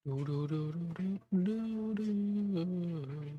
Do, do, do, do, do, do, do.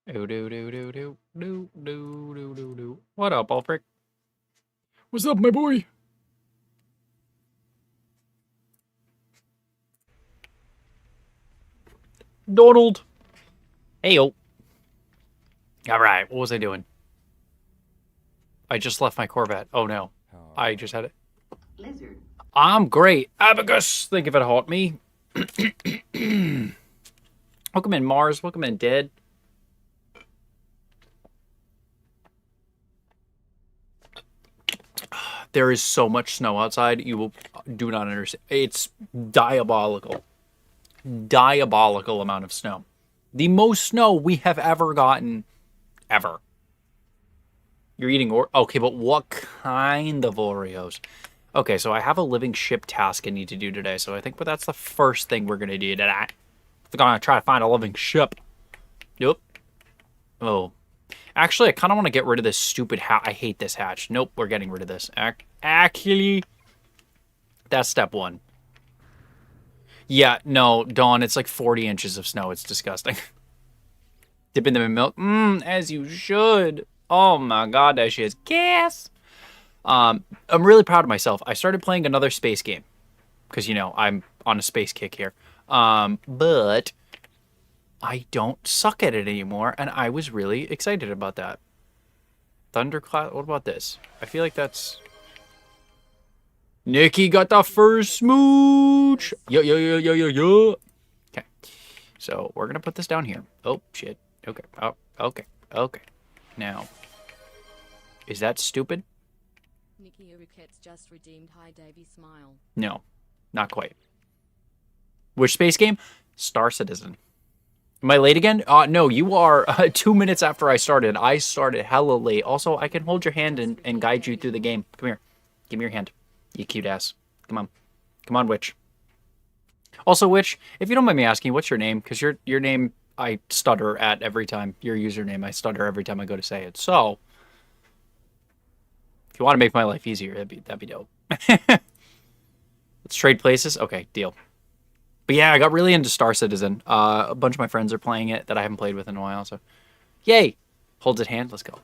Do, do, do, do, do, do, do, do, do, do. What up, Alfric? What's up, my boy? Donald. Heyo. All right, what was I doing? I just left my Corvette. Oh no, I just had it. Lizard. I'm great. Abacus, think if it haunt me. Welcome in, Mars. Welcome in, Dead. There is so much snow outside. You will do not understand. It's diabolical. Diabolical amount of snow. The most snow we have ever gotten, ever. You're eating okay, but what kind of Oreos? Okay, so I have a living ship task I need to do today, so I think that's the first thing we're gonna do today. We're gonna try to find a living ship. Yep. Oh. Actually, I kind of want to get rid of this stupid hatch. I hate this hatch. Nope, we're getting rid of this. Actually, that's step one. Yeah, no, Dawn, it's like 40 inches of snow. It's disgusting. Dipping them in milk. As you should. Oh my god, that shit is gas. I'm really proud of myself. I started playing another space game. Because, you know, I'm on a space kick here. But I don't suck at it anymore, and I was really excited about that. Thundercloud, what about this? I feel like that's... Nikki got the first smooch! Yo, yo, yo, yo, yo, yo! Okay, so we're gonna put this down here. Oh, shit. Okay, oh, okay, okay. Now, is that stupid? Nikki Urquette's just redeemed Hi Davey Smile. No, not quite. Which space game? Star Citizen. Am I late again? No, you are 2 minutes after I started. I started hella late. Also, I can hold your hand and guide you through the game. Come here. Give me your hand. You cute ass. Come on. Come on, Witch. Also, Witch, if you don't mind me asking, what's your name? Because your name, I stutter at every time. Your username, I stutter every time I go to say it. So, if you want to make my life easier, that'd be dope. Let's trade places? Okay, deal. But yeah, I got really into Star Citizen. A bunch of my friends are playing it that I haven't played with in a while, so yay! Holds at hand. Let's go.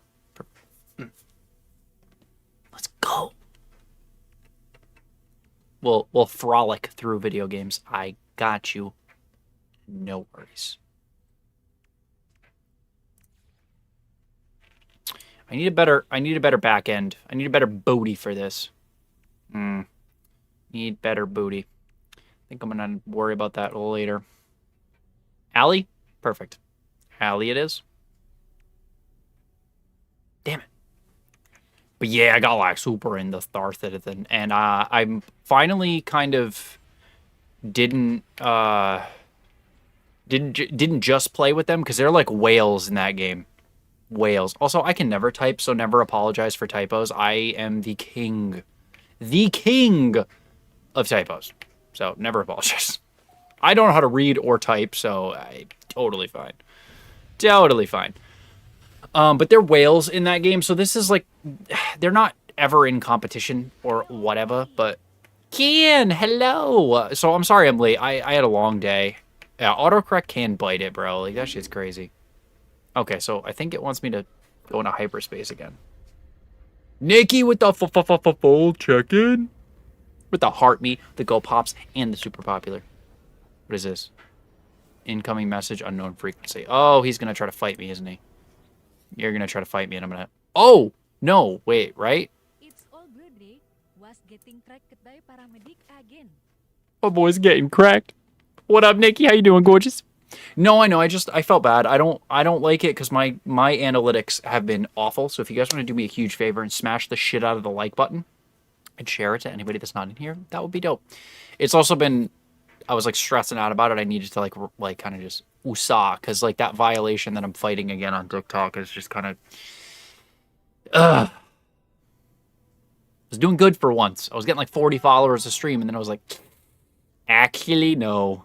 Let's go. We'll frolic through video games. I got you. No worries. I need a better back end. I need a better booty for this. Need better booty. I think I'm gonna worry about that later. Allie? Perfect. Allie it is. Damn it. But yeah, I got like super into Star Citizen, and I'm finally kind of didn't just play with them because they're like whales in that game. Whales. Also, I can never type, so never apologize for typos. I am the king of typos. So never apologize. I don't know how to read or type, so totally fine. Totally fine. But they're whales in that game, so this is like, they're not ever in competition or whatever, but Kian, hello! So I'm sorry I'm late. I had a long day. Yeah, autocorrect can bite it, bro. Like, that shit's crazy. Okay, so I think it wants me to go into hyperspace again. Nikki with the full check-in. With the heart meat, the go pops, and the super popular. What is this? Incoming message, unknown frequency. Oh, he's going to try to fight me, isn't he? You're going to try to fight me, and I'm going to... Oh! No, wait, right? It's all good, Ray. Was getting cracked by paramedic again. My boy's getting cracked. What up, Nikki? How you doing, gorgeous? No, I know. I felt bad. I don't like it because my analytics have been awful. So if you guys want to do me a huge favor and smash the shit out of the like button and share it to anybody that's not in here, that would be dope. It's also been, I was like stressing out about it. I needed to like kind of just woosah, because like that violation that I'm fighting again on TikTok is just kind of, I was doing good for once. I was getting like 40 followers a stream, and then I was like, actually, no.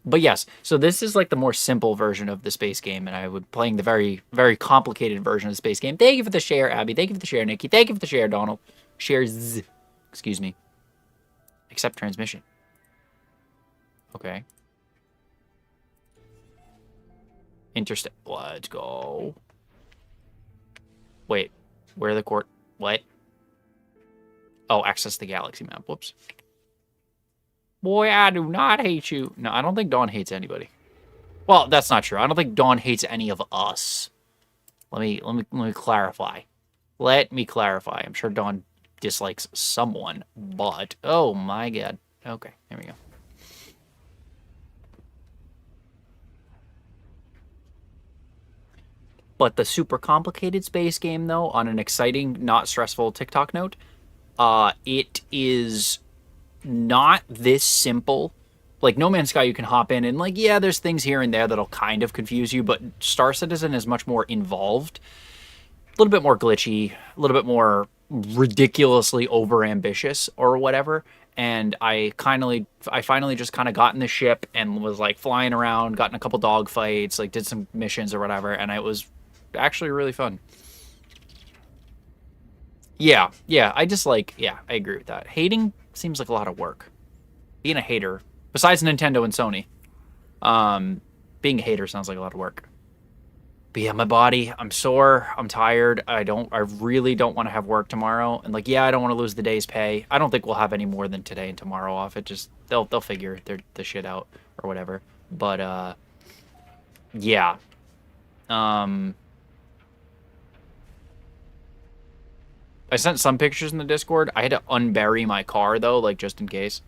But yes, so this is like the more simple version of the space game, and I would playing the very, very complicated version of the space game. Thank you for the share, Abby. Thank you for the share, Nikki. Thank you for the share, Donald. Shares. Excuse me. Accept transmission. Okay. Interstate. Let's go. Wait. Where are the court? What? Oh, access the galaxy map. Whoops. Boy, I do not hate you. No, I don't think Dawn hates anybody. Well, that's not true. I don't think Dawn hates any of us. Let me clarify. Let me clarify. I'm sure Dawn dislikes someone, but oh my god. Okay, there we go. But the super complicated space game, though, on an exciting, not stressful TikTok note, it is not this simple. Like No Man's Sky, you can hop in and like, yeah, there's things here and there that'll kind of confuse you, but Star Citizen is much more involved, a little bit more glitchy, a little bit more ridiculously overambitious or whatever. And I finally just kind of got in the ship and was like flying around, got in a couple dog fights, like did some missions or whatever, and it was actually really fun. Yeah, I agree with that. Hating seems like a lot of work. Being a hater, besides Nintendo and Sony, being a hater sounds like a lot of work. But yeah, my body, I'm sore, I'm tired, I really don't want to have work tomorrow. And like, yeah, I don't want to lose the day's pay. I don't think we'll have any more than today and tomorrow off. It just, they'll figure the shit out or whatever. But, yeah. I sent some pictures in the Discord. I had to unbury my car, though, like, just in case.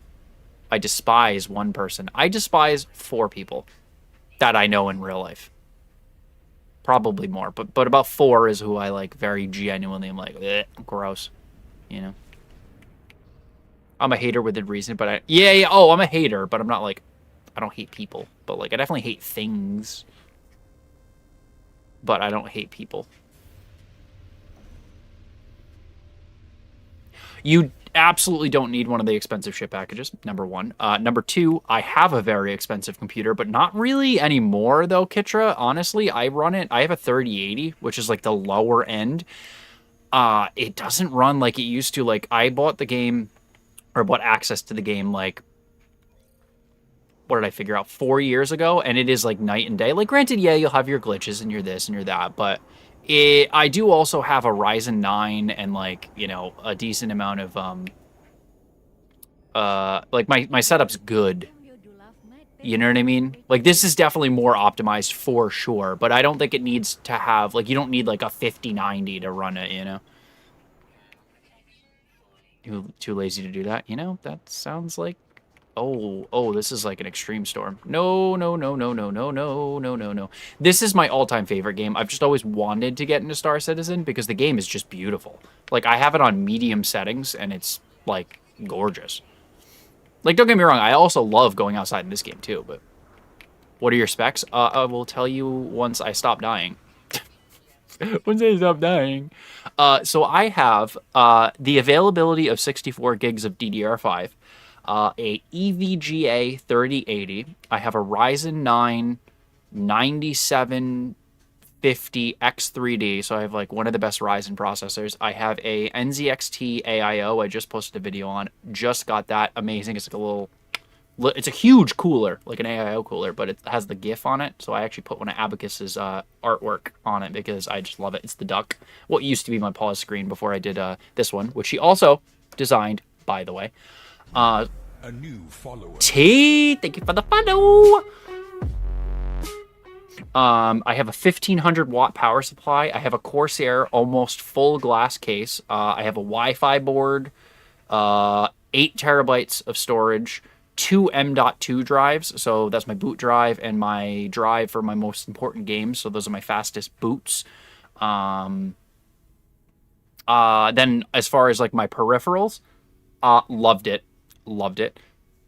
I despise one person. I despise 4 people that I know in real life. Probably more, but about 4 is who I, like, very genuinely am like, gross, you know? I'm a hater within reason, but I'm a hater, but I'm not, like, I don't hate people. But, like, I definitely hate things. But I don't hate people. You absolutely don't need one of the expensive ship packages, number 1. Number 2, I have a very expensive computer, but not really anymore, though, Kitra. Honestly, I have a 3080, which is, like, the lower end. It doesn't run like it used to. Like, I bought the game, or bought access to the game, like, what did I figure out, 4 years ago, and it is, like, night and day. Like, granted, yeah, you'll have your glitches, and you're this, and you're that, but I do also have a Ryzen 9 and, like, you know, a decent amount of, like, my setup's good. You know what I mean? Like, this is definitely more optimized for sure, but I don't think it needs to have, like, you don't need, like, a 5090 to run it, you know? Too lazy to do that, you know? That sounds like... Oh, this is like an extreme storm. No. This is my all-time favorite game. I've just always wanted to get into Star Citizen because the game is just beautiful. Like, I have it on medium settings, and it's, like, gorgeous. Like, don't get me wrong, I also love going outside in this game, too, but... What are your specs? I will tell you once I stop dying. Once I stop dying. So I have the availability of 64 gigs of DDR5, a EVGA 3080. I have a Ryzen 9 9750 X3D, so I have like one of the best Ryzen processors. I have a NZXT AIO I just posted a video on. Just got that. Amazing. It's like a little... It's a huge cooler, like an AIO cooler, but it has the GIF on it, so I actually put one of Abacus's artwork on it because I just love it. It's the duck. What used to be my pause screen before I did this one, which he also designed, by the way. A new follower. T, thank you for the follow. I have a 1500 watt power supply. I have a Corsair almost full glass case. I have a Wi-Fi board, 8 terabytes of storage, 2 M.2 drives. So that's my boot drive and my drive for my most important games. So those are my fastest boots. Then as far as like my peripherals, loved it.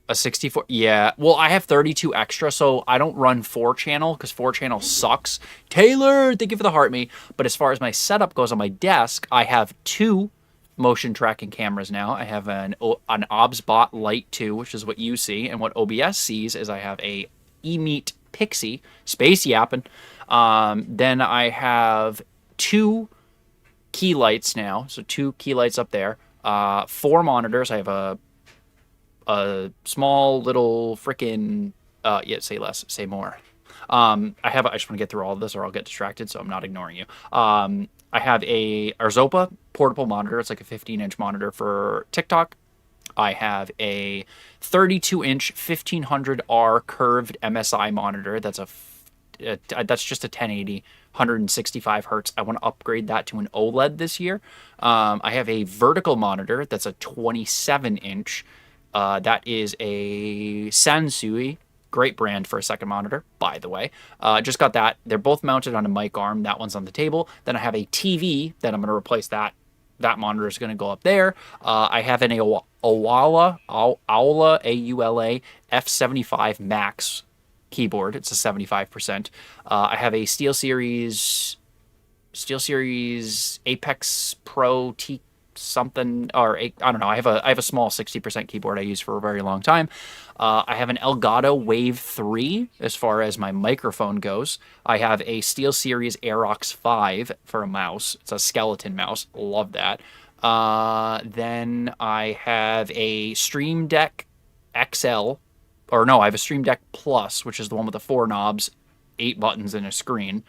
A 64, yeah. Well, I have 32 extra, so I don't run 4-channel because 4-channel sucks. Taylor, thank you for the heart me. But as far as my setup goes on my desk, I have 2 motion tracking cameras now. I have an OBSBot Lite 2, which is what you see, and what OBS sees is I have a eMeet Pixie Space Yapping. Then I have 2 key lights now, so 2 key lights up there. 4 monitors. I have a small little frickin' yeah, say less, say more. I just want to get through all of this or I'll get distracted, so I'm not ignoring you. I have a Arzopa portable monitor. It's like a 15-inch monitor for TikTok. I have a 32-inch 1500R curved MSI monitor. That's just a 1080, 165 hertz. I want to upgrade that to an OLED this year. I have a vertical monitor that's a 27-inch. That is a Sansui, great brand for a second monitor, by the way. Just got that. They're both mounted on a mic arm. That one's on the table. Then I have a TV that I'm going to replace that. That monitor is going to go up there. I have an Aula AULA F75 Max keyboard. It's a 75%. I have a SteelSeries Apex Pro T something, or I don't know. I have a small 60% keyboard I use for a very long time. I have an Elgato Wave 3 as far as my microphone goes. I have a SteelSeries Aerox 5 for a mouse. It's a skeleton mouse. Love that. Then I have a Stream Deck XL, or no, I have a Stream Deck Plus, which is the one with the 4 knobs, 8 buttons, and a screen.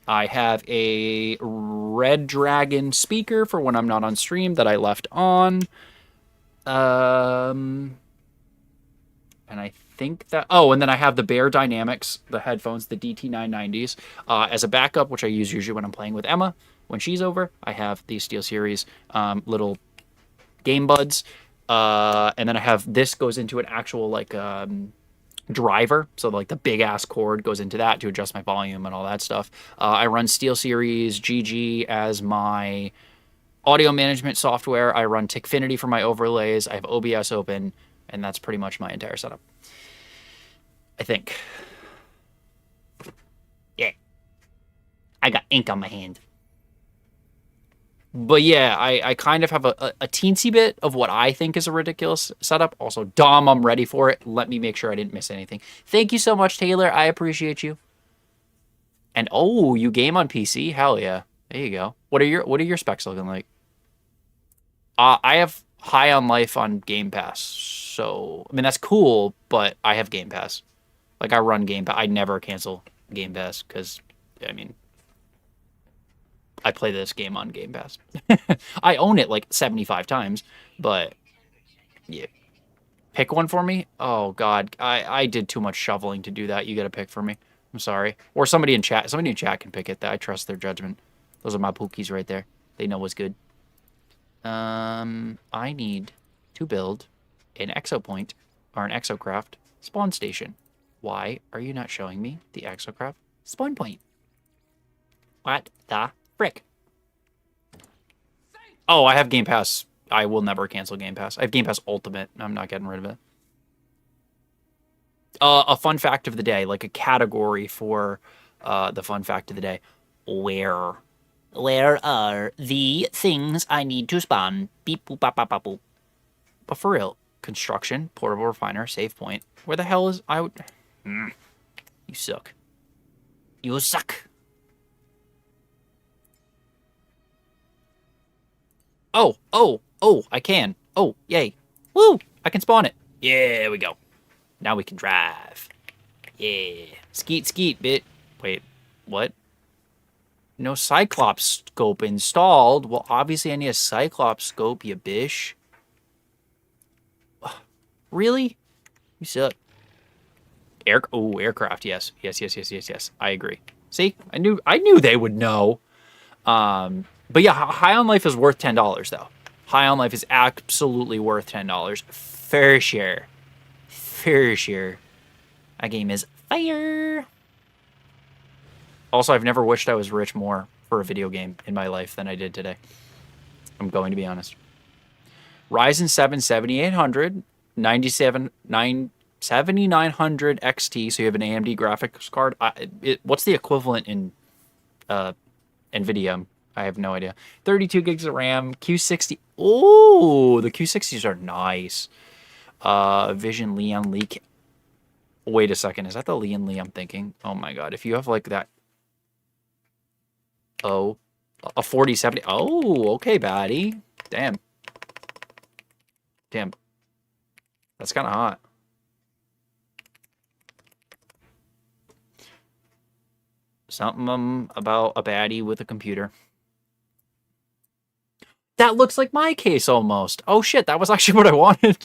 I have a Red Dragon speaker for when I'm not on stream that I left on. And I think that... Oh, and then I have the Bear Dynamics, the headphones, the DT990s. As a backup, which I use usually when I'm playing with Emma. When she's over, I have these SteelSeries little game buds. And then I have... This goes into an actual, like... driver, so like the big ass cord goes into that to adjust my volume and all that stuff. I run SteelSeries GG as my audio management software. I run Tickfinity for my overlays. I have OBS open, and that's pretty much my entire setup, I think. Yeah, I got ink on my hand. But yeah, I kind of have a teensy bit of what I think is a ridiculous setup. Also, Dom, I'm ready for it. Let me make sure I didn't miss anything. Thank you so much, Taylor. I appreciate you. And oh, you game on PC? Hell yeah. There you go. What are your specs looking like? I have High on Life on Game Pass. So, I mean, that's cool, but I have Game Pass. Like, I run Game Pass. I never cancel Game Pass because, I mean... I play this game on Game Pass. I own it like 75 times, but yeah. Pick one for me? Oh, God. I did too much shoveling to do that. You got to pick for me. I'm sorry. Or somebody in chat. Somebody in chat can pick it. I trust their judgment. Those are my pookies right there. They know what's good. I need to build an exopoint or an exocraft spawn station. Why are you not showing me the exocraft spawn point? What the frick? Oh, I have Game Pass. I will never cancel Game Pass. I have Game Pass Ultimate. I'm not getting rid of it. A fun fact of the day, like a category for the fun fact of the day. Where are the things I need to spawn? Beep, boop, bop, bop, bop, boop. But for real, construction, portable refiner, save point. Where the hell is... You suck. You suck. Oh, I can. Oh, yay. Woo! I can spawn it. Yeah, there we go. Now we can drive. Yeah. Skeet, bit. Wait, what? No Cyclops scope installed. Well, obviously I need a Cyclops scope, you bish. Really? You suck. Aircraft. Yes. Yes. I agree. See, I knew they would know. But yeah, High on Life is worth $10 though. High on Life is absolutely worth $10. For sure. For sure. That game is fire. Also, I've never wished I was rich more for a video game in my life than I did today. I'm going to be honest. Ryzen 7 7800, 7900 XT, so you have an AMD graphics card. What's the equivalent in NVIDIA? I have no idea. 32 gigs of RAM, Q60. Oh, the Q60s are nice. Vision Leon Lee. Wait a second, is that the Leon Lee I'm thinking? Oh my god, if you have like that. Oh, a 4070. Oh, okay, baddie. Damn. That's kind of hot. Something about a baddie with a computer. That looks like my case almost. Oh shit, that was actually what I wanted.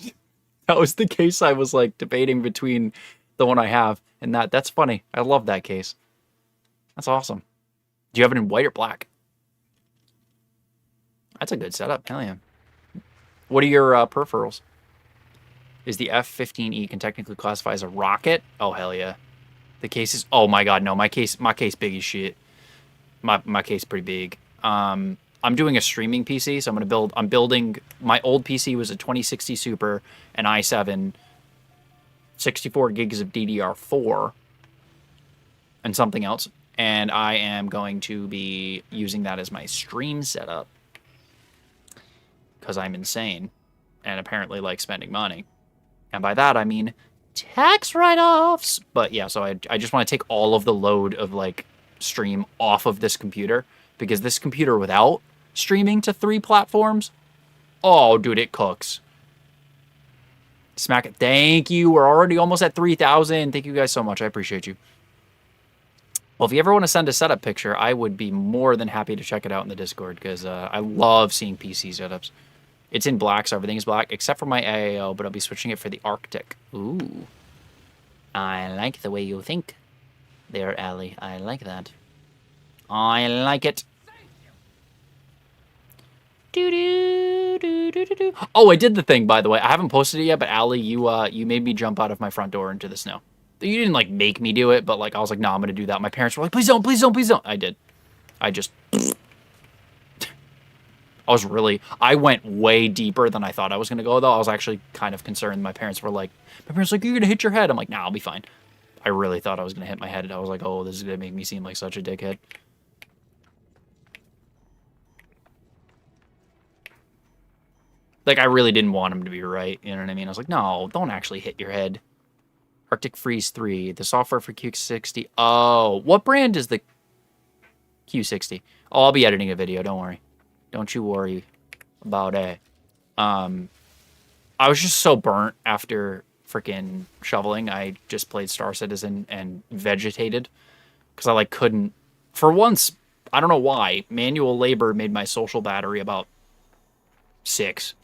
That was the case I was like debating between the one I have and that. That's funny. I love that case. That's awesome. Do you have it in white or black? That's a good setup. Hell yeah. What are your peripherals? Is the F-15E can technically classify as a rocket? Oh, hell yeah. The case is... Oh, my God, no. My case big as shit. My case pretty big. I'm doing a streaming PC, so I'm building... My old PC was a 2060 Super, an i7, 64 gigs of DDR4, and something else. And I am going to be using that as my stream setup. Because I'm insane. And apparently like spending money. And by that, I mean tax write-offs. But yeah, so I just want to take all of the load of like stream off of this computer. Because this computer without streaming to 3 platforms, oh, dude, it cooks. Smack it. Thank you. We're already almost at 3,000. Thank you guys so much. I appreciate you. Well, if you ever want to send a setup picture, I would be more than happy to check it out in the Discord. Because I love seeing PC setups. It's in black, so everything is black, except for my AAO, but I'll be switching it for the Arctic. Ooh. I like the way you think there, Allie. I like that. I like it. Oh, I did the thing, by the way. I haven't posted it yet, but Allie, you made me jump out of my front door into the snow. You didn't, like, make me do it, but, like, I was like, no, I'm going to do that. My parents were like, please don't, please don't, please don't. I did. I just... I went way deeper than I thought I was going to go, though. I was actually kind of concerned. My parents were like, you're going to hit your head. I'm like, nah, I'll be fine. I really thought I was going to hit my head. I was like, oh, this is going to make me seem like such a dickhead. Like, I really didn't want him to be right. You know what I mean? I was like, no, don't actually hit your head. Arctic Freeze 3, the software for Q60. Oh, what brand is the Q60? Oh, I'll be editing a video. Don't worry. Don't you worry about it. I was just so burnt after freaking shoveling. I just played Star Citizen and vegetated because I like couldn't. For once, I don't know why. Manual labor made my social battery about 6,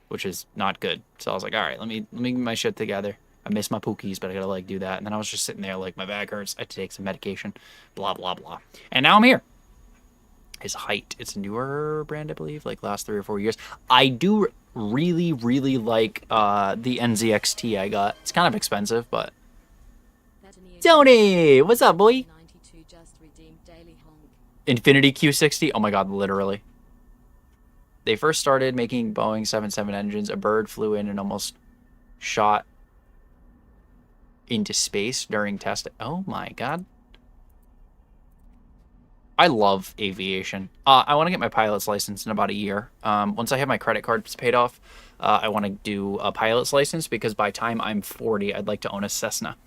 which is not good. So I was like, all right, let me get my shit together. I miss my pookies, but I gotta like do that. And then I was just sitting there like my back hurts. I had to take some medication. Blah blah blah. And now I'm here. His height. It's a newer brand, I believe, like last 3 or 4 years. I do really, really like the NZXT I got. It's kind of expensive, but... Tony! What's up, boy? Infinity Q60? Oh my god, literally. They first started making Boeing 77 engines. A bird flew in and almost shot into space during testing. Oh my god. I love aviation. I want to get my pilot's license in about a year. Once I have my credit cards paid off, I want to do a pilot's license because by time I'm 40, I'd like to own a Cessna.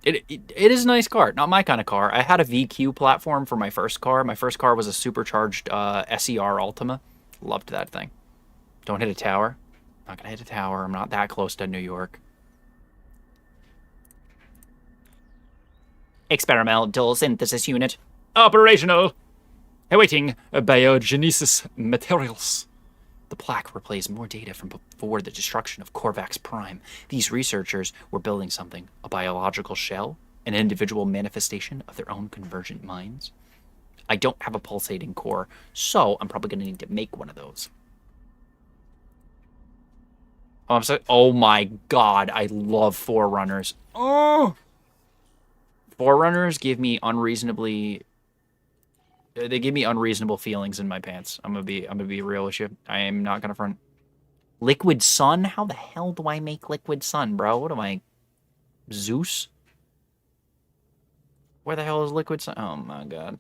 It is a nice car. Not my kind of car. I had a VQ platform for my first car. My first car was a supercharged SER Ultima. Loved that thing. Don't hit a tower. Not going to hit a tower. I'm not that close to New York. Experimental synthesis unit. Operational. Awaiting biogenesis materials. The plaque replays more data from before the destruction of Korvax Prime. These researchers were building something, a biological shell, an individual manifestation of their own convergent minds. I don't have a pulsating core, so I'm probably going to need to make one of those. Oh, I'm sorry. Oh my god, I love Forerunners. Oh! Forerunners give me unreasonably... They give me unreasonable feelings in my pants. I'm gonna be real with you. I am not gonna front. Liquid Sun? How the hell do I make Liquid Sun, bro? What am I? Zeus? Where the hell is Liquid Sun? Oh my god.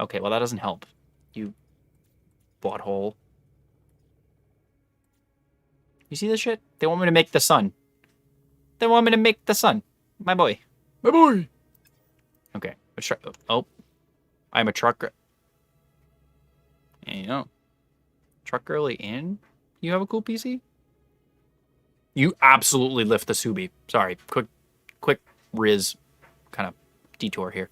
Okay, well that doesn't help. You butthole. You see this shit? They want me to make the sun. They want me to make the sun. My boy. My boy! Okay. Oh. I'm a truck. And you know. Truck girly in? You have a cool PC? You absolutely lift the Subi. Sorry. Quick Riz kind of detour here.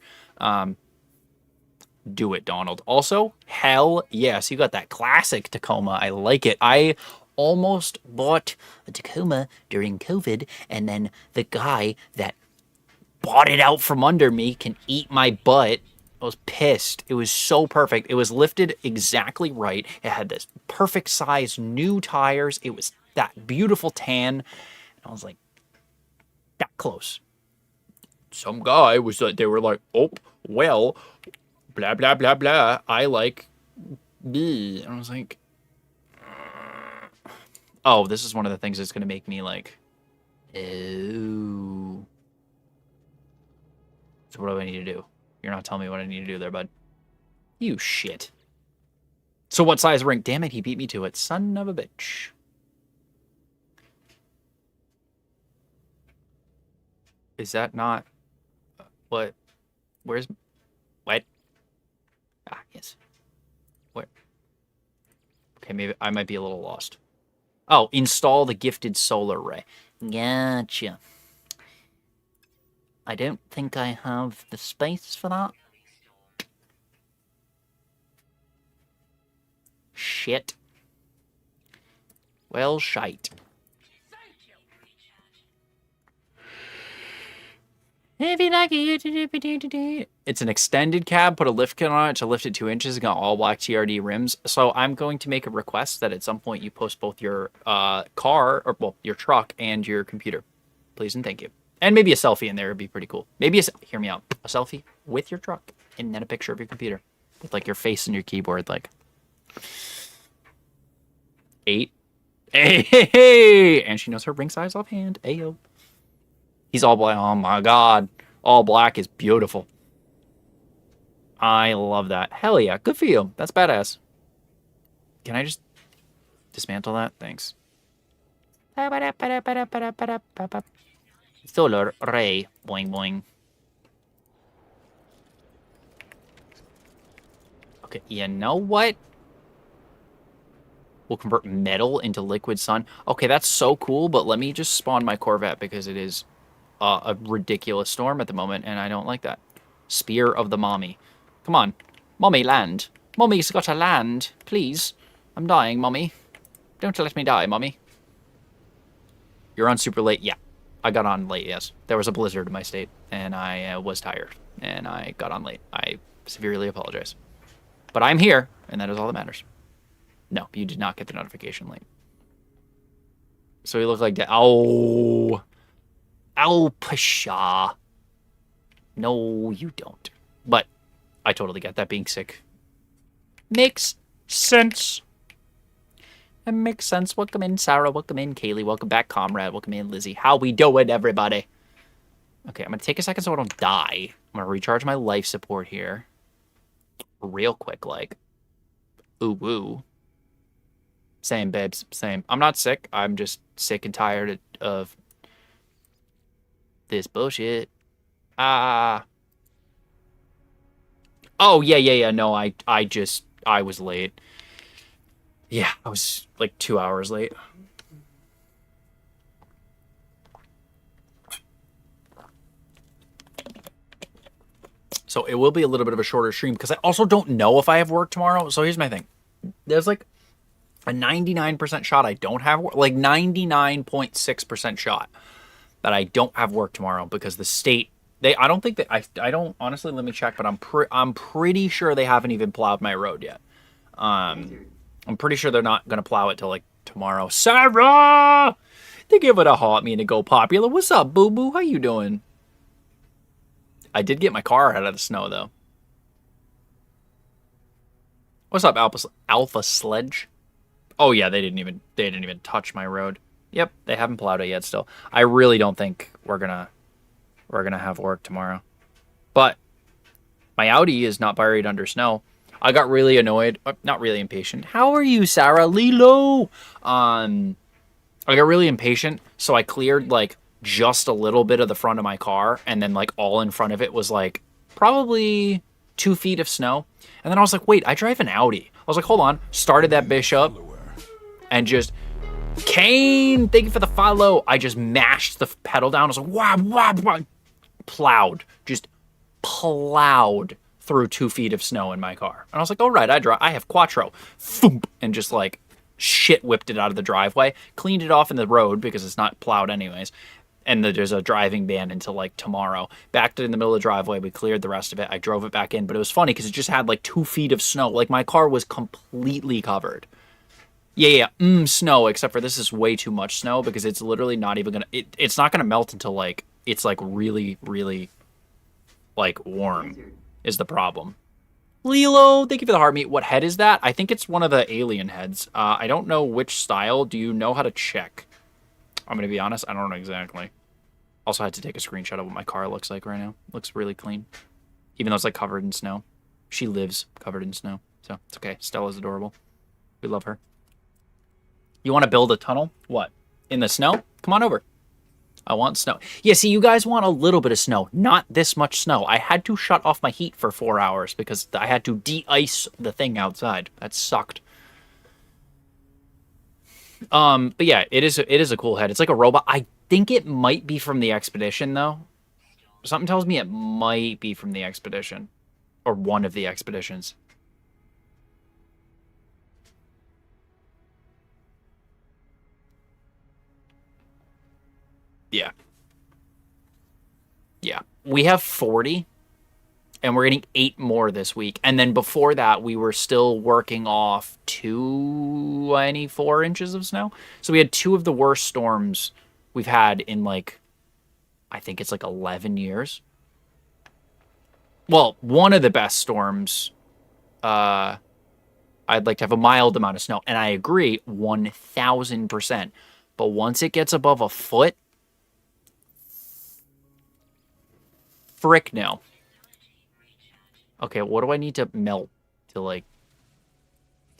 Do it, Donald. Also, hell yes. You got that classic Tacoma. I like it. I almost bought a Tacoma during COVID, and then the guy that bought it out from under me can eat my butt. I was pissed. It was so perfect. It was lifted exactly right. It had this perfect size new tires. It was that beautiful tan. And I was like, that close. Some guy was like, they were like, oh, well, blah, blah, blah, blah. I like me. And I was like, oh, this is one of the things that's going to make me like, ooh. So what do I need to do? You're not telling me what I need to do there, bud. You shit. So what size ring? Damn it, he beat me to it. Son of a bitch. Is that not... What? Where's... What? Ah, yes. Where? Okay, maybe I might be a little lost. Oh, install the gifted solar ray. Gotcha. I don't think I have the space for that. Shit. Well, shite. If you like it, it's an extended cab. Put a lift kit on it to lift it 2 inches. Got all black TRD rims. So I'm going to make a request that at some point you post both your car, or well, your truck and your computer, please and thank you. And maybe a selfie in there would be pretty cool. Maybe hear me out. A selfie with your truck and then a picture of your computer with like your face and your keyboard, like 8. Hey, and she knows her ring size offhand. Ayo. He's all black. Oh my god. All black is beautiful. I love that. Hell yeah. Good for you. That's badass. Can I just dismantle that? Thanks. Solar ray. Boing boing. Okay, you know what? We'll convert metal into liquid sun. Okay, that's so cool, but let me just spawn my Corvette because it is a ridiculous storm at the moment, and I don't like that. Spear of the Mommy. Come on. Mommy, land. Mommy's got to land. Please. I'm dying, Mommy. Don't let me die, Mommy. You're on super late? Yeah. I got on late, yes. There was a blizzard in my state, and I was tired, and I got on late. I severely apologize. But I'm here, and that is all that matters. No, you did not get the notification late. So you look like that. Oh. Oh, pshaw. No, you don't. But I totally get that being sick. Makes sense. It makes sense. Welcome in, Sarah. Welcome in, Kaylee. Welcome back, Comrade. Welcome in, Lizzie. How we doing, everybody? Okay, I'm going to take a second so I don't die. I'm going to recharge my life support here. Real quick, like. Ooh, woo. Same, babes. Same. I'm not sick. I'm just sick and tired of this bullshit. Ah. Oh, yeah. No, I was late. Yeah, I was like 2 hours late. So it will be a little bit of a shorter stream because I also don't know if I have work tomorrow. So here's my thing. There's like A 99% shot I don't have work, like 99.6% shot that I don't have work tomorrow because the state I don't think that I don't honestly, let me check, but I'm pretty sure they haven't even plowed my road yet. I'm pretty sure they're not gonna plow it till like tomorrow. Sarah, they give it a heart me to go popular. What's up, boo boo? How you doing? I did get my car out of the snow though. What's up, Alpha Sledge? Oh yeah, they didn't even touch my road. Yep, they haven't plowed it yet still. I really don't think we're gonna have work tomorrow. But my Audi is not buried under snow. I got really annoyed, not really impatient. How are you, Sarah Lilo? I got really impatient, so I cleared like just a little bit of the front of my car, and then like all in front of it was like probably 2 feet of snow. And then I was like, wait, I drive an Audi. I was like, hold on, started that bitch up, and just, Kane, thank you for the follow. I just mashed the pedal down. I was like, wow, wow, wow. Plowed, just plowed through 2 feet of snow in my car. And I was like, all right, I have Quattro. Foomp, and just like shit whipped it out of the driveway, cleaned it off in the road because it's not plowed anyways. And there's a driving ban until like tomorrow. Backed it in the middle of the driveway. We cleared the rest of it. I drove it back in, but it was funny because it just had like 2 feet of snow. Like my car was completely covered. Yeah, snow, except for this is way too much snow because it's literally not even gonna, it's not gonna melt until like, it's like really, really like warm is the problem. Lilo, thank you for the heart meat. What head is that? I think it's one of the alien heads. I don't know which style. Do you know how to check? I'm gonna be honest, I don't know exactly. Also had to take a screenshot of what my car looks like right now. Looks really clean. Even though it's like covered in snow. She lives covered in snow. So it's okay. Stella's adorable. We love her. You want to build a tunnel? What? In the snow? Come on over. I want snow. Yeah, see, you guys want a little bit of snow. Not this much snow. I had to shut off my heat for 4 hours because I had to de-ice the thing outside. That sucked. But yeah, it is a cool head. It's like a robot. I think it might be from the expedition, though. Something tells me it might be from the expedition. Or one of the expeditions. Yeah. Yeah. We have 40, and we're getting 8 more this week. And then before that, we were still working off 24 inches of snow. So we had 2 of the worst storms we've had in, like, I think it's like 11 years. Well, one of the best storms, I'd like to have a mild amount of snow. And I agree, 1,000%. But once it gets above a foot, frick no. Okay, what do I need to melt to like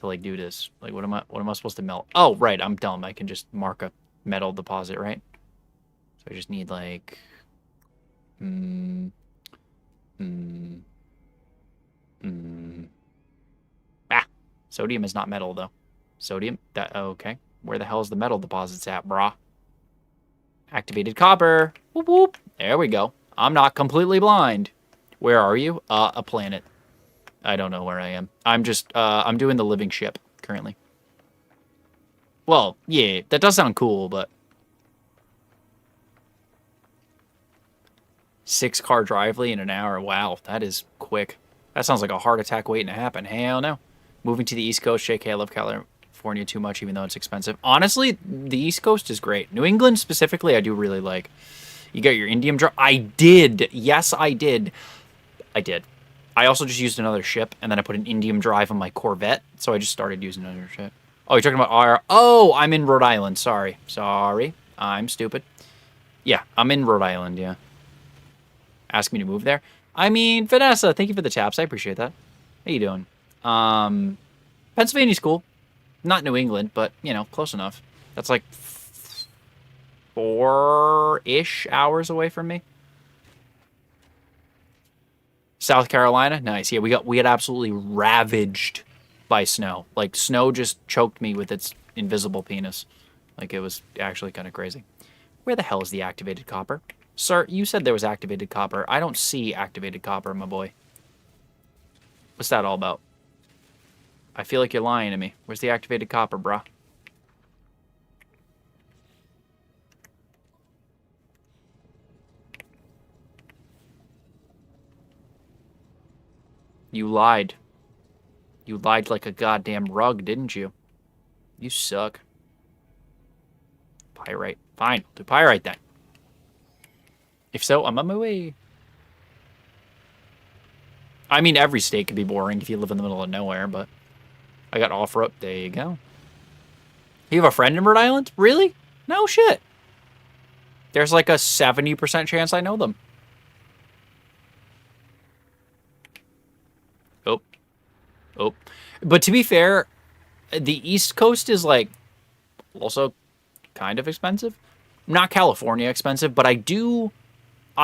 do this? Like what am I supposed to melt? Oh, right, I'm dumb. I can just mark a metal deposit, right? So I just need like sodium is not metal though. Sodium, that okay. Where the hell is the metal deposits at, brah? Activated copper. Whoop whoop. There we go. I'm not completely blind. Where are you? A planet. I don't know where I am. I'm just, I'm doing the living ship currently. Well, yeah, that does sound cool, but 6-car drively in an hour. Wow, that is quick. That sounds like a heart attack waiting to happen. Hell no. Moving to the East Coast, JK, I love California too much, even though it's expensive. Honestly, the East Coast is great. New England specifically, I do really like. You got your indium drive. I did. Yes, I did. I did. I also just used another ship, and then I put an indium drive on my Corvette, so I just started using another ship. Oh, you're talking about R? Oh, I'm in Rhode Island. Sorry. Sorry. I'm stupid. Yeah, I'm in Rhode Island, yeah. Ask me to move there. I mean, Vanessa, thank you for the taps. I appreciate that. How you doing? Pennsylvania's cool. Not New England, but, you know, close enough. That's like 4-ish hours away from me. South Carolina, nice. Yeah, we had absolutely ravaged by snow. Like, snow just choked me with its invisible penis. Like, it was actually kind of crazy. Where the hell is the activated copper? Sir, you said there was activated copper. I don't see activated copper, my boy. What's that all about? I feel like you're lying to me. Where's the activated copper, bruh? You lied. You lied like a goddamn rug, didn't you? You suck. Pyrite. Fine, I'll do pyrite then. If so, I'm on my way. I mean, every state could be boring if you live in the middle of nowhere, but I got offer-up. There you go. You have a friend in Rhode Island? Really? No shit. There's like a 70% chance I know them. Oh. Oh. But to be fair, the East Coast is like also kind of expensive. Not California expensive, but I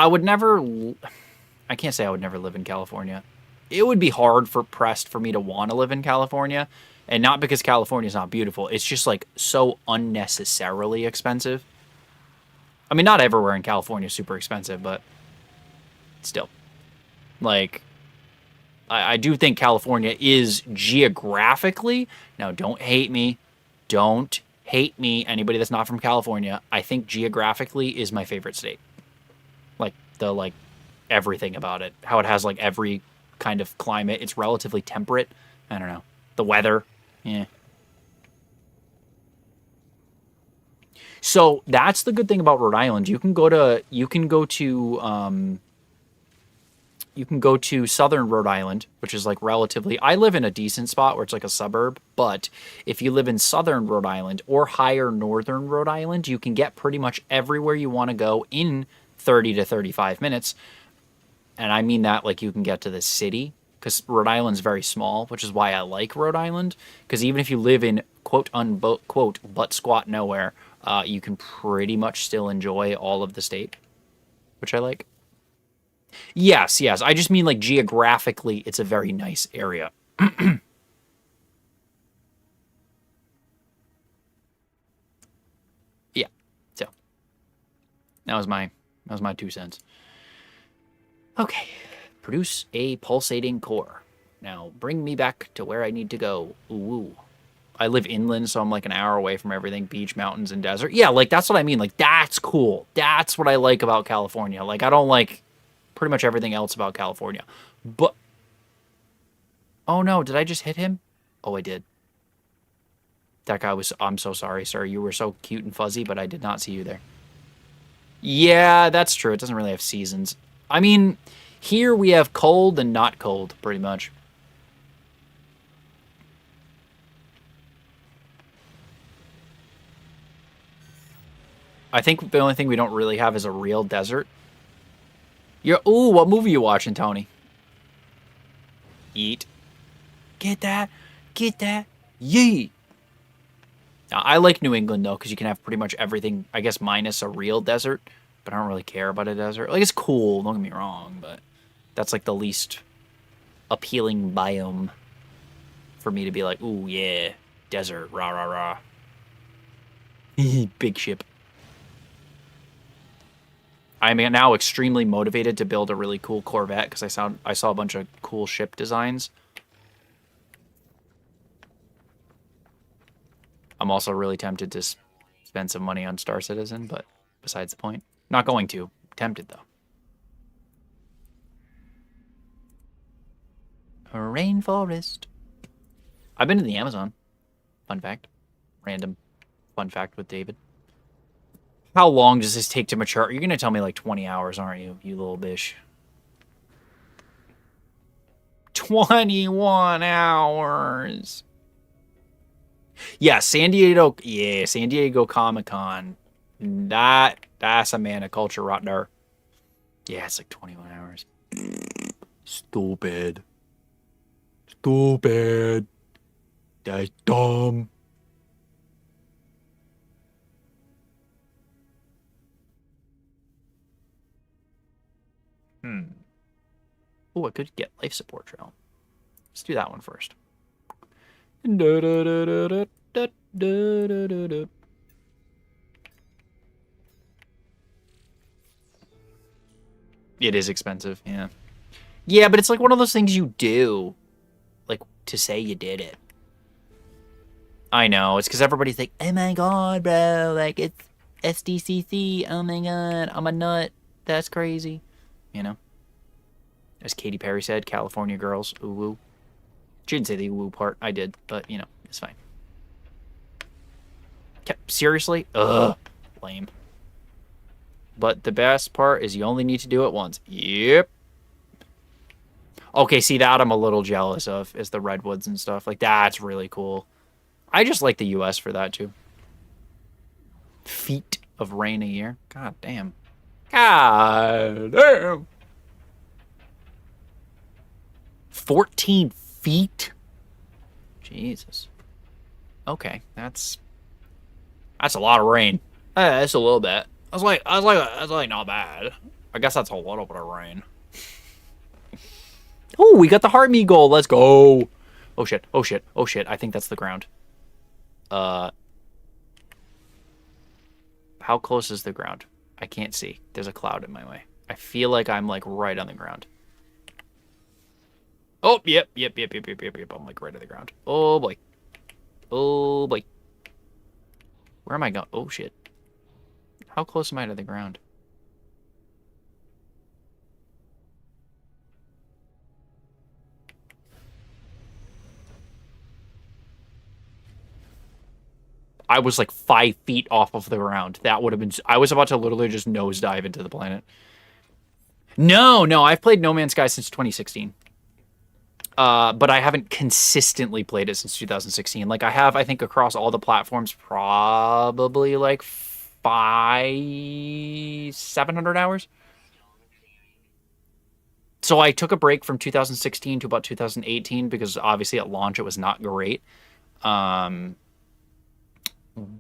would never, I can't say I would never live in California. It would be hard pressed for me to want to live in California. And not because California is not beautiful. It's just like so unnecessarily expensive. I mean, not everywhere in California is super expensive, but still. Like, I do think California is geographically, now don't hate me, anybody that's not from California, I think geographically is my favorite state. Like, everything about it. How it has, like, every kind of climate. It's relatively temperate. I don't know. The weather, yeah. So that's the good thing about Rhode Island. You can go to southern Rhode Island, which is like relatively, I live in a decent spot where it's like a suburb, but if you live in southern Rhode Island or higher northern Rhode Island, you can get pretty much everywhere you want to go in 30 to 35 minutes. And I mean that like you can get to the city, because Rhode Island's very small, which is why I like Rhode Island, because even if you live in quote unquote butt squat nowhere, you can pretty much still enjoy all of the state, which I like. Yes. I just mean like geographically, it's a very nice area. Yeah. So that was my 2 cents. Okay. Produce a pulsating core. Now bring me back to where I need to go. Ooh. I live inland, so I'm like an hour away from everything. Beach, mountains, and desert. Yeah, like that's what I mean. Like that's cool. That's what I like about California. Like I don't like pretty much everything else about California. But oh no, did I just hit him? Oh, I did. That guy was, I'm so sorry, sir. You were so cute and fuzzy, but I did not see you there. Yeah, that's true. It doesn't really have seasons. I mean, here we have cold and not cold, pretty much. I think the only thing we don't really have is a real desert. Ooh, what movie you watching, Tony? Eat. Get that. Yee. Now, I like New England, though, because you can have pretty much everything, I guess, minus a real desert. But I don't really care about a desert. Like, it's cool, don't get me wrong, but that's, like, the least appealing biome for me to be like, ooh, yeah, desert, rah, rah, rah. Big ship. I'm now extremely motivated to build a really cool Corvette because I saw a bunch of cool ship designs. I'm also really tempted to spend some money on Star Citizen, but besides the point. Not going to. Tempted, though. A rainforest. I've been to the Amazon. Fun fact. Random fun fact with David. How long does this take to mature? You're going to tell me like 20 hours, aren't you, you little bish? 21 hours. Yeah, San Diego Comic-Con. That's a man of culture right there. Yeah, it's like 21 hours. Stupid. That's dumb. Oh, I could get life support trail. Let's do that one first. It is expensive, yeah. Yeah, but it's like one of those things you do, like, to say you did it. I know. It's because everybody's like, oh my god, bro. Like, it's SDCC. Oh my god. I'm a nut. That's crazy. You know? As Katy Perry said, California girls. Ooh woo. She didn't say the ooh woo part. I did. But, you know, it's fine. Seriously? Ugh. Lame. But the best part is you only need to do it once. Yep. Okay, see, that I'm a little jealous of, is the redwoods and stuff. Like, that's really cool. I just like the U.S. for that, too. Feet of rain a year. God damn. God damn. 14 feet? Jesus. Okay, that's a lot of rain. That's a little bit. That's like not bad. I guess that's a little bit of rain. Oh, we got the heart me goal. Let's go. Oh shit. Oh shit. Oh shit. I think that's the ground. How close is the ground? I can't see. There's a cloud in my way. I feel like I'm like right on the ground. Oh, yep. I'm like right on the ground. Oh boy. Oh boy. Where am I going? Oh shit. How close am I to the ground? I was like 5 feet off of the ground. That would have been... I was about to literally just nosedive into the planet. No, I've played No Man's Sky since 2016. But I haven't consistently played it since 2016. Like, I have, I think, across all the platforms, probably like 700 hours. So I took a break from 2016 to about 2018 because obviously at launch it was not great.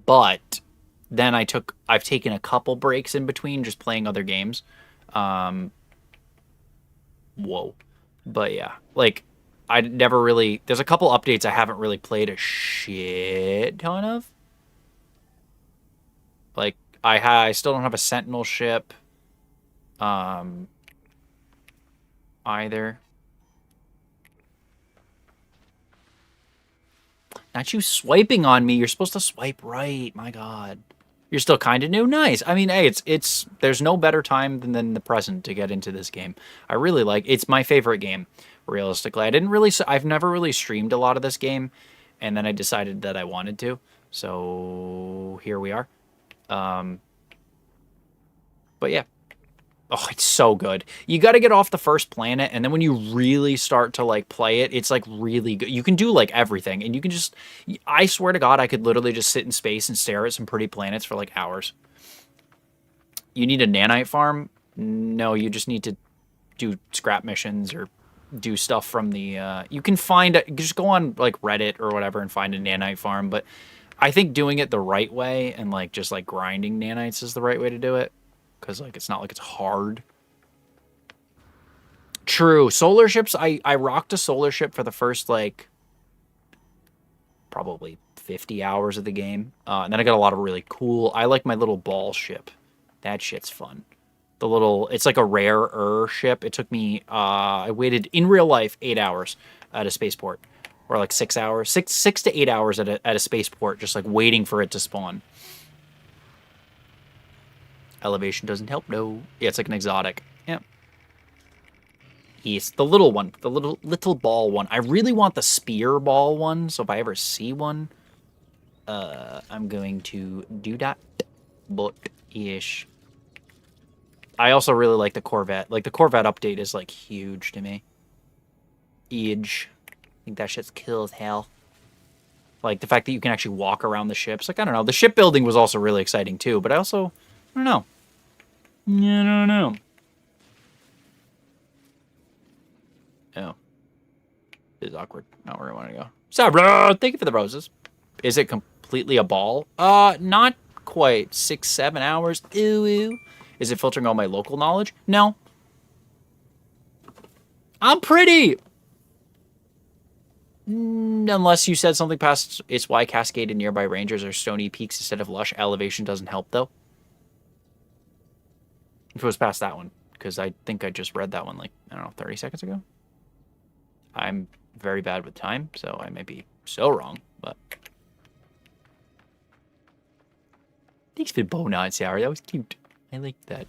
But then I've taken a couple breaks in between just playing other games. Whoa. But yeah, like I never really, there's a couple updates I haven't really played a shit ton of. Like I still don't have a Sentinel ship. Either. Not you swiping on me. You're supposed to swipe right. My God. You're still kind of new. Nice. I mean, hey, it's there's no better time than the present to get into this game. I really like it's my favorite game, realistically. I've never really streamed a lot of this game, and then I decided that I wanted to. So here we are. But yeah. Oh, it's so good. You got to get off the first planet, and then when you really start to, like, play it, it's, like, really good. You can do, like, everything, and you can just... I swear to God, I could literally just sit in space and stare at some pretty planets for, like, hours. You need a nanite farm? No, you just need to do scrap missions or do stuff from the... You can find... Just go on, like, Reddit or whatever and find a nanite farm, but I think doing it the right way and, like, just, like, grinding nanites is the right way to do it. Because, like, it's not like it's hard. True. Solar ships, I rocked a solar ship for the first, like, probably 50 hours of the game. And then I got a lot of really cool... I like my little ball ship. That shit's fun. The little... It's like a rarer ship. It took me... I waited, in real life, 8 hours at a spaceport. Or, like, 6 hours. 6 to 8 hours at a spaceport, just, like, waiting for it to spawn. Elevation doesn't help, no. Yeah, it's like an exotic. Yeah. Yes, the little one. The little ball one. I really want the spear ball one, so if I ever see one, I'm going to do that. But, ish. I also really like the Corvette. Like, the Corvette update is, like, huge to me. Huge. I think that shit's cool as hell. Like, the fact that you can actually walk around the ships. Like, I don't know. The shipbuilding was also really exciting, too. But I also... I don't know. I don't know. Oh. This is awkward. Not where I want to go. Sorry, bro. Thank you for the roses. Is it completely a ball? Not quite. 6, 7 hours. Ooh. Is it filtering all my local knowledge? No. I'm pretty. Unless you said something past it's why cascaded nearby ranges or stony peaks instead of lush. Elevation doesn't help, though. If it was past that one, because I think I just read that one, like, I don't know, 30 seconds ago. I'm very bad with time, so I may be so wrong, but Thanks for the bow knot, Sarah. That was cute. I liked that.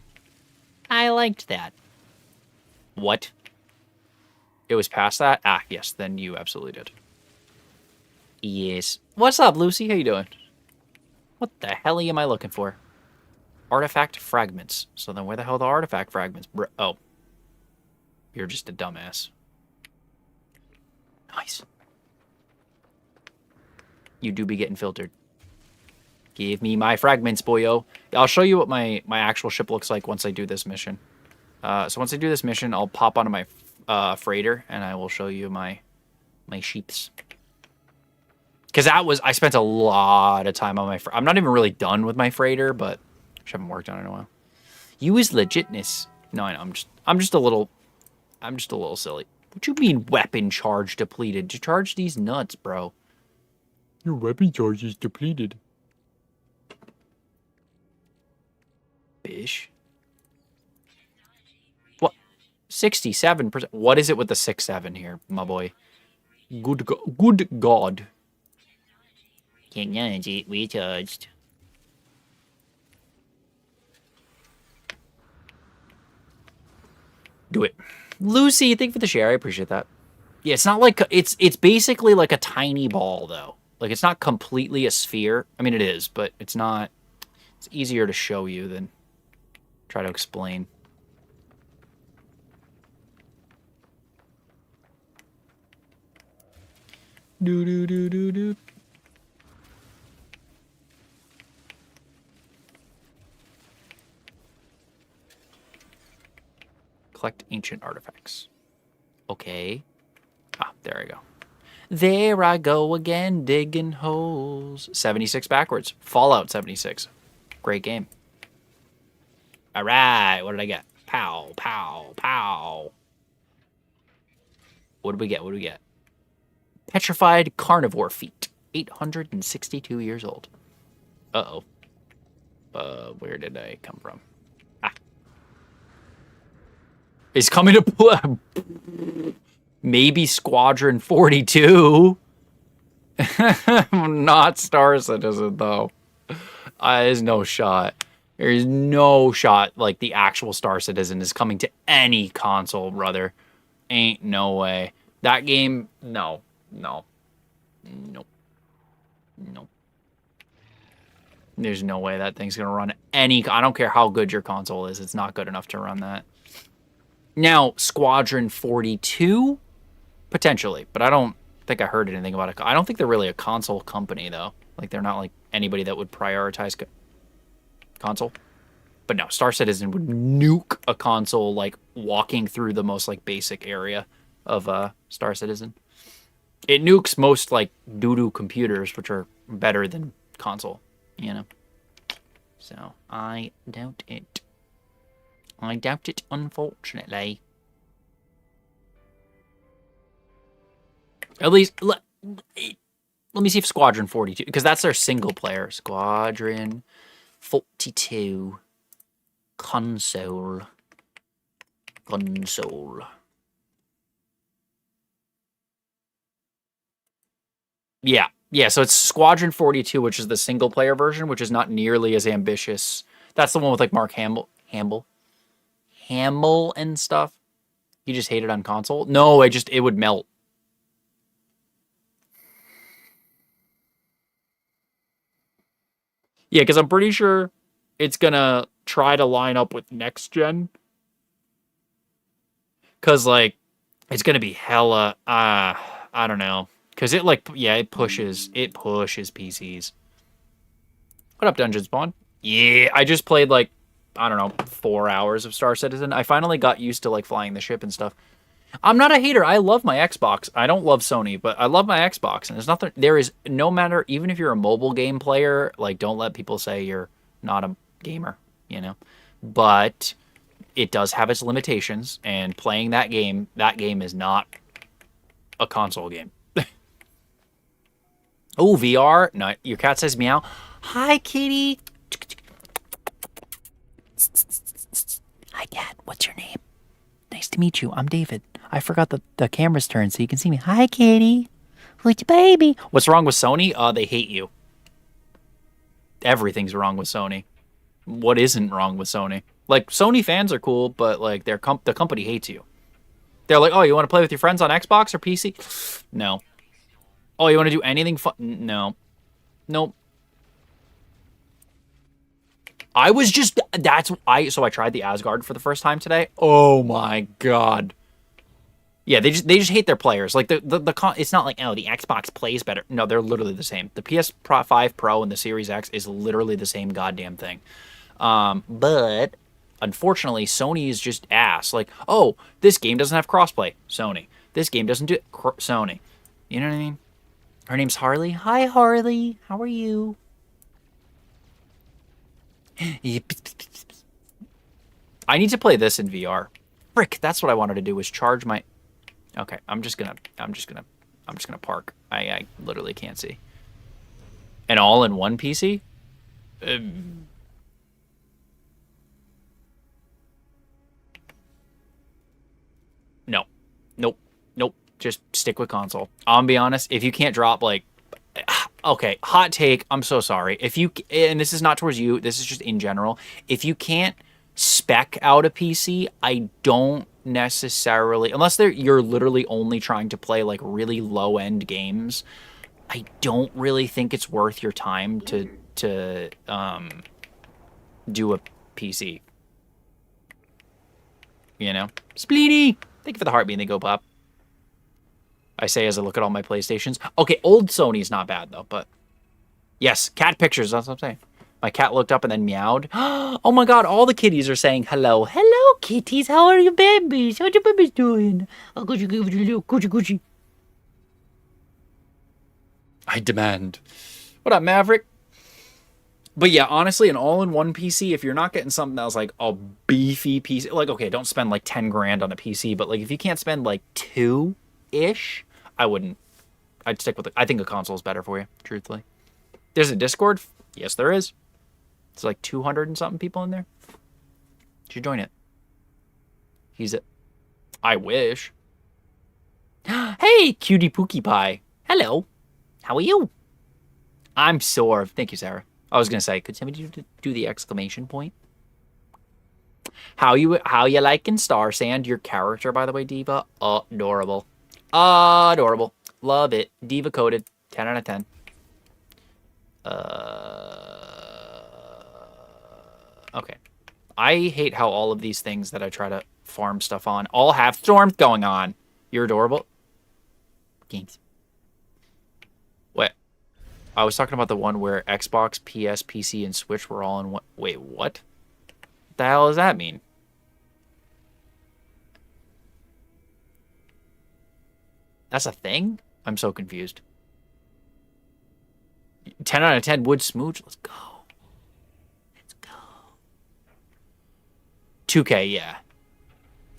I liked that. What? It was past that? Ah, yes, then you absolutely did. Yes. What's up, Lucy? How you doing? What the hell am I looking for? Artifact fragments. So then where the hell are the artifact fragments? Oh. You're just a dumbass. Nice. You do be getting filtered. Give me my fragments, boyo. I'll show you what my actual ship looks like once I do this mission. So once I do this mission, I'll pop onto my freighter, and I will show you my sheeps. Because I spent a lot of time on my I'm not even really done with my freighter, but I haven't worked on it in a while. Use legitness. No, I know. I'm just a little silly. What do you mean weapon charge depleted? To charge these nuts, bro. Your weapon charge is depleted. Bish. What? 67%. What is it with the 6-7 here, my boy? Good God. Technology recharged. Do it. Lucy, thank you for the share. I appreciate that. Yeah, it's not like it's basically like a tiny ball though. Like it's not completely a sphere. I mean it is, but it's not. It's easier to show you than try to explain. Do. Collect ancient artifacts. Okay. Ah, there I go. There I go again, digging holes. 76 backwards. Fallout 76. Great game. All right, what did I get? Pow, pow, pow. What did we get? What did we get? Petrified carnivore feet. 862 years old. Uh-oh. Where did I come from? Ah. It's coming to play. Maybe Squadron 42. Not Star Citizen, though. There's no shot. There's no shot like the actual Star Citizen is coming to any console, brother. Ain't no way. That game, no. Nope. There's no way that thing's going to run any... I don't care how good your console is. It's not good enough to run that. Now, Squadron 42... Potentially, but I don't think I heard anything about it. I don't think they're really a console company, though. Like, they're not like anybody that would prioritize console. But no, Star Citizen would nuke a console, like, walking through the most, like, basic area of Star Citizen. It nukes most, like, doo-doo computers, which are better than console, you know? So, I doubt it. I doubt it, unfortunately. At least, let me see if Squadron 42, because that's their single player. Squadron 42 console. Yeah, so it's Squadron 42, which is the single player version, which is not nearly as ambitious. That's the one with like Mark Hamill and stuff. You just hate it on console? No, it would melt. Yeah, because I'm pretty sure it's going to try to line up with next gen. Because, like, it's going to be hella, I don't know. Because it, like, yeah, it pushes PCs. What up, Dungeon Spawn? Yeah, I just played, like, I don't know, 4 hours of Star Citizen. I finally got used to, like, flying the ship and stuff. I'm not a hater. I love my Xbox. I don't love Sony, but I love my Xbox. And there is no matter, even if you're a mobile game player, like, don't let people say you're not a gamer, you know? But it does have its limitations, and playing that game is not a console game. Oh, VR? No, your cat says meow. Hi, kitty. Hi, cat. What's your name? Nice to meet you. I'm David. I forgot the camera's turned so you can see me. Hi, kitty. Who's your baby? What's wrong with Sony? They hate you. everything's wrong with Sony. What isn't wrong with Sony? Like, Sony fans are cool, but like the company hates you. They're like, oh, you want to play with your friends on Xbox or PC? No. Oh, you want to do anything fun? No. Nope. I was just, so I tried the Asgard for the first time today. Oh my God. Yeah, they just hate their players. Like it's not like, oh, the Xbox plays better. No, they're literally the same. The PS5 Pro and the Series X is literally the same goddamn thing. But unfortunately, Sony is just ass. Like, oh, this game doesn't have crossplay. Sony. This game doesn't do Sony. You know what I mean? Her name's Harley. Hi, Harley. How are you? I need to play this in VR. Frick, that's what I wanted to do, was charge my... Okay, I'm just gonna park. I literally can't see. An all-in-one PC? No. Nope. Nope. Just stick with console. I'll be honest, if you can't drop, like... Okay, hot take, I'm so sorry. If you... And this is not towards you, this is just in general. If you can't spec out a PC, I don't necessarily... Unless you're literally only trying to play, like, really low-end games, I don't really think it's worth your time to do a PC. You know? Spleeny! Thank you for the heartbeat, they go pop. I say as I look at all my PlayStations. Okay, old Sony's not bad, though, but... Yes, cat pictures, that's what I'm saying. My cat looked up and then meowed. Oh my God, all the kitties are saying hello. Hello, kitties, how are you, babies? What your babies doing? Oh, Gucci, Gucci, Gucci, Gucci. I demand. What up, Maverick? But yeah, honestly, an all-in-one PC, if you're not getting something that was like a beefy PC, like, okay, don't spend like 10 grand on a PC, but like if you can't spend like 2-ish, I wouldn't. I'd stick with it. I think a console is better for you, truthfully. There's a Discord? Yes, there is. It's like 200 and something people in there. You should join it. I wish. Hey, cutie pookie pie. Hello. How are you? I'm sore. Thank you, Sarah. I was gonna say, could somebody do the exclamation point? How you liking Star Sand? Your character, by the way, Diva. Adorable. Adorable. Love it. Diva coded. 10 out of 10. Okay. I hate how all of these things that I try to farm stuff on all have storms going on. You're adorable. Games. What? I was talking about the one where Xbox, PS, PC, and Switch were all in one. Wait, what? What the hell does that mean? That's a thing? I'm so confused. 10 out of 10 would smooch. Let's go. Let's go. 2K, yeah.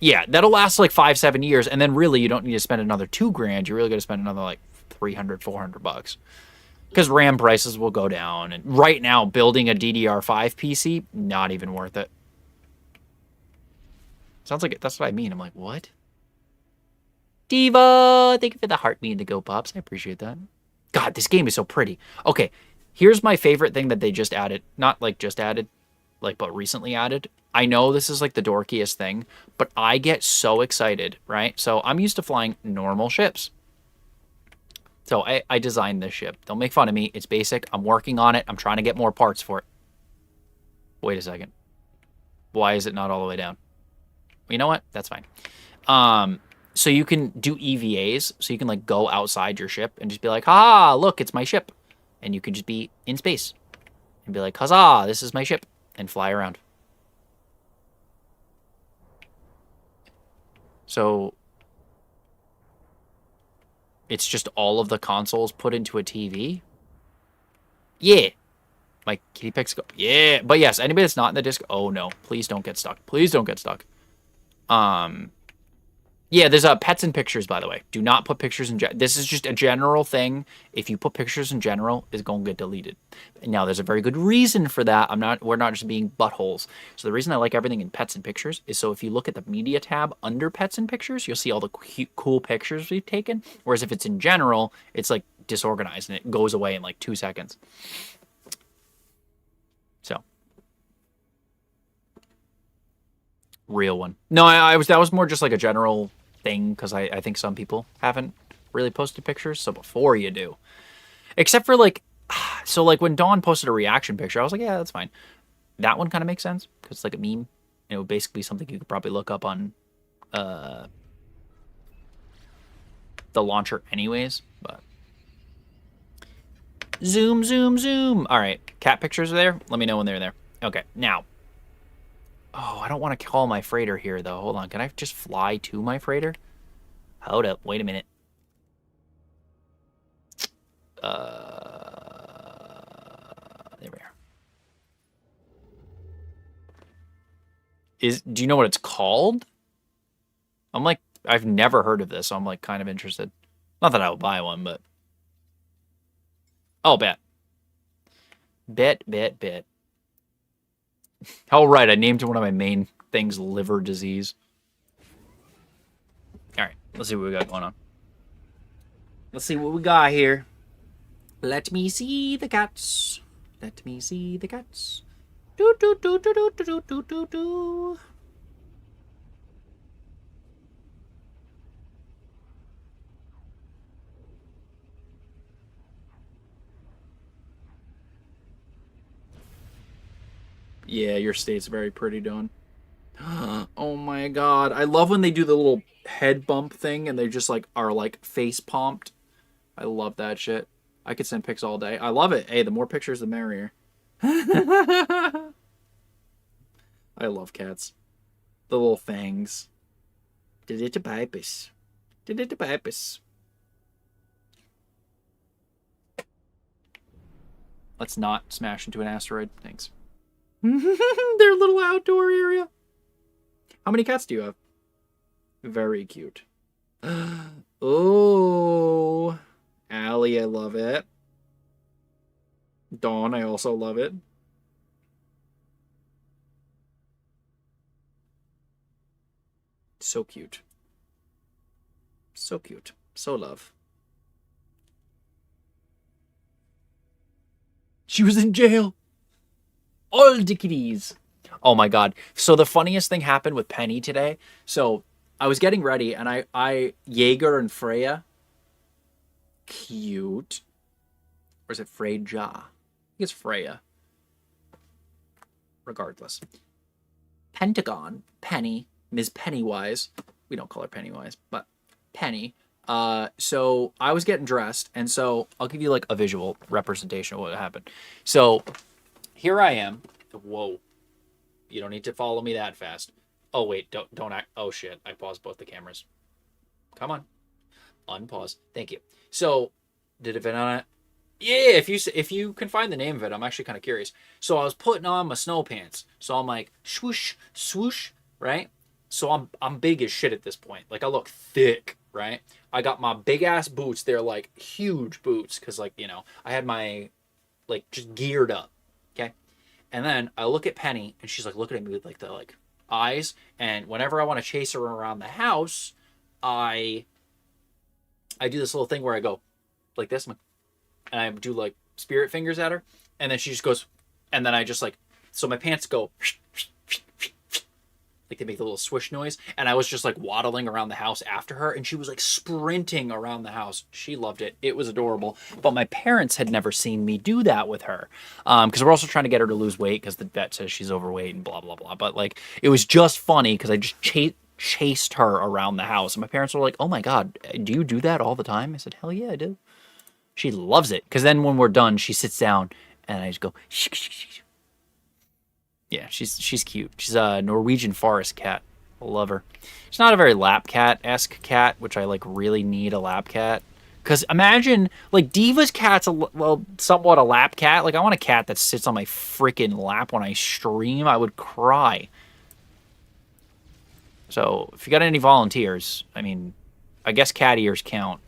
Yeah, that'll last like 5-7 years, and then really you don't need to spend another $2,000. You're really going to spend another like $300-400. Because RAM prices will go down, and right now building a DDR5 PC, not even worth it. Sounds like that's what I mean. I'm like, what? Diva, thank you for the heartbeat and the go pops. I appreciate that. God, this game is so pretty. Okay, here's my favorite thing that they just added. Not like just added, like, but recently added. I know this is like the dorkiest thing, but I get so excited, right? So I'm used to flying normal ships. So I designed this ship. Don't make fun of me. It's basic. I'm working on it. I'm trying to get more parts for it. Wait a second. Why is it not all the way down? You know what? That's fine. So you can do EVAs. So you can like go outside your ship and just be like, ah, look, it's my ship. And you can just be in space and be like, huzzah, this is my ship, and fly around. So it's just all of the consoles put into a TV. Yeah. My kitty pics go. Yeah. But yes, anybody that's not in the disc. Oh no, please don't get stuck. Please don't get stuck. Yeah, there's pets and pictures, by the way. Do not put pictures in... This is just a general thing. If you put pictures in general, it's going to get deleted. Now, there's a very good reason for that. We're not just being buttholes. So the reason I like everything in pets and pictures is so if you look at the media tab under pets and pictures, you'll see all the cool pictures we've taken. Whereas if it's in general, it's like disorganized and it goes away in like 2 seconds. Real one. No, I was that was more just like a general thing because I think some people haven't really posted pictures. So before you do, except for like, so like when Dawn posted a reaction picture, I was like, yeah, that's fine. That one kind of makes sense because it's like a meme. It would basically be something you could probably look up on the launcher anyways. But zoom, zoom, zoom. All right, cat pictures are there. Let me know when they're there. Okay, now. Oh, I don't want to call my freighter here, though. Hold on. Can I just fly to my freighter? Hold up. Wait a minute. There we are. Do you know what it's called? I'm like, I've never heard of this, so I'm like kind of interested. Not that I will buy one, but. Oh, bet. Bet. Oh, right. I named one of my main things liver disease. All right. Let's see what we got going on. Let's see what we got here. Let me see the cats. Let me see the cats. Do, do, do, do, do, do, do, do, do. Yeah, your state's very pretty, Dawn. Oh my god. I love when they do the little head bump thing and they just like are like face pumped. I love that shit. I could send pics all day. I love it. Hey, the more pictures, the merrier. I love cats. The little fangs. Did it to pipes. Did it to pipes. Let's not smash into an asteroid. Thanks. Their little outdoor area. How many cats do you have? Very cute. Oh, Allie, I love it. Dawn, I also love it. So cute. So cute. So love. She was in jail. All the kitties. Oh my god. So the funniest thing happened with Penny today. So I was getting ready and I Jaeger and Freya. Cute. Or is it Freya? I think it's Freya. Regardless. Pentagon, Penny, Ms. Pennywise. We don't call her Pennywise, but Penny. So I was getting dressed, and so I'll give you like a visual representation of what happened. So here I am. Whoa. You don't need to follow me that fast. Oh wait, don't act. Oh shit, I paused both the cameras. Come on. Unpause. Thank you. So, did it fit on it? Yeah, if you can find the name of it, I'm actually kind of curious. So I was putting on my snow pants. So I'm like swoosh, swoosh, right? So I'm big as shit at this point. Like I look thick, right? I got my big ass boots. They're like huge boots because like, you know, I had my like just geared up. Okay. And then I look at Penny and she's like looking at me with like the like eyes. And whenever I want to chase her around the house, I do this little thing where I go like this. And I do like spirit fingers at her. And then she just goes, and then I just like, so my pants go, like they make the little swish noise. And I was just like waddling around the house after her. And she was like sprinting around the house. She loved it. It was adorable. But my parents had never seen me do that with her. Because we're also trying to get her to lose weight because the vet says she's overweight and blah, blah, blah. But like, it was just funny because I just chased her around the house. And my parents were like, oh my God, do you do that all the time? I said, hell yeah, I do. She loves it. Because then when we're done, she sits down and I just go, shh, shh, shh. Yeah, she's cute. She's a Norwegian forest cat. I love her. She's not a very lap cat-esque cat, which I like really need a lap cat. Because imagine, like, Diva's cat's somewhat a lap cat. Like, I want a cat that sits on my freaking lap when I stream. I would cry. So, if you got any volunteers, I mean, I guess cat ears count.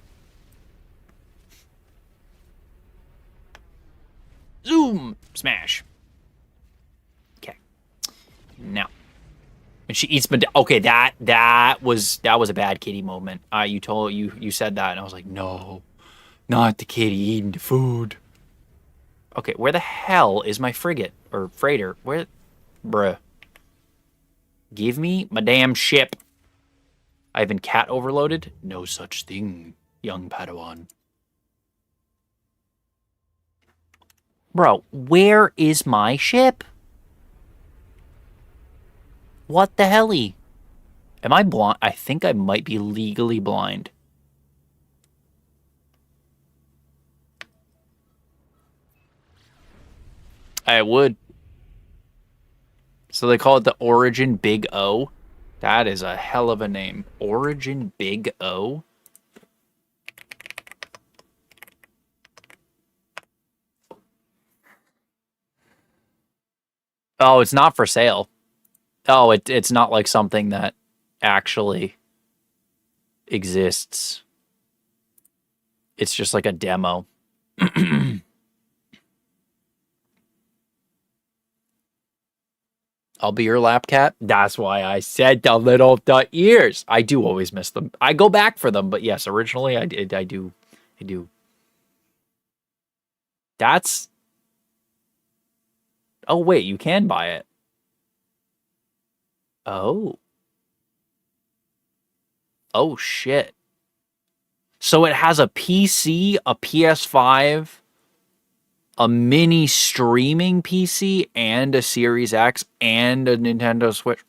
Zoom! Smash. Okay. Now. And she eats okay, that was a bad kitty moment. You said that and I was like, no. Not the kitty eating the food. Okay, where the hell is my frigate or freighter? Where bruh. Give me my damn ship. I've been cat overloaded? No such thing, young Padawan. Bro, where is my ship? What the helly? Am I blind? I think I might be legally blind. I would. So they call it the Origin Big O? That is a hell of a name. Origin Big O? Oh, it's not for sale. Oh, it's not like something that actually exists. It's just like a demo. I'll be your lap cat. That's why I said the ears. I do always miss them. I go back for them, but yes, originally I do. That's. Oh wait, you can buy it. Oh. Oh shit. So it has a PC, a PS5, a mini streaming PC, and a Series X, and a Nintendo Switch.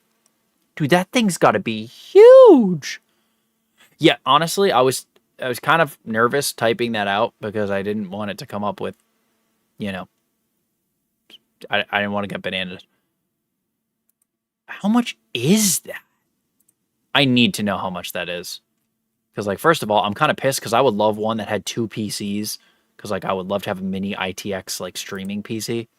Dude, that thing's got to be huge. Yeah, honestly, I was kind of nervous typing that out because I didn't want it to come up with, you know, I didn't want to get bananas. How much is that? I need to know how much that is. Because, like, first of all, I'm kind of pissed because I would love one that had two PCs. Because, like, I would love to have a mini ITX, like, streaming PC.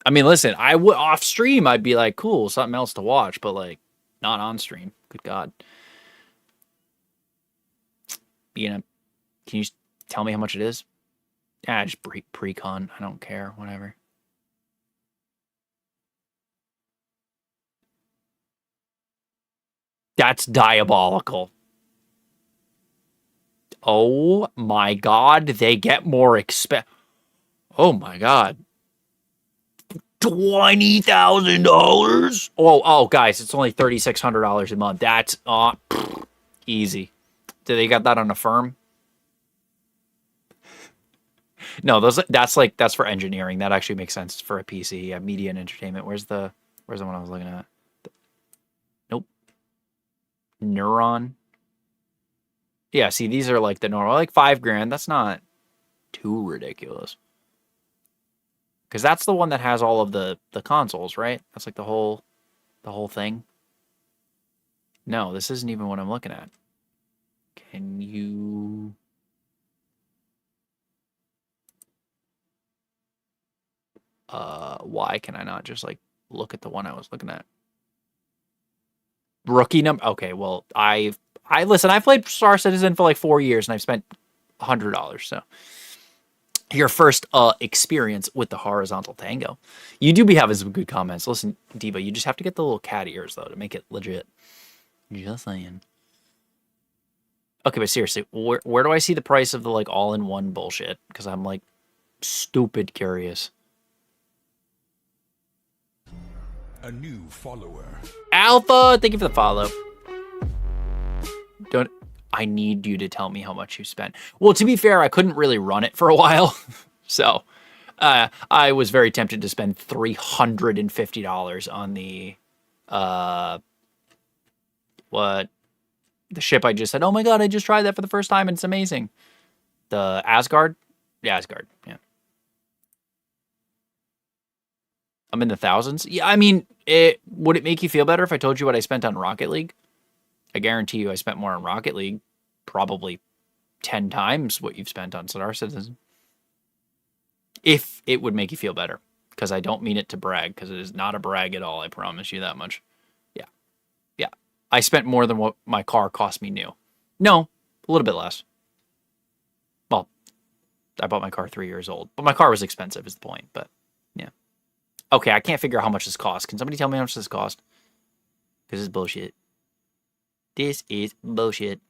I mean, listen, I would off stream, I'd be like, cool, something else to watch, but, like, not on stream. Good God. You know, can you tell me how much it is? Yeah, just pre-con. I don't care. Whatever. That's diabolical. Oh my God, they get more Oh my God. $20,000? Oh, guys, it's only $3,600 a month. That's easy. Do they got that on a firm? No, that's for engineering. That actually makes sense for a PC. Yeah, media and entertainment. Where's the one I was looking at? Nope. Neuron. Yeah, see, these are like the normal, like $5,000. That's not too ridiculous. Because that's the one that has all of the consoles, right? That's like the whole thing. No, this isn't even what I'm looking at. Can you? Why can I not just like look at the one I was looking at? Rookie number. Okay, well, listen. I've played Star Citizen for like 4 years, and I've spent $100. So your first experience with the horizontal tango. You do be having some good comments. Listen, Diva, you just have to get the little cat ears though to make it legit. Just saying. Okay, but seriously, where do I see the price of the like all-in-one bullshit? Because I'm like stupid curious. A new follower. Alpha, thank you for the follow. I need you to tell me how much you spent. Well, to be fair, I couldn't really run it for a while. So I was very tempted to spend $350 on the the ship I just said, oh my God, I just tried that for the first time and it's amazing. The Asgard? Yeah, Asgard, yeah. I'm in the thousands. Yeah, I mean, would it make you feel better if I told you what I spent on Rocket League? I guarantee you I spent more on Rocket League, probably 10 times what you've spent on Star Citizen. If it would make you feel better, because I don't mean it to brag, because it is not a brag at all, I promise you that much. Yeah. Yeah. I spent more than what my car cost me new. No, a little bit less. Well, I bought my car 3 years old, but my car was expensive is the point, but yeah. Okay, I can't figure out how much this cost. Can somebody tell me how much this cost? Because it's bullshit. This is bullshit.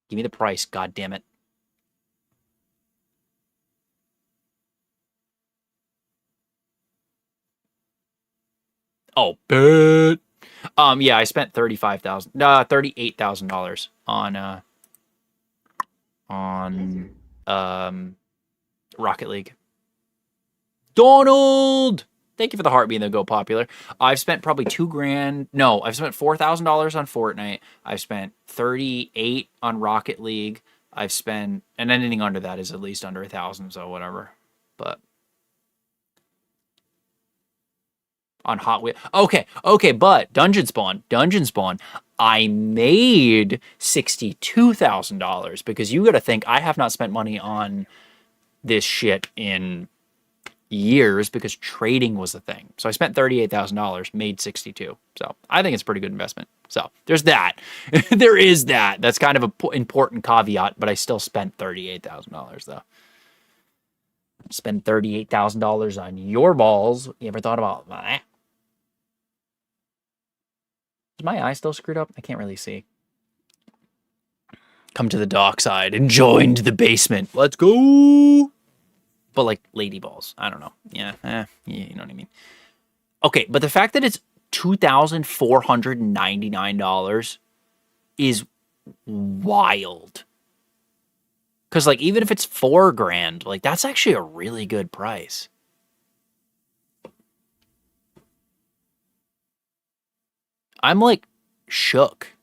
Give me the price, god damn it. Oh, bet. Yeah, I spent $38,000 on Rocket League. Donald, thank you for the heart being the Go Popular. I've spent probably $2,000. No, I've spent $4,000 on Fortnite. I've spent 38 on Rocket League. I've spent, and anything under that is at least under 1,000, so whatever. But on Hot Wheels, okay, but Dungeon Spawn. I made $62,000 because you got to think I have not spent money on this shit in years because trading was the thing. So I spent $38,000, made 62. So I think it's a pretty good investment. So there's that. There is that. That's kind of an important caveat, but I still spent $38,000 though. Spend $38,000 on your balls. You ever thought about that? Is my eye still screwed up? I can't really see. Come to the dock side and join the basement. Let's go. But like lady balls. I don't know. Yeah, you know what I mean. Okay, but the fact that it's $2,499 is wild. Because like even if it's $4,000, like that's actually a really good price. I'm like shook.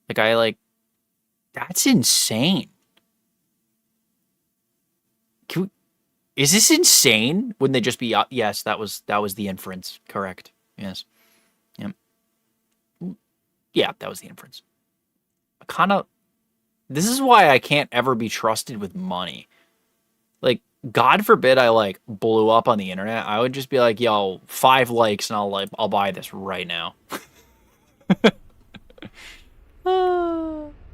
That's insane. Is this insane? Wouldn't they just be? Yes, that was the inference. Correct. Yes. Yep. Yeah, that was the inference. This is why I can't ever be trusted with money. Like, God forbid I like blew up on the internet. I would just be like, yo, 5 likes and I'll buy this right now.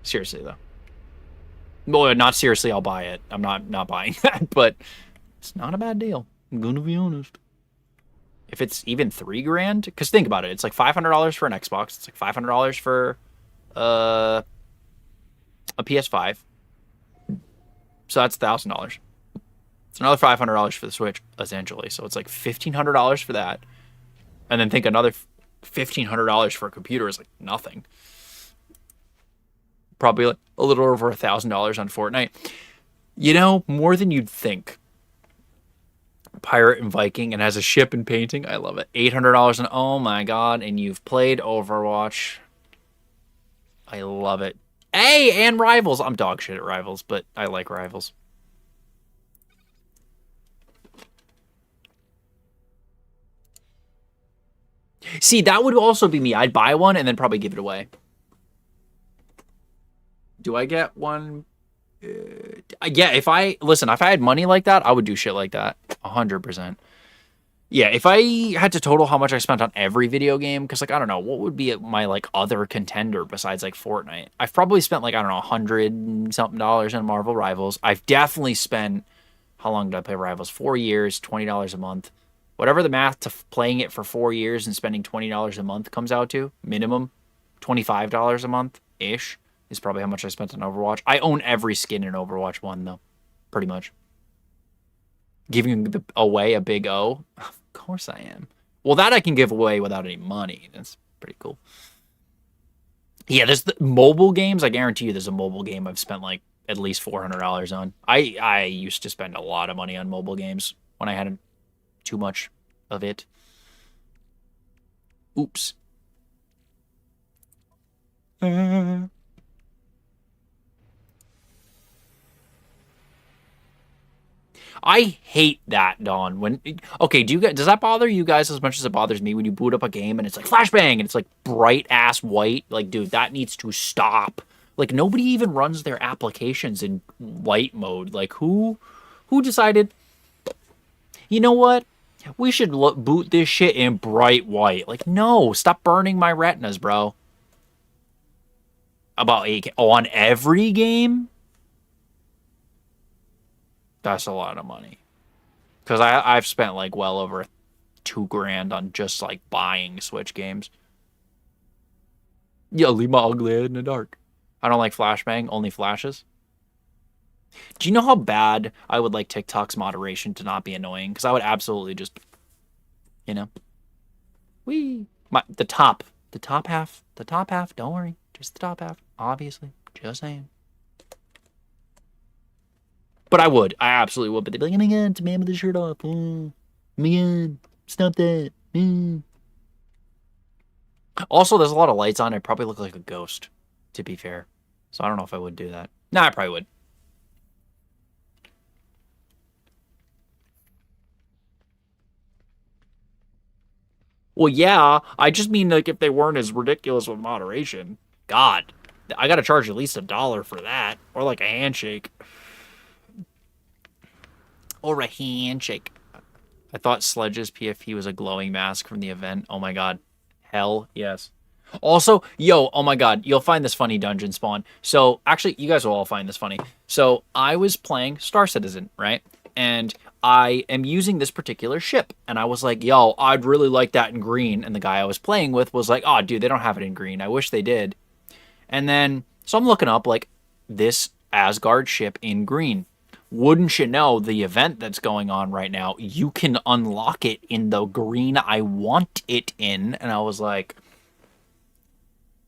Seriously though. Well, not seriously, I'll buy it. I'm not buying that, but it's not a bad deal. I'm gonna be honest. If it's even $3,000, because think about it, it's like $500 for an Xbox. It's like $500 for a PS5. So that's $1,000. It's another $500 for the Switch, essentially. So it's like $1,500 for that, and then think another $1,500 for a computer is like nothing. Probably like a little over $1,000 on Fortnite. You know, more than you'd think. Pirate and Viking and has a ship and painting. I love it. $800 and oh my god, and you've played Overwatch. I love it. Hey, and Rivals. I'm dog shit at Rivals, but I like Rivals. See, that would also be me. I'd buy one and then probably give it away. Do I get one? Yeah, if I had money like that, I would do shit like that. 100%. Yeah, if I had to total how much I spent on every video game, because like, I don't know, what would be my like other contender besides like Fortnite? I've probably spent like, I don't know, $100-something on Marvel Rivals. I've definitely spent, how long did I play Rivals? 4 years, $20 a month. Whatever the math to playing it for 4 years and spending $20 a month comes out to, minimum $25 a month-ish. Is probably how much I spent on Overwatch. I own every skin in Overwatch 1, though. Pretty much. Giving away a big O? Of course I am. Well, that I can give away without any money. That's pretty cool. Yeah, there's the mobile games. I guarantee you there's a mobile game I've spent like at least $400 on. I used to spend a lot of money on mobile games when I had too much of it. Oops. I hate that, Dawn. Okay, does that bother you guys as much as it bothers me when you boot up a game and it's like flashbang and it's like bright ass white? Like, dude, that needs to stop. Like, nobody even runs their applications in white mode. Like, who decided? You know what? We should boot this shit in bright white. Like, no, stop burning my retinas, bro. On every game? That's a lot of money. Because I've spent like well over $2,000 on just like buying Switch games. Yeah, leave my ugly head in the dark. I don't like flashbang, only flashes. Do you know how bad I would like TikTok's moderation to not be annoying? Because I would absolutely just, you know. Wee. The top half. The top half. Don't worry. Just the top half. Obviously. Just saying. But I would. I absolutely would. But they'd be like, oh my god, it's a man with his shirt off. Oh my god. Stop that. Also, there's a lot of lights on. I probably look like a ghost, to be fair. So I don't know if I would do that. Nah, I probably would. Well, yeah. I just mean, like, if they weren't as ridiculous with moderation. God. I gotta charge at least $1 for that. Or, like, a handshake. Or a handshake. I thought Sledge's PFP was a glowing mask from the event. Oh, my God. Hell yes. Also, yo, oh my god, you'll find this funny dungeon spawn. So, actually, you guys will all find this funny. So, I was playing Star Citizen, right? And I am using this particular ship. And I was like, yo, I'd really like that in green. And the guy I was playing with was like, oh, dude, they don't have it in green. I wish they did. And then, so I'm looking up, like, this Asgard ship in green. Wouldn't you know, the event that's going on right now, you can unlock it in the green I want it in. And I was like,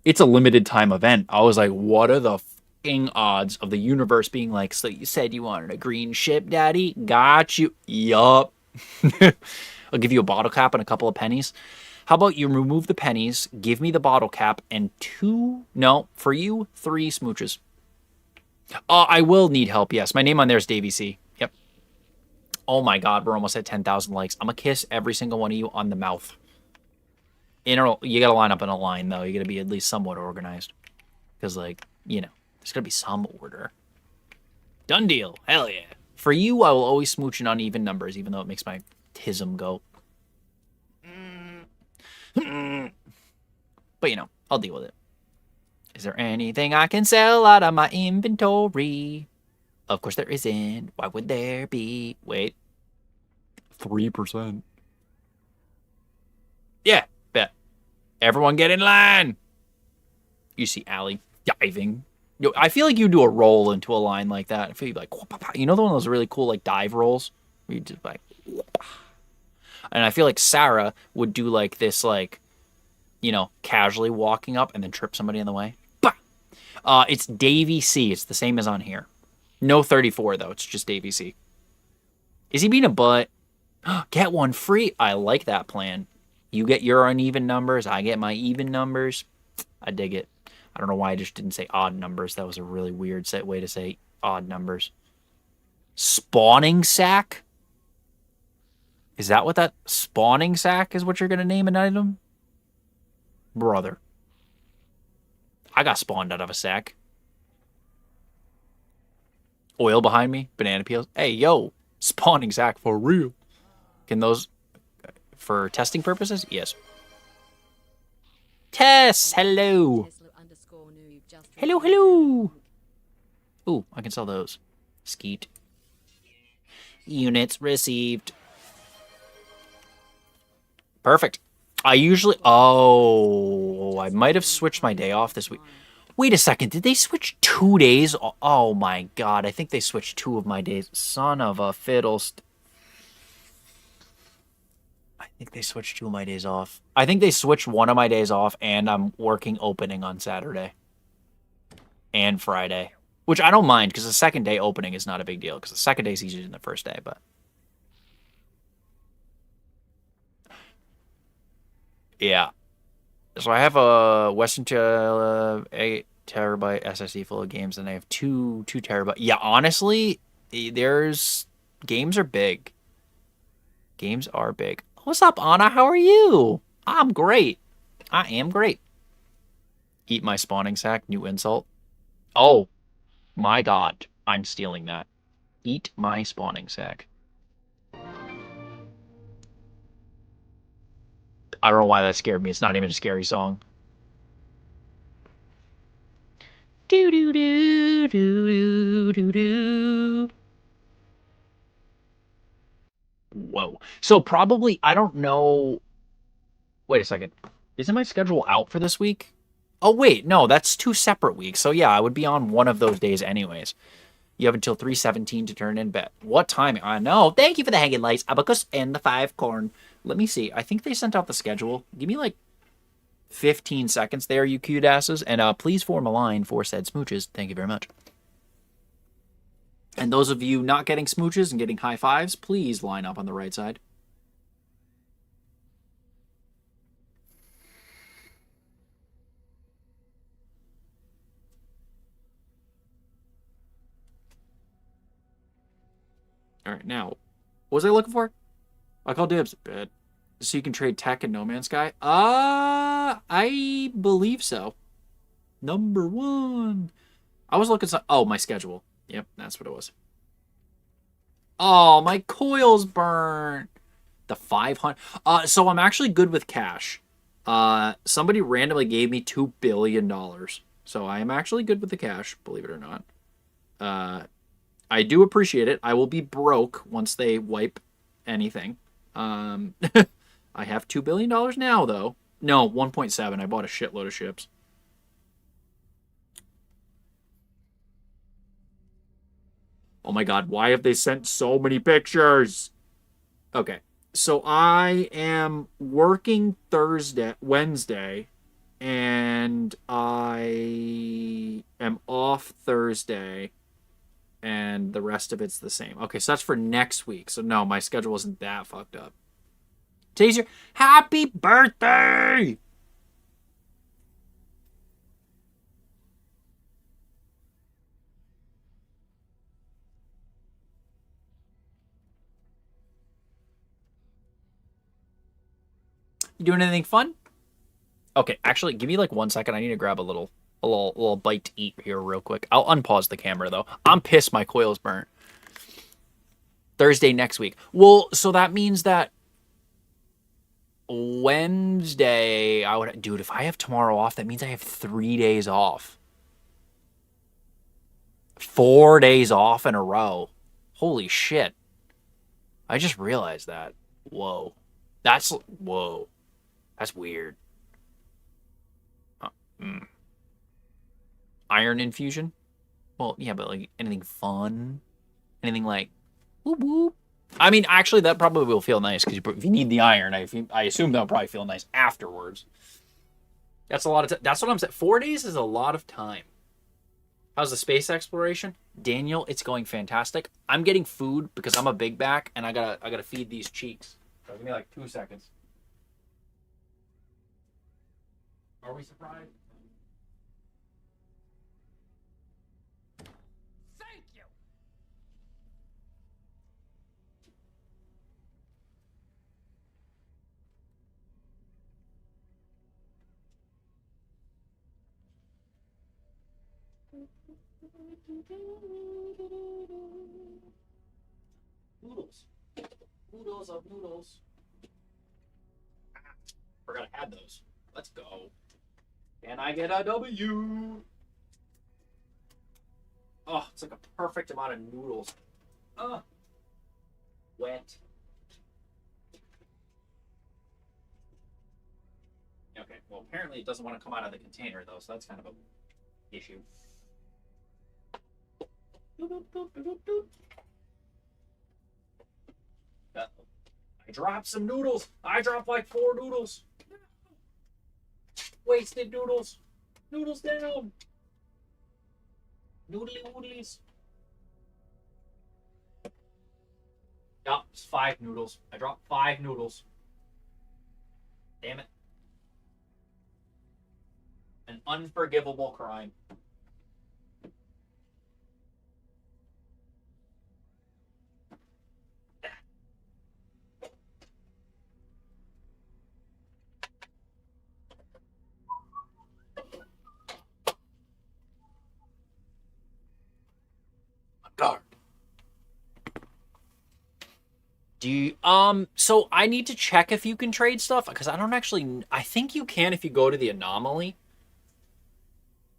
it's a limited time event. I was like, what are the fucking odds of the universe being like, so you said you wanted a green ship, daddy? Got you. Yup. I'll give you a bottle cap and a couple of pennies. How about you remove the pennies, give me the bottle cap, and for you, 3 smooches. I will need help, yes. My name on there is DaveyC. Yep. Oh my god, we're almost at 10,000 likes. I'm gonna kiss every single one of you on the mouth. You gotta line up in a line, though. You gotta be at least somewhat organized. Because, like, you know, there's gotta be some order. Done deal. Hell yeah. For you, I will always smooch in uneven numbers, even though it makes my tism go. But, you know, I'll deal with it. Is there anything I can sell out of my inventory? Of course there isn't. Why would there be? Wait. 3%. Yeah, bet. Everyone get in line. You see Allie diving. Yo, I feel like you do a roll into a line like that. I feel like, you know, the one of those really cool, like, dive rolls? Where you just, like, and I feel like Sarah would do, like, this, like, you know, casually walking up and then trip somebody in the way. It's DaveyC. It's the same as on here. No 34, though. It's just DaveyC. Is he being a butt? Get one free. I like that plan. You get your uneven numbers. I get my even numbers. I dig it. I don't know why I just didn't say odd numbers. That was a really weird way to say odd numbers. Spawning sack? Is that what that spawning sack is what you're going to name an item? Brother. I got spawned out of a sack. Oil behind me. Banana peels. Hey, yo. Spawning sack for real. Can those... For testing purposes? Yes. Tess! Hello! Hello, hello! Ooh, I can sell those. Skeet. Units received. Perfect. I usually... Oh, I might have switched my day off this week. Wait a second. Did they switch 2 days? Oh, my God. I think they switched 2 of my days. Son of a fiddlest. I think they switched 2 of my days off. I think they switched 1 of my days off, and I'm working opening on Saturday. And Friday. Which I don't mind, because the second day opening is not a big deal, because the second day is easier than the first day, but... Yeah. So I have a Western 8 terabyte SSD full of games, and I have 2 terabyte. Yeah, honestly, games are big. Games are big. What's up, Anna? How are you? I'm great. I am great. Eat my spawning sack. New insult. Oh, my God. I'm stealing that. Eat my spawning sack. I don't know why that scared me. It's not even a scary song. Do do do do do do do. Whoa. So probably, I don't know. Wait a second. Isn't my schedule out for this week? Oh, wait. No, that's 2 separate weeks. So yeah, I would be on one of those days anyways. You have until 3:17 to turn in bet. What timing? I know. Thank you for the hanging lights, abacus, and the 5 corn. Let me see. I think they sent out the schedule. Give me like 15 seconds there, you cute asses. And please form a line for said smooches. Thank you very much. And those of you not getting smooches and getting high fives, please line up on the right side. All right, now, what was I looking for? I call dibs. Bet. So you can trade tech and No Man's Sky? I believe so. Number 1. I was looking... Oh, my schedule. Yep, that's what it was. Oh, my coil's burnt. The 500... so I'm actually good with cash. Somebody randomly gave me $2 billion. So I am actually good with the cash, believe it or not. I do appreciate it. I will be broke once they wipe anything. I have $2 billion now, though. No, 1.7. I bought a shitload of ships. Oh my god, why have they sent so many pictures? Okay, so I am working Wednesday, and I am off Thursday. And the rest of it's the same. Okay, so that's for next week. So no, my schedule wasn't that fucked up. Today's your happy birthday! You doing anything fun? Okay, actually, give me like 1 second. I need to grab a little bite to eat here real quick. I'll unpause the camera though. I'm pissed my coil's burnt. Thursday next week. Well, so that means that Wednesday I would... Dude, if I have tomorrow off, that means I have 3 days off. 4 days off in a row. Holy shit. I just realized that. Whoa. Whoa. That's weird. Iron infusion? Well, yeah, but like anything fun? Anything like whoop whoop? I mean, actually, that probably will feel nice because if you need the iron, I assume that'll probably feel nice afterwards. That's a lot of that's what I'm saying. 4 days is a lot of time. How's the space exploration? Daniel, it's going fantastic. I'm getting food because I'm a big back and I gotta feed these cheeks. So give me like 2 seconds. Are we surprised? Thank you. Noodles. Noodles of noodles. Forgot I had those. Let's go. Can I get a W? Oh, it's like a perfect amount of noodles. Wet. Okay, well, apparently it doesn't want to come out of the container, though, so that's kind of a issue. I dropped some noodles. I dropped like 4 noodles. Wasted noodles. Noodles down. Noodly woodlies. Yup, it's 5 noodles. I dropped 5 noodles. Damn it. An unforgivable crime. Darn. So I need to check if you can trade stuff because I don't actually. I think you can if you go to the anomaly.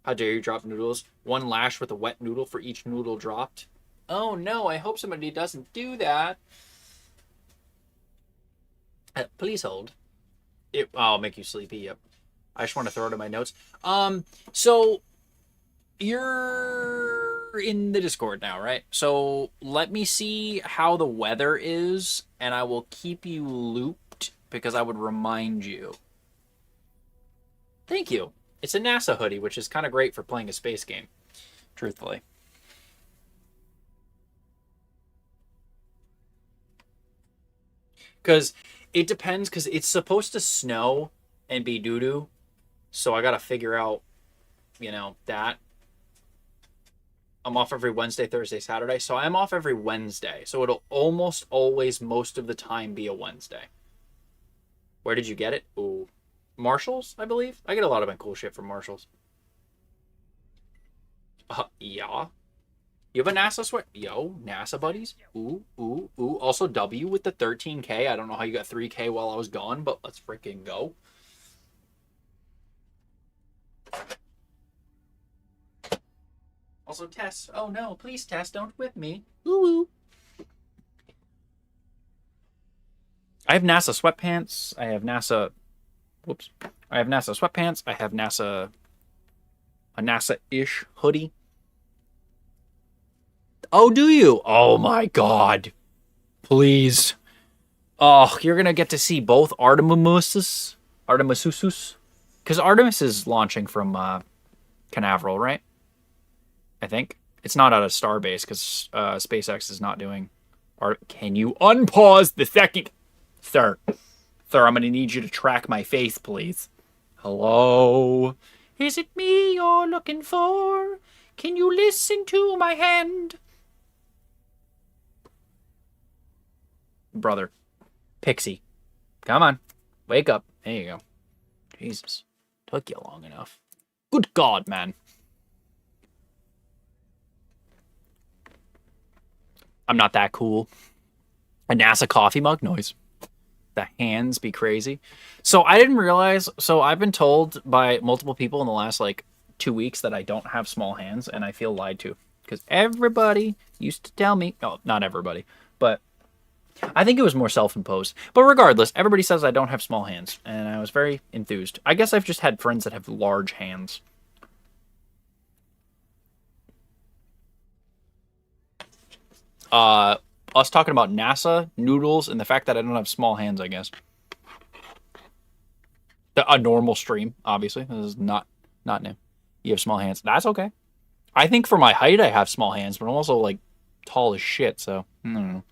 How dare you drop noodles? 1 lash with a wet noodle for each noodle dropped. Oh no, I hope somebody doesn't do that. Please hold. I'll make you sleepy, yep. I just want to throw it in my notes. So you're you're in the Discord now, right? So let me see how the weather is, and I will keep you looped because I would remind you. Thank you. It's a NASA hoodie, which is kind of great for playing a space game, truthfully. Because it depends, because it's supposed to snow and be doo-doo, so I got to figure out, that. I'm off every Wednesday, Thursday, Saturday. So I'm off every Wednesday. So it'll almost always, most of the time, be a Wednesday. Where did you get it? Ooh. Marshalls, I believe? I get a lot of my cool shit from Marshalls. Yeah. You have a NASA sweat? Yo, NASA buddies? Ooh, ooh, ooh. Also W with the 13K. I don't know how you got 3K while I was gone, but let's freaking go. Also, Tess. Oh no, please, Tess, don't whip me. Ooh. I have NASA sweatpants. I have NASA. Whoops. I have NASA sweatpants. I have NASA. A NASA-ish hoodie. Oh, do you? Oh my god. Please. Oh, you're gonna get to see both Artemisusus. Because Artemis is launching from Canaveral, right? I think. It's not out of Starbase because SpaceX is not doing art. Can you unpause the second? Sir, I'm going to need you to track my face, please. Hello? Is it me you're looking for? Can you listen to my hand? Brother. Pixie. Come on. Wake up. There you go. Jesus. Took you long enough. Good God, man. I'm not that cool. A NASA coffee mug noise. The hands be crazy. So I didn't realize. So I've been told by multiple people in the last 2 weeks that I don't have small hands, and I feel lied to because everybody used to tell me. Oh, not everybody, but I think it was more self-imposed. But regardless, everybody says I don't have small hands, and I was very enthused. I guess I've just had friends that have large hands. Us talking about NASA, noodles, and the fact that I don't have small hands, I guess. A normal stream, obviously. This is not new. You have small hands. That's okay. I think for my height, I have small hands, but I'm also, tall as shit, so, I don't know.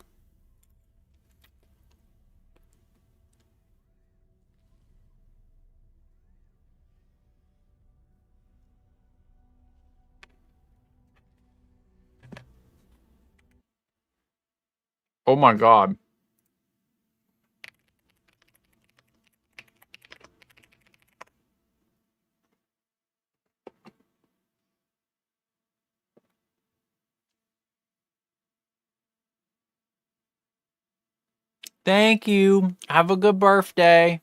Oh my god. Thank you. Have a good birthday.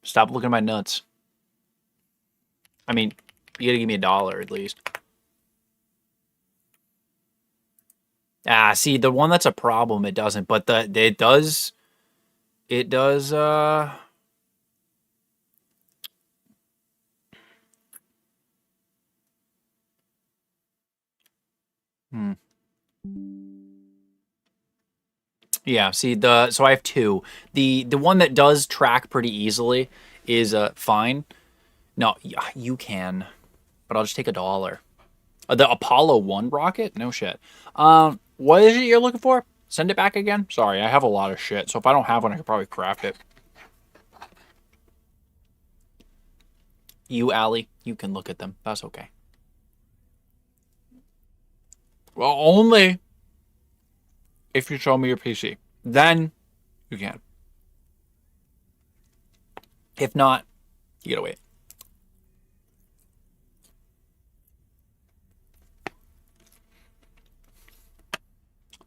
Stop looking at my nuts. I mean, you gotta give me $1 at least. Ah, see, the one that's a problem, it doesn't. But it does. It does. Yeah. See so I have two. The one that does track pretty easily is fine. No, you can, but I'll just take $1. The Apollo 1 rocket? No shit. What is it you're looking for? Send it back again? Sorry, I have a lot of shit, so if I don't have one, I could probably craft it. You, Allie, you can look at them. That's okay. Well, only if you show me your PC. Then you can. If not, you gotta wait.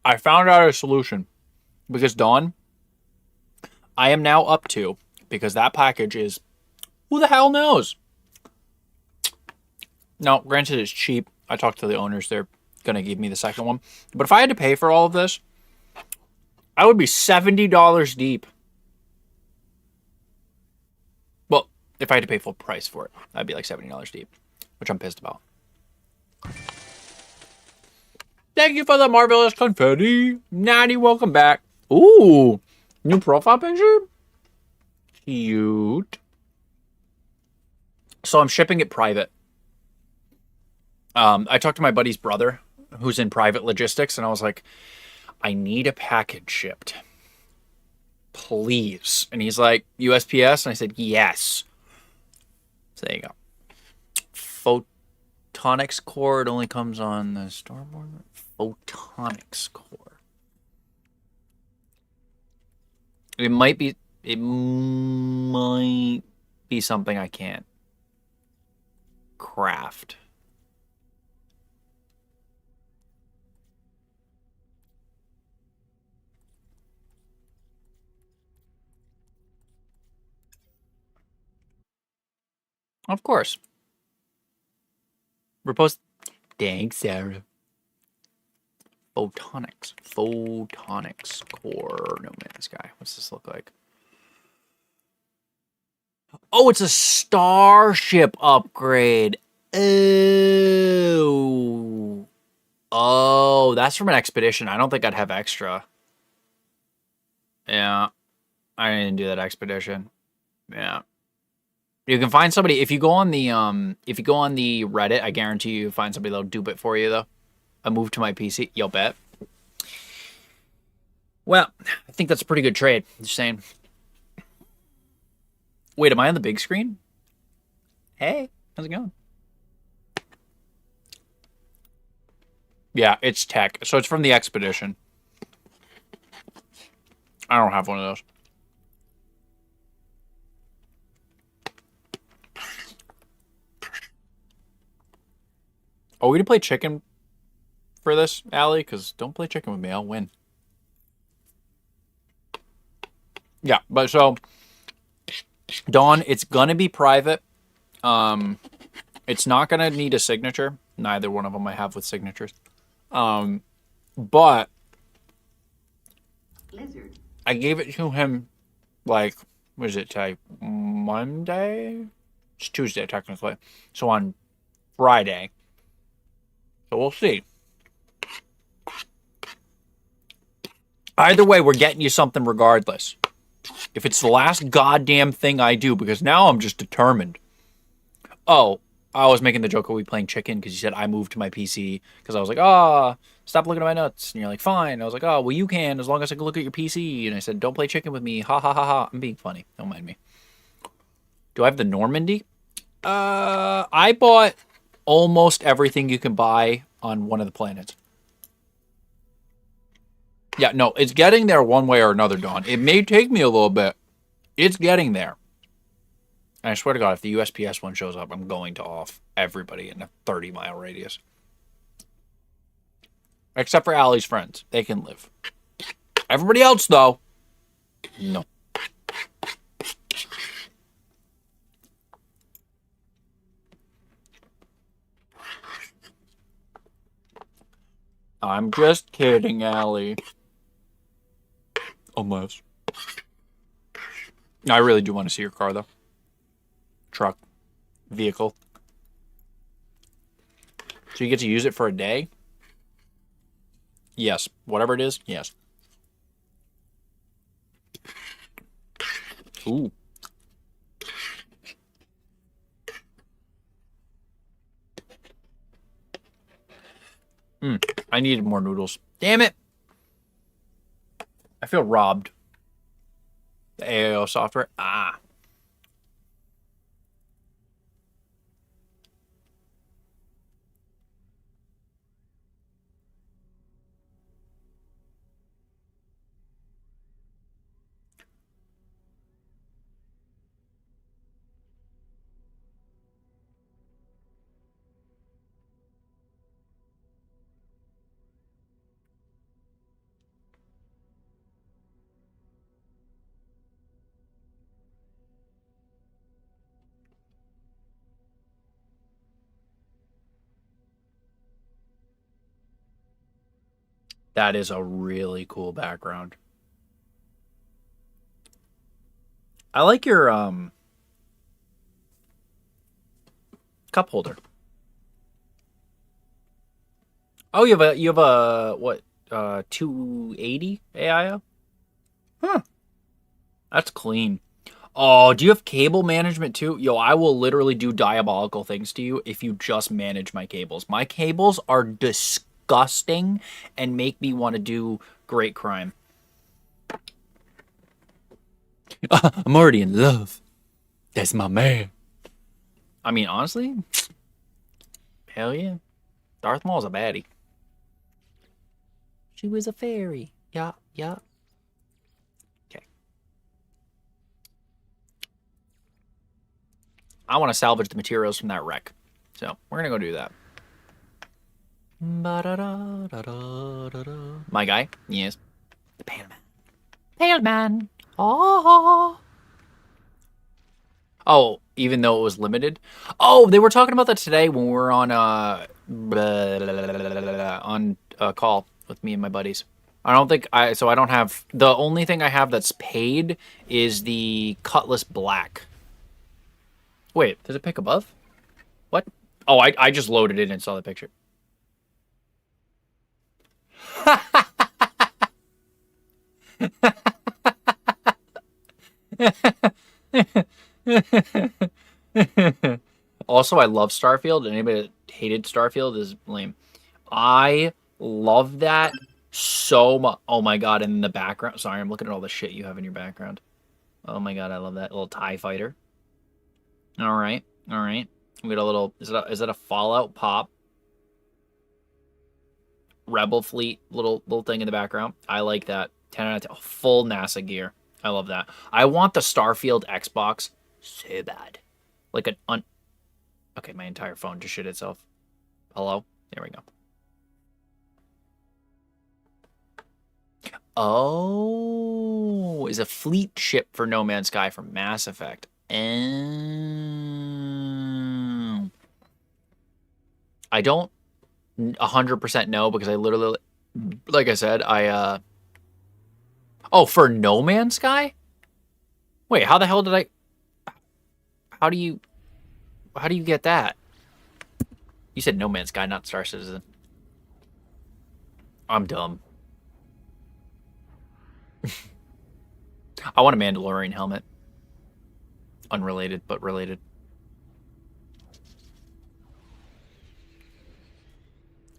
I found out a solution because Dawn, I am now up to, because that package is, who the hell knows? Now, granted, it's cheap. I talked to the owners. They're going to give me the second one. But if I had to pay for all of this, I would be $70 deep. Well, if I had to pay full price for it, I'd be like $70 deep. which I'm pissed about. Thank you for the marvelous confetti. Natty, welcome back. Ooh, new profile picture? Cute. So I'm shipping it private. I talked to my buddy's brother, who's in private logistics, and I was like, I need a package shipped. Please. And he's like, USPS? And I said, yes. So there you go. Photonics core. It only comes on the Starboard. Photonics core. It might be something I can't craft. Of course. Repose. Thanks, Sarah. Photonics. Photonics core. No man's sky. What's this look like? Oh, it's a starship upgrade. Oh. Oh, that's from an expedition. I don't think I'd have extra. Yeah. I didn't do that expedition. Yeah. You can find somebody if you go on the Reddit, I guarantee you find somebody that'll dupe it for you though. I moved to my PC. You'll bet. Well, I think that's a pretty good trade. Just saying. Wait, am I on the big screen? Hey, how's it going? Yeah, it's tech. So it's from the expedition. I don't have one of those. Are we to play chicken for this, Allie? Because don't play chicken with me. I'll win. Yeah, but so, Dawn, it's going to be private. It's not going to need a signature. Neither one of them I have with signatures. But Blizzard. I gave it to him, like, what is it today? Monday? It's Tuesday, technically. So on Friday. So we'll see. Either way, we're getting you something regardless. If it's the last goddamn thing I do, because now I'm just determined. Oh, I was making the joke of we playing chicken because you said I moved to my PC because I was like, stop looking at my nuts. And you're like, fine. I was like, oh, well, you can as long as I can look at your PC. And I said, don't play chicken with me. Ha, ha, ha, ha. I'm being funny. Don't mind me. Do I have the Normandy? I bought almost everything you can buy on one of the planets. Yeah, no, it's getting there one way or another, Dawn. It may take me a little bit. It's getting there. And I swear to God, if the USPS one shows up, I'm going to off everybody in a 30-mile radius. Except for Allie's friends. They can live. Everybody else, though, no. I'm just kidding, Allie. Unless. I really do want to see your car, though. Truck. Vehicle. So you get to use it for a day? Yes. Whatever it is, yes. Ooh. I needed more noodles. Damn it! I feel robbed. The AIO software. Ah. That is a really cool background. I like your cup holder. Oh, you have a what? 280 AIO? Huh. That's clean. Oh, do you have cable management too? Yo, I will literally do diabolical things to you if you just manage my cables. My cables are disgusting and make me want to do great crime. I'm already in love. That's my man. I mean, honestly, hell yeah. Darth Maul's a baddie. She was a fairy. Yeah, yeah. Okay. I want to salvage the materials from that wreck. So, we're going to go do that. My guy? Yes. The Pale Man. Pale Man. Oh. Oh, even though it was limited? Oh, they were talking about that today when we were on a call with me and my buddies. I don't have, the only thing I have that's paid is the Cutlass Black. Wait, does it pick above? What? Oh, I just loaded it and saw the picture. Also, I love Starfield. Anybody that hated Starfield is lame. I love that so much. Oh my god, in the background. Sorry, I'm looking at all the shit you have in your background. Oh my god, I love that little TIE fighter. All right, all right. We got a little. Is that a Fallout pop? Rebel fleet little thing in the background. I like that. 10 out of 10. Full NASA gear. I love that. I want the Starfield Xbox so bad. Like an okay, my entire phone just shit itself. Hello? There we go. Oh, is a fleet ship for No Man's Sky from Mass Effect. And I don't 100% know because I literally, like I said, oh, for No Man's Sky? Wait, how the hell did how do you get that? You said No Man's Sky, not Star Citizen. I'm dumb. I want a Mandalorian helmet. Unrelated, but related.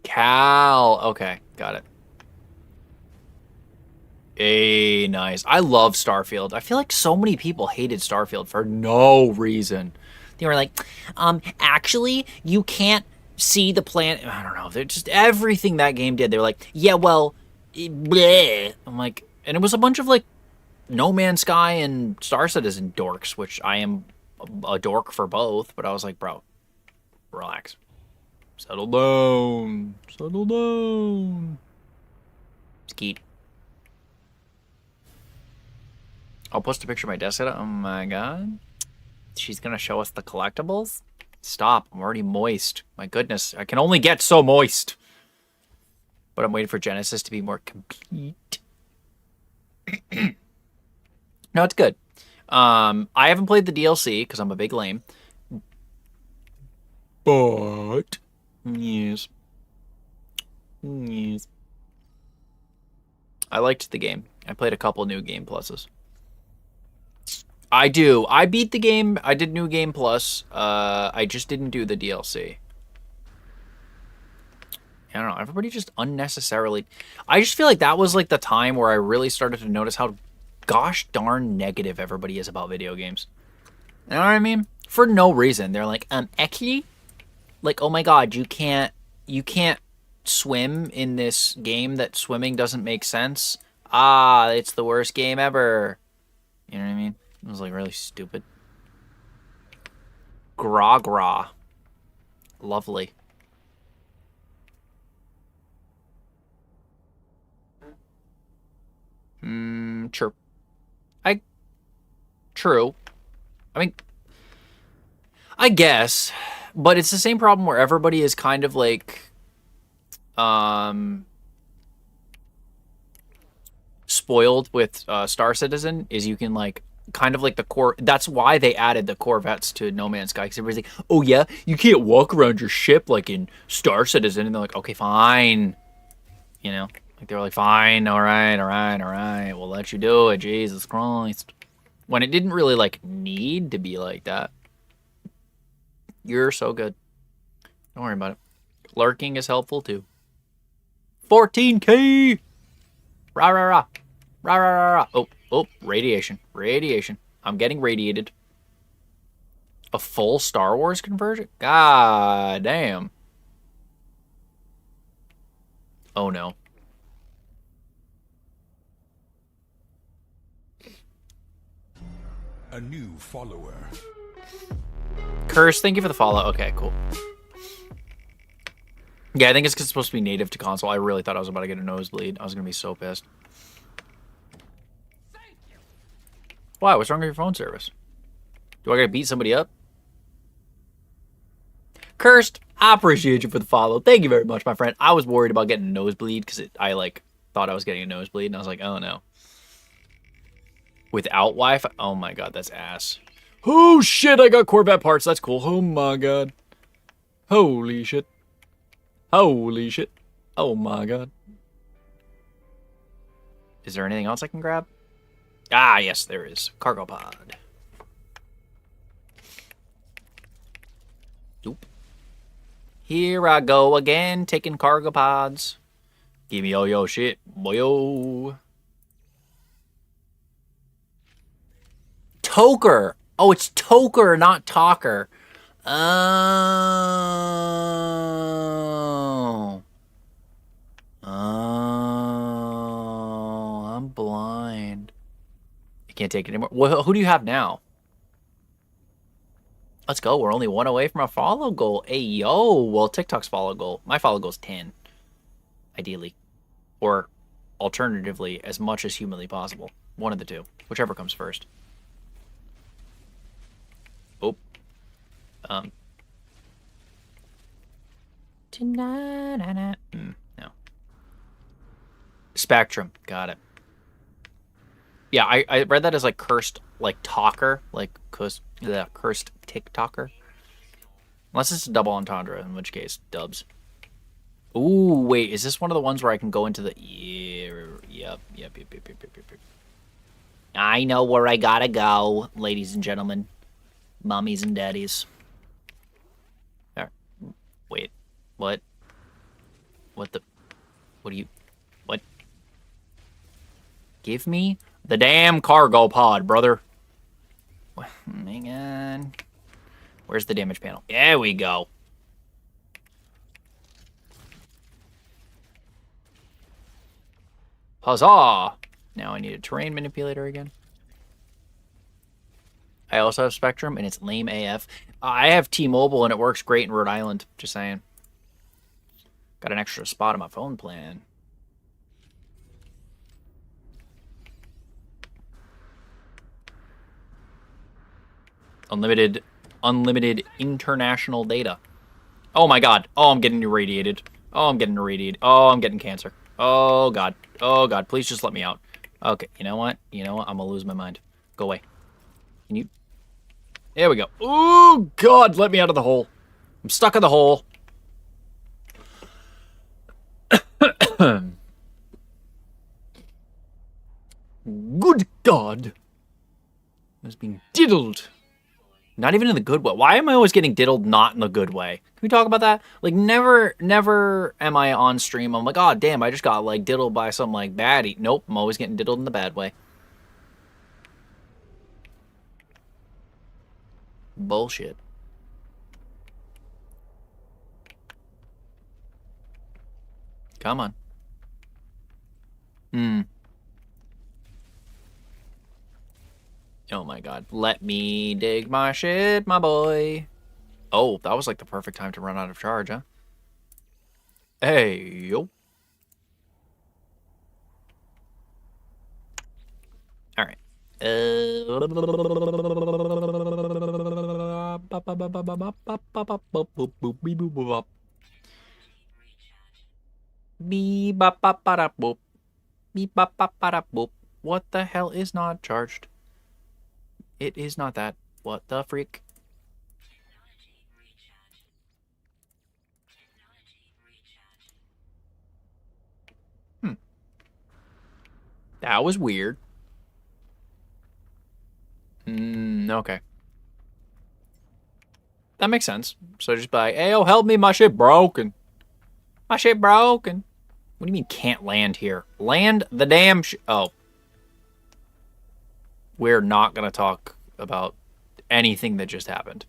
Cal. Okay, got it. Hey, nice. I love Starfield. I feel like so many people hated Starfield for no reason. They were like, actually, you can't see the planet. I don't know. They're just everything that game did. They were like, yeah, well, bleh. I'm like, and it was a bunch of like No Man's Sky and Star Citizen dorks, which I am a dork for both. But I was like, bro, relax. Settle down. Settle down. Skeet. I'll post a picture of my desk setup. Oh my god. She's gonna show us the collectibles? Stop. I'm already moist. My goodness. I can only get so moist. But I'm waiting for Genesis to be more complete. No, it's good. I haven't played the DLC because I'm a big lame. But yes. Yes. I liked the game. I played a couple new Game Pluses. I do. I beat the game. I did New Game Plus. I just didn't do the DLC. I don't know. Everybody just unnecessarily... I just feel like that was like the time where I really started to notice how gosh darn negative everybody is about video games. You know what I mean? For no reason. They're like, actually, like, oh my god, you can't swim in this game that swimming doesn't make sense. Ah, it's the worst game ever. You know what I mean? It was like really stupid. Gra gra. Lovely. True. True. I mean, I guess, but it's the same problem where everybody is kind of like, spoiled with Star Citizen. Is you can like kind of like the core. That's why they added the Corvettes to No Man's Sky. Because everybody's like, oh yeah, you can't walk around your ship like in Star Citizen. And they're like, okay, fine. You know, like they were like, fine, all right, all right, all right. We'll let you do it. Jesus Christ. When it didn't really like need to be like that. You're so good. Don't worry about it. Lurking is helpful too. 14K. Rah rah rah. Rah rah rah rah. Oh, oh, radiation. Radiation. I'm getting radiated. A full Star Wars conversion? God damn. Oh no. A new follower. Curse, thank you for the follow. Okay, cool. Yeah, I think it's 'cause it's supposed to be native to console. I really thought I was about to get a nosebleed. I was going to be so pissed. Why? What's wrong with your phone service? Do I got to beat somebody up? Cursed, I appreciate you for the follow. Thank you very much, my friend. I was worried about getting a nosebleed because I, like, thought I was getting a nosebleed. And I was like, oh, no. Without Wi-Fi? Oh, my God, that's ass. Oh, shit, I got Corvette parts. That's cool. Oh, my God. Holy shit. Holy shit. Oh, my God. Is there anything else I can grab? Ah, yes, there is. Cargo pod. Oop. Here I go again, taking cargo pods. Give me all your shit, boyo. Toker. Oh, it's Toker, not Talker. Oh. Oh. I'm blind. I can't take it anymore. Well, who do you have now? Let's go. We're only one away from a follow goal. Hey, yo. Well, TikTok's follow goal. My follow goal is 10. Ideally. Or alternatively, as much as humanly possible. One of the two. Whichever comes first. Oh. No. Spectrum. Got it. Yeah, I read that as like cursed, like talker, like cursed TikToker. Unless it's a double entendre, in which case, dubs. Ooh, wait, is this one of the ones where I can go into the... Yep. I know where I gotta go, ladies and gentlemen. Mummies and daddies. There. Wait, what? What the... What do you... What? Give me the damn cargo pod, brother. Hang on. Where's the damage panel? There we go. Huzzah! Now I need a terrain manipulator again. I also have Spectrum, and it's lame AF. I have T-Mobile, and it works great in Rhode Island. Just saying. Got an extra spot on my phone plan. Unlimited international data. Oh my god. Oh, I'm getting irradiated. Oh, I'm getting irradiated. Oh, I'm getting cancer. Oh god. Oh god. Please just let me out. Okay. You know what? I'm gonna lose my mind. Go away. Can you? There we go. Oh god. Let me out of the hole. I'm stuck in the hole. Good god. I was being diddled. Not even in the good way. Why am I always getting diddled not in the good way? Can we talk about that? Like, never am I on stream. I'm like, oh, damn, I just got, like, diddled by some, like, baddie. Nope, I'm always getting diddled in the bad way. Bullshit. Come on. Oh my god. Let me dig my shit, my boy. Oh, that was like the perfect time to run out of charge, huh? Hey, yo. Alright. What the hell is not charged? It is not that. What the freak? That was weird. Okay. That makes sense. So just be like, hey, oh, help me, my shit broken. My shit broken. What do you mean can't land here? Land the damn oh. We're not going to talk about anything that just happened.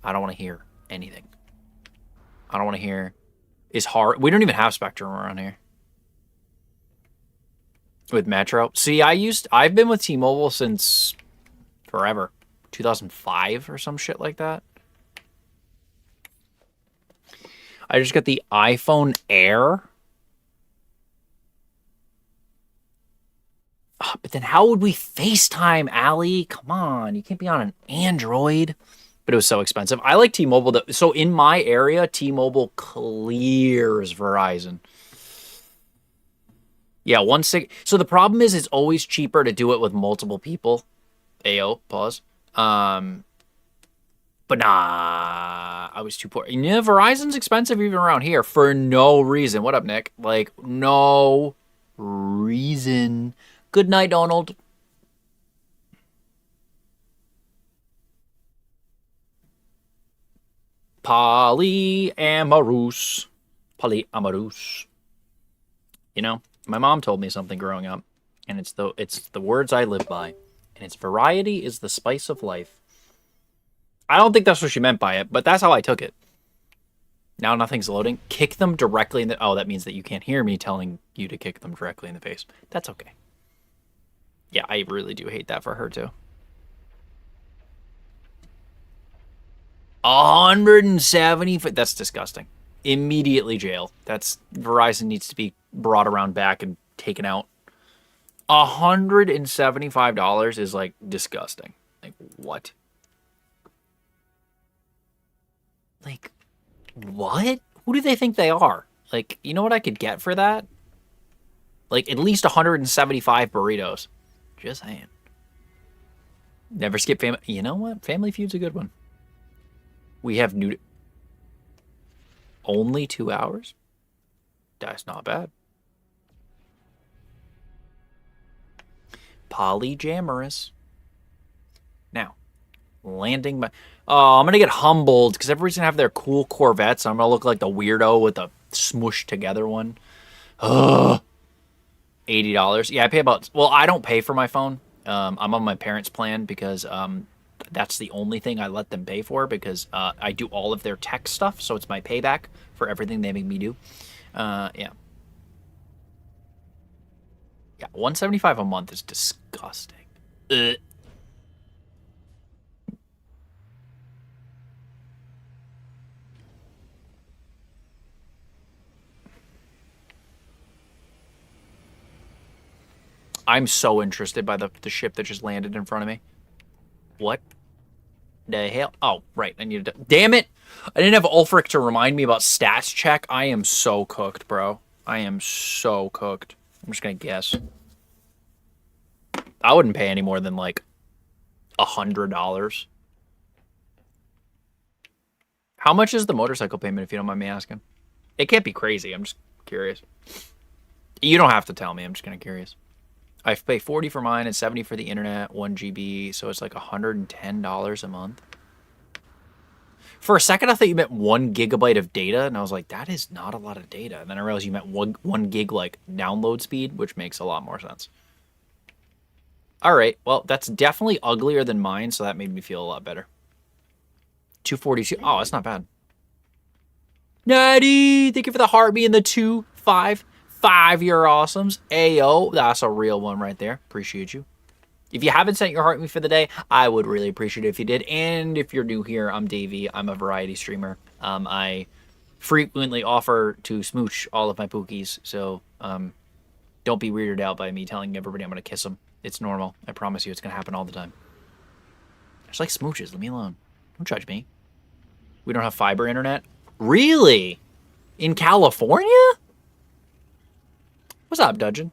I don't want to hear anything. I don't want to hear. Is hard. We don't even have Spectrum around here. With Metro. See, I've been with T-Mobile since forever. 2005 or some shit like that. I just got the iPhone Air. Oh, but then how would we FaceTime, Allie? Come on, you can't be on an Android. But it was so expensive. I like T-Mobile. So in my area, T-Mobile clears Verizon. Yeah, 1.6. So the problem is it's always cheaper to do it with multiple people. Ayo, pause. But nah, I was too poor. You know, Verizon's expensive even around here for no reason. What up, Nick? Like, no reason. Good night, Donald. Polyamorous. Polyamorous. You know, my mom told me something growing up, and it's the words I live by, and it's variety is the spice of life. I don't think that's what she meant by it, but that's how I took it. Now nothing's loading. Kick them directly in the... Oh, that means that you can't hear me telling you to kick them directly in the face. That's okay. Yeah, I really do hate that for her, too. 170... That's disgusting. Immediately jail. That's... Verizon needs to be brought around back and taken out. $175 is, like, disgusting. Like, what? Like, what? Who do they think they are? Like, you know what I could get for that? Like, at least 175 burritos. Just saying. Never skip family. You know what? Family Feud's a good one. We have new... Only 2 hours? That's not bad. Polyamorous. Now, landing my... Oh, I'm going to get humbled because everybody's going to have their cool Corvettes. I'm going to look like the weirdo with the smushed together one. Ugh. $80. Yeah, I pay about... Well, I don't pay for my phone. I'm on my parents' plan because that's the only thing I let them pay for because I do all of their tech stuff. So it's my payback for everything they make me do. Yeah. Yeah, $175 a month is disgusting. Ugh. I'm so interested by the ship that just landed in front of me. What the hell? Oh, right. I needed to... Damn it! I didn't have Ulfric to remind me about stats check. I am so cooked, bro. I am so cooked. I'm just going to guess. I wouldn't pay any more than, like, $100. How much is the motorcycle payment, if you don't mind me asking? It can't be crazy. I'm just curious. You don't have to tell me. I'm just kind of curious. I pay $40 for mine and $70 for the internet, 1 GB, so it's like $110 a month. For a second, I thought you meant 1 gigabyte of data, and I was like, that is not a lot of data. And then I realized you meant one gig like download speed, which makes a lot more sense. All right, well, that's definitely uglier than mine, so that made me feel a lot better. 242. Oh, that's not bad. Natty, thank you for the heartbeat and the 255. You're awesomes. Ayo, that's a real one right there. Appreciate you. If you haven't sent your heart me for the day, I would really appreciate it if you did. And if you're new here, I'm Davey. I'm a variety streamer. I frequently offer to smooch all of my pookies, so don't be weirded out by me telling everybody I'm going to kiss them. It's normal. I promise you it's going to happen all the time. I just like smooches. Leave me alone. Don't judge me. We don't have fiber internet? Really? In California? What's up, Dudgeon?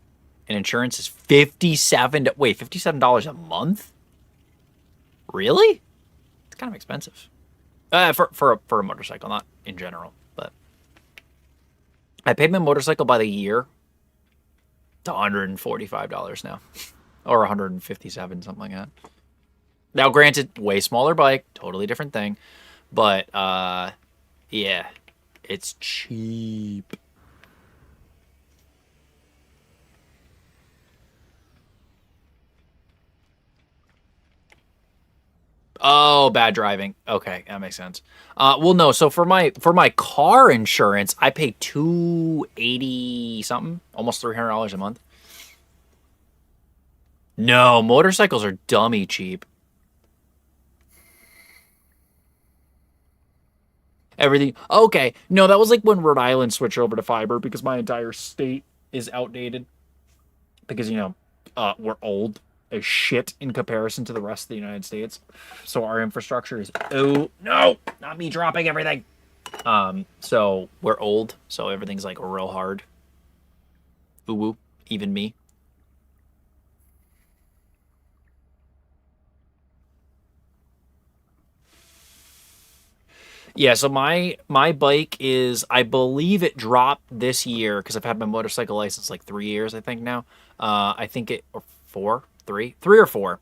And insurance is $57 a month? Really? It's kind of expensive. For a motorcycle, not in general, but I paid my motorcycle by the year. It's $145 now, or 157, something like that. Now, granted, way smaller bike, totally different thing, but yeah, it's cheap. Oh, bad driving. Okay, that makes sense. Well, no. So for my car insurance, I pay $280 something, almost $300 a month. No, motorcycles are dummy cheap. Everything. Okay, no, that was like when Rhode Island switched over to fiber because my entire state is outdated. Because we're old as shit in comparison to the rest of the United States. So our infrastructure is oh no, not me dropping everything. So we're old, so everything's like real hard. Ooh woo, even me. Yeah, so my bike is, I believe it dropped this year because I've had my motorcycle license like 3 years, I think now. I think it or four, three or four.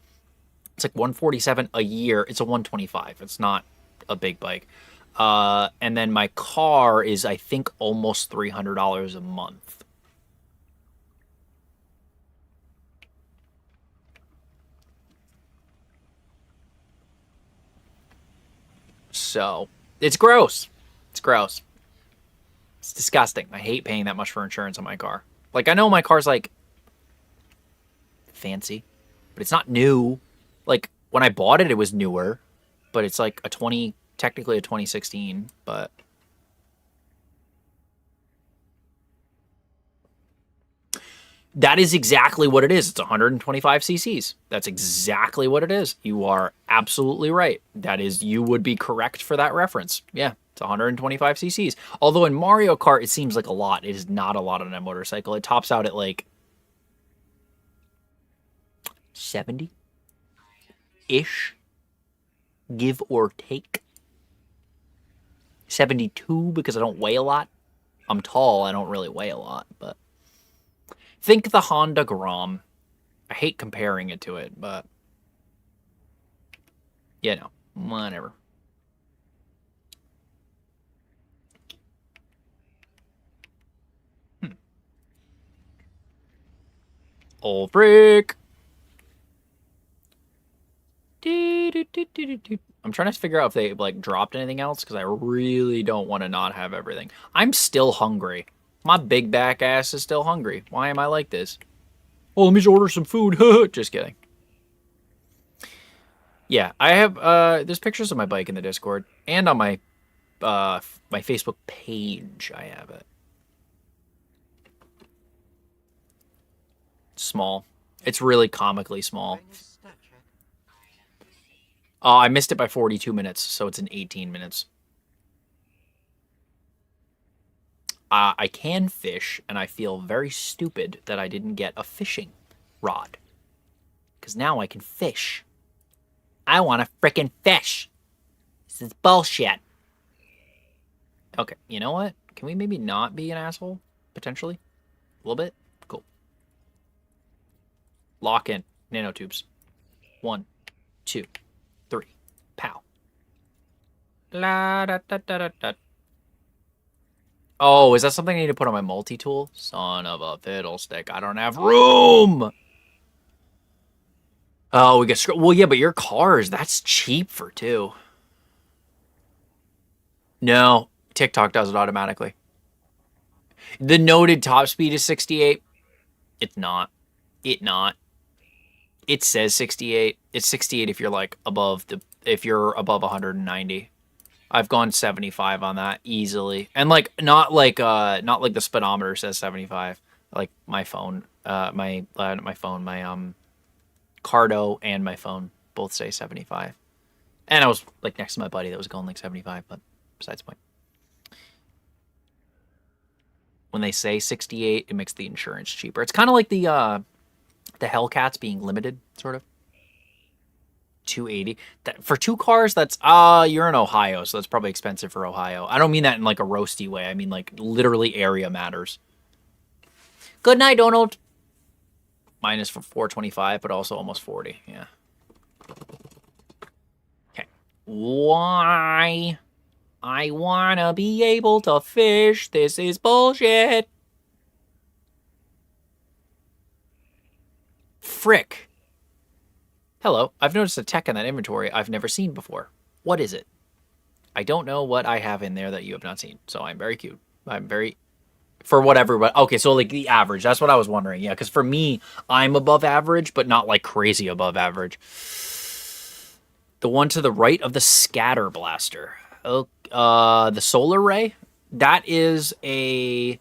It's like 147 a year. It's a 125. It's not a big bike. And then my car is, I think, almost $300 a month. So it's gross. It's gross. It's disgusting. I hate paying that much for insurance on my car. Like, I know my car's like fancy, but it's not new. Like, when I bought it, it was newer, but it's like technically a 2016, but that is exactly what it is. It's 125 cc's. That's exactly what it is. You are absolutely right. You would be correct for that reference. Yeah, it's 125 cc's. Although in Mario Kart, it seems like a lot. It is not a lot on a motorcycle. It tops out at like 70-ish, give or take. 72 because I don't weigh a lot. I'm tall. I don't really weigh a lot, but think the Honda Grom. I hate comparing it to it, but whatever. Old freak. I'm trying to figure out if they like dropped anything else because I really don't want to not have everything. I'm still hungry. My big back ass is still hungry. Why am I like this? Oh, let me just order some food. Just kidding. Yeah, I have there's pictures of my bike in the Discord and on my my Facebook page. I have it. Small. It's really comically small. Oh, I missed it by 42 minutes, so it's in 18 minutes. I can fish, and I feel very stupid that I didn't get a fishing rod. Because now I can fish. I want to frickin' fish. This is bullshit. Okay, you know what? Can we maybe not be an asshole? Potentially? A little bit? Cool. Lock in. Nanotubes. 1, 2, 3. Pow. La da da da da da. Oh, is that something I need to put on my multi-tool? Son of a fiddlestick. I don't have room! Oh, we get... Well, yeah, but your cars, that's cheap for 2. No, TikTok does it automatically. The noted top speed is 68. It's not. It says 68. It's 68 if you're like above if you're above 190. I've gone 75 on that easily. And like not like the speedometer says 75. Like my phone, my Cardo and my phone both say 75. And I was like next to my buddy that was going like 75, but besides the point. When they say 68, it makes the insurance cheaper. It's kind of like the Hellcats being limited, sort of. 280. That, for 2 cars, that's you're in Ohio, so that's probably expensive for Ohio. I don't mean that in like a roasty way. I mean like literally area matters. Good night, Donald. Mine is for 425, but also almost 40. Yeah. Okay. Why? I wanna be able to fish. This is bullshit. Frick. Hello, I've noticed a tech in that inventory I've never seen before. What is it? I don't know what I have in there that you have not seen, so I'm very cute. I'm very... For whatever, but... Okay, so, like, the average. That's what I was wondering. Yeah, because for me, I'm above average, but not, like, crazy above average. The one to the right of the scatter blaster. Oh, the solar ray? That is a...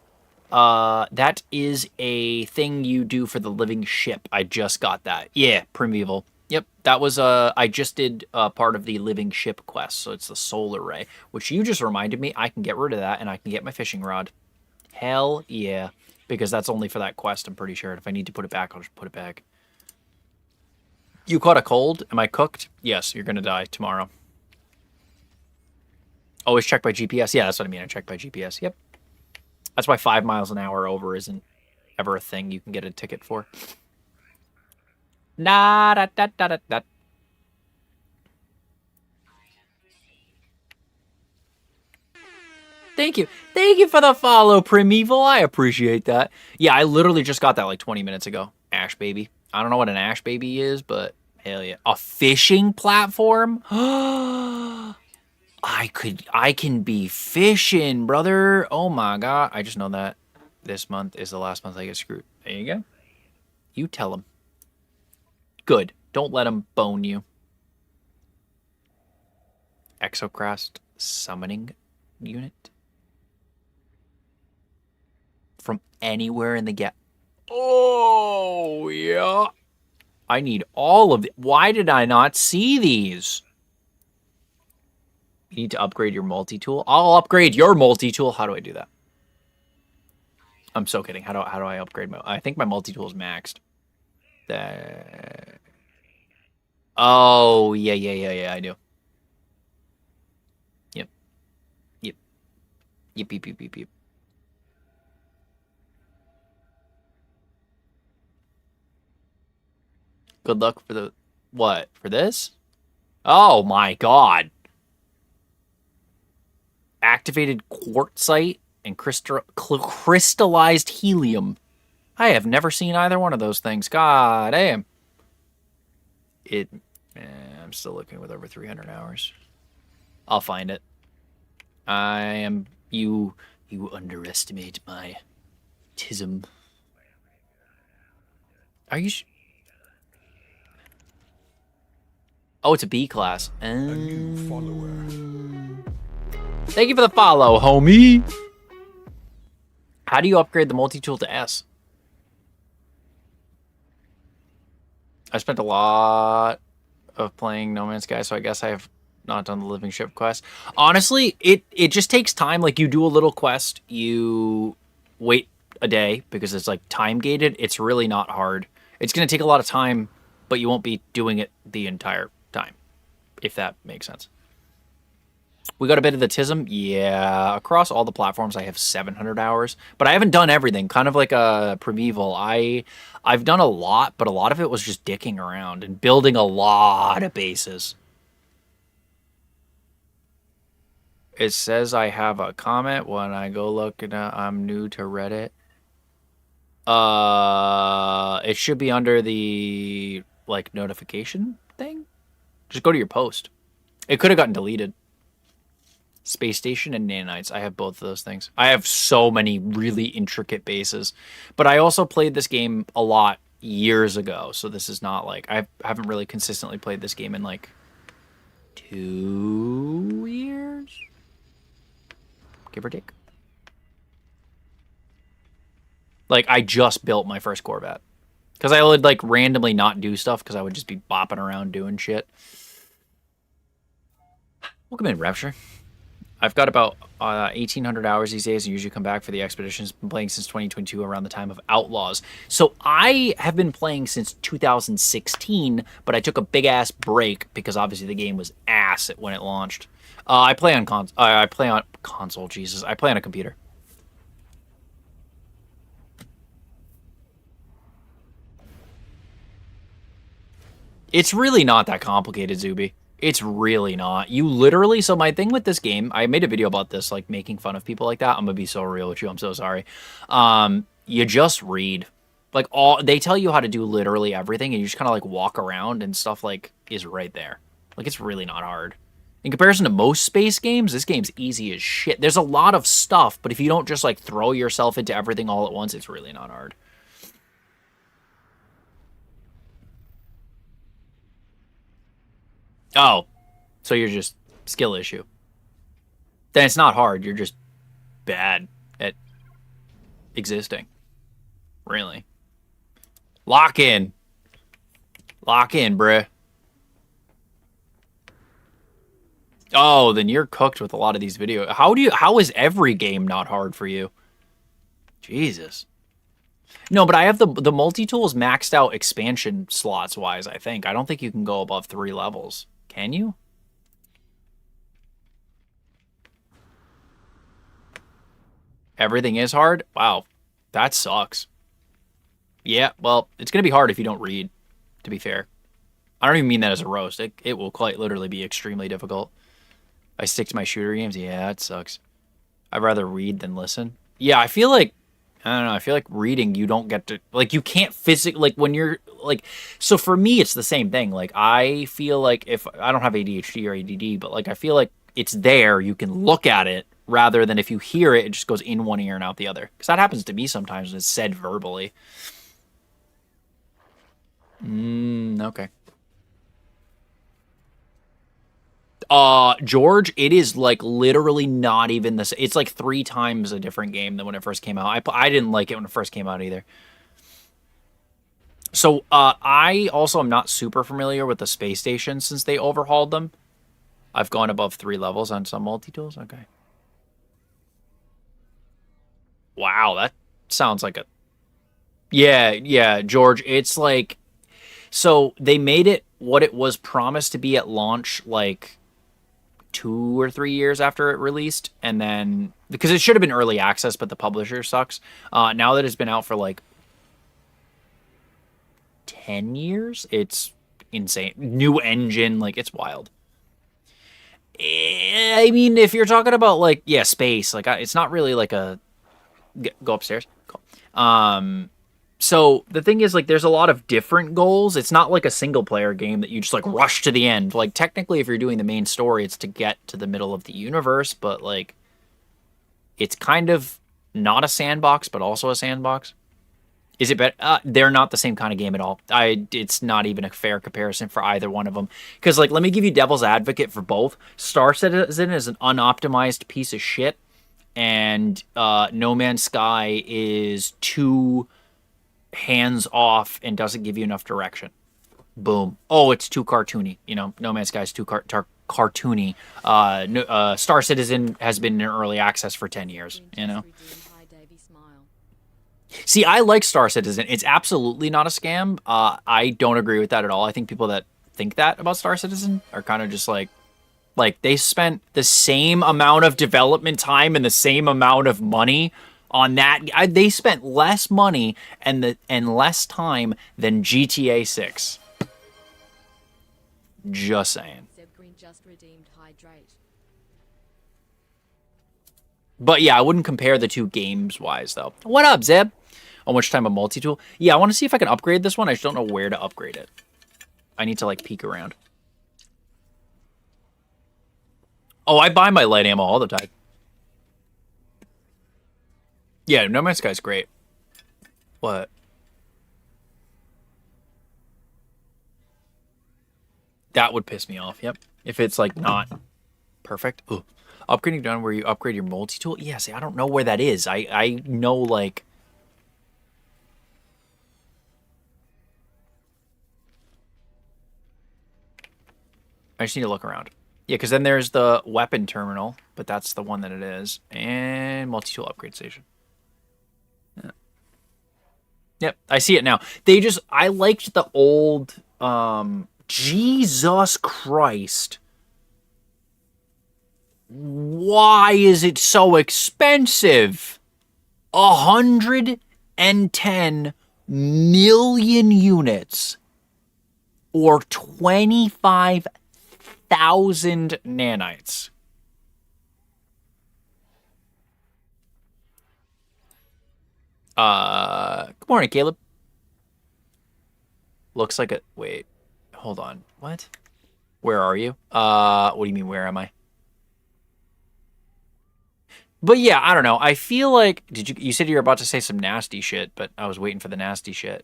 that is a thing you do for the living ship. I just got that. Yeah, Primeval. Yep, that was, I just did part of the living ship quest, so it's the solar ray, which you just reminded me I can get rid of that, and I can get my fishing rod. Hell yeah, because that's only for that quest, I'm pretty sure. If I need to put it back, I'll just put it back. You caught a cold? Am I cooked? Yes, you're gonna die tomorrow. Always check by GPS? Yeah, that's what I mean, I check by GPS, yep. That's why 5 miles an hour over isn't ever a thing you can get a ticket for. Da da da da da da. Thank you. Thank you for the follow, Primeval. I appreciate that. Yeah, I literally just got that like 20 minutes ago. Ash Baby. I don't know what an Ash Baby is, but hell yeah. A fishing platform? I can be fishing, brother. Oh my god. I just know that this month is the last month I get screwed. There you go. You tell him. Good. Don't let him bone you. Exocrast summoning unit. From anywhere in the gap. Oh, yeah. I need all of it. Why did I not see these? You need to upgrade your multi-tool. I'll upgrade your multi-tool. How do I do that? I'm so kidding. How do I upgrade my... I think my multi-tool is maxed. Oh, yeah, I do. Yep. Good luck for the... What? For this? Oh my god. Activated quartzite and crystallized helium. I have never seen either one of those things. God damn. I'm still looking with over 300 hours. I'll find it. You underestimate my tism. Are you... Oh, it's a B class. A new follower. Thank you for the follow, homie. How do you upgrade the multi-tool to S? I spent a lot of playing No Man's Sky, so I guess I have not done the living ship quest. Honestly, it just takes time. Like, you do a little quest, you wait a day, because it's, like, time-gated. It's really not hard. It's going to take a lot of time, but you won't be doing it the entire time, if that makes sense. We got a bit of the TISM. Yeah, across all the platforms, I have 700 hours, but I haven't done everything. Kind of like a Primeval. I've done a lot, but a lot of it was just dicking around and building a lot of bases. It says I have a comment when I go look and I'm new to Reddit. It should be under the like notification thing. Just go to your post. It could have gotten deleted. Space Station and Nanites. I have both of those things. I have so many really intricate bases. But I also played this game a lot years ago. So this is not like... I haven't really consistently played this game in like 2 years? Give or take. Like, I just built my first Corvette. Because I would like randomly not do stuff because I would just be bopping around doing shit. Welcome in, Rapture. I've got about 1,800 hours these days. I usually come back for the expeditions. Been playing since 2022 around the time of Outlaws. So I have been playing since 2016, but I took a big ass break because obviously the game was ass when it launched. I play on I play on console. Jesus, I play on a computer. It's really not that complicated, Zuby. It's really not. You literally, so my thing with this game, I made a video about this, like making fun of people like that. I'm gonna be so real with you. I'm so sorry. You just read. Like they tell you how to do literally everything, and you just kind of like walk around and stuff like is right there. Like it's really not hard. In comparison to most space games, this game's easy as shit. There's a lot of stuff, but if you don't just like throw yourself into everything all at once, it's really not hard. Oh, so you're just skill issue. Then it's not hard. You're just bad at existing. Really. Lock in. Lock in, bruh. Oh, then you're cooked with a lot of these videos. How is every game not hard for you? Jesus. No, but I have the multi-tools maxed out expansion slots wise, I think. I don't think you can go above 3 levels. Can you? Everything is hard? Wow. That sucks. Yeah, well, it's going to be hard if you don't read, to be fair. I don't even mean that as a roast. It will quite literally be extremely difficult. I stick to my shooter games? Yeah, it sucks. I'd rather read than listen. Yeah, I feel like, I don't know, I feel like reading, you don't get to, like, you can't physically, like, when you're, like, so for me, it's the same thing. Like, I feel like if, I don't have ADHD or ADD, but, like, I feel like it's there, you can look at it, rather than if you hear it, it just goes in one ear and out the other. Because that happens to me sometimes when it's said verbally. Okay. George, it is like literally not even this. It's like 3 times a different game than when it first came out. I didn't like it when it first came out either. So, I also am not super familiar with the space station since they overhauled them. I've gone above 3 levels on some multi-tools. Okay. Wow, that sounds like a... Yeah, George, it's like... So, they made it what it was promised to be at launch, like 2 or 3 years after it released, and then because it should have been early access, but the publisher sucks. Now that it's been out for like 10 years, it's insane. New engine, like it's wild. I mean, if you're talking about like space, like it's not really like a go upstairs. Cool. So the thing is, like, there's a lot of different goals. It's not like a single player game that you just like rush to the end. Like, technically, if you're doing the main story, it's to get to the middle of the universe, but like, it's kind of not a sandbox, but also a sandbox. Is it better? They're not the same kind of game at all. It's not even a fair comparison for either one of them. Because, like, let me give you devil's advocate for both. Star Citizen is an unoptimized piece of shit, and No Man's Sky is too hands off and doesn't give you enough direction. Boom. Oh, it's too cartoony. You know, No Man's Sky is too cartoony. Star Citizen has been in early access for 10 years, you know? See, I like Star Citizen. It's absolutely not a scam. I don't agree with that at all. I think people that think that about Star Citizen are kind of just like they spent the same amount of development time and the same amount of money on that. They spent less money and less time than GTA 6. Just saying. But yeah, I wouldn't compare the two games wise though. What up, Zeb? How much time a multi-tool? Yeah, I want to see if I can upgrade this one. I just don't know where to upgrade it. I need to like peek around. Oh, I buy my light ammo all the time. Yeah, No Man's Sky's great. What? That would piss me off, yep. If it's like not perfect. Ooh. Upgrading done where you upgrade your multi-tool? Yeah, see, I don't know where that is. I know like... I just need to look around. Yeah, because then there's the weapon terminal, but that's the one that it is. And multi-tool upgrade station. Yeah. Yep, I see it now. I liked the old, Jesus Christ. Why is it so expensive? 110 million units or 25,000 nanites. Good morning, Caleb. Looks like a... Wait. Hold on. What? Where are you? What do you mean, where am I? But yeah, I don't know. I feel like... You said you were about to say some nasty shit, but I was waiting for the nasty shit.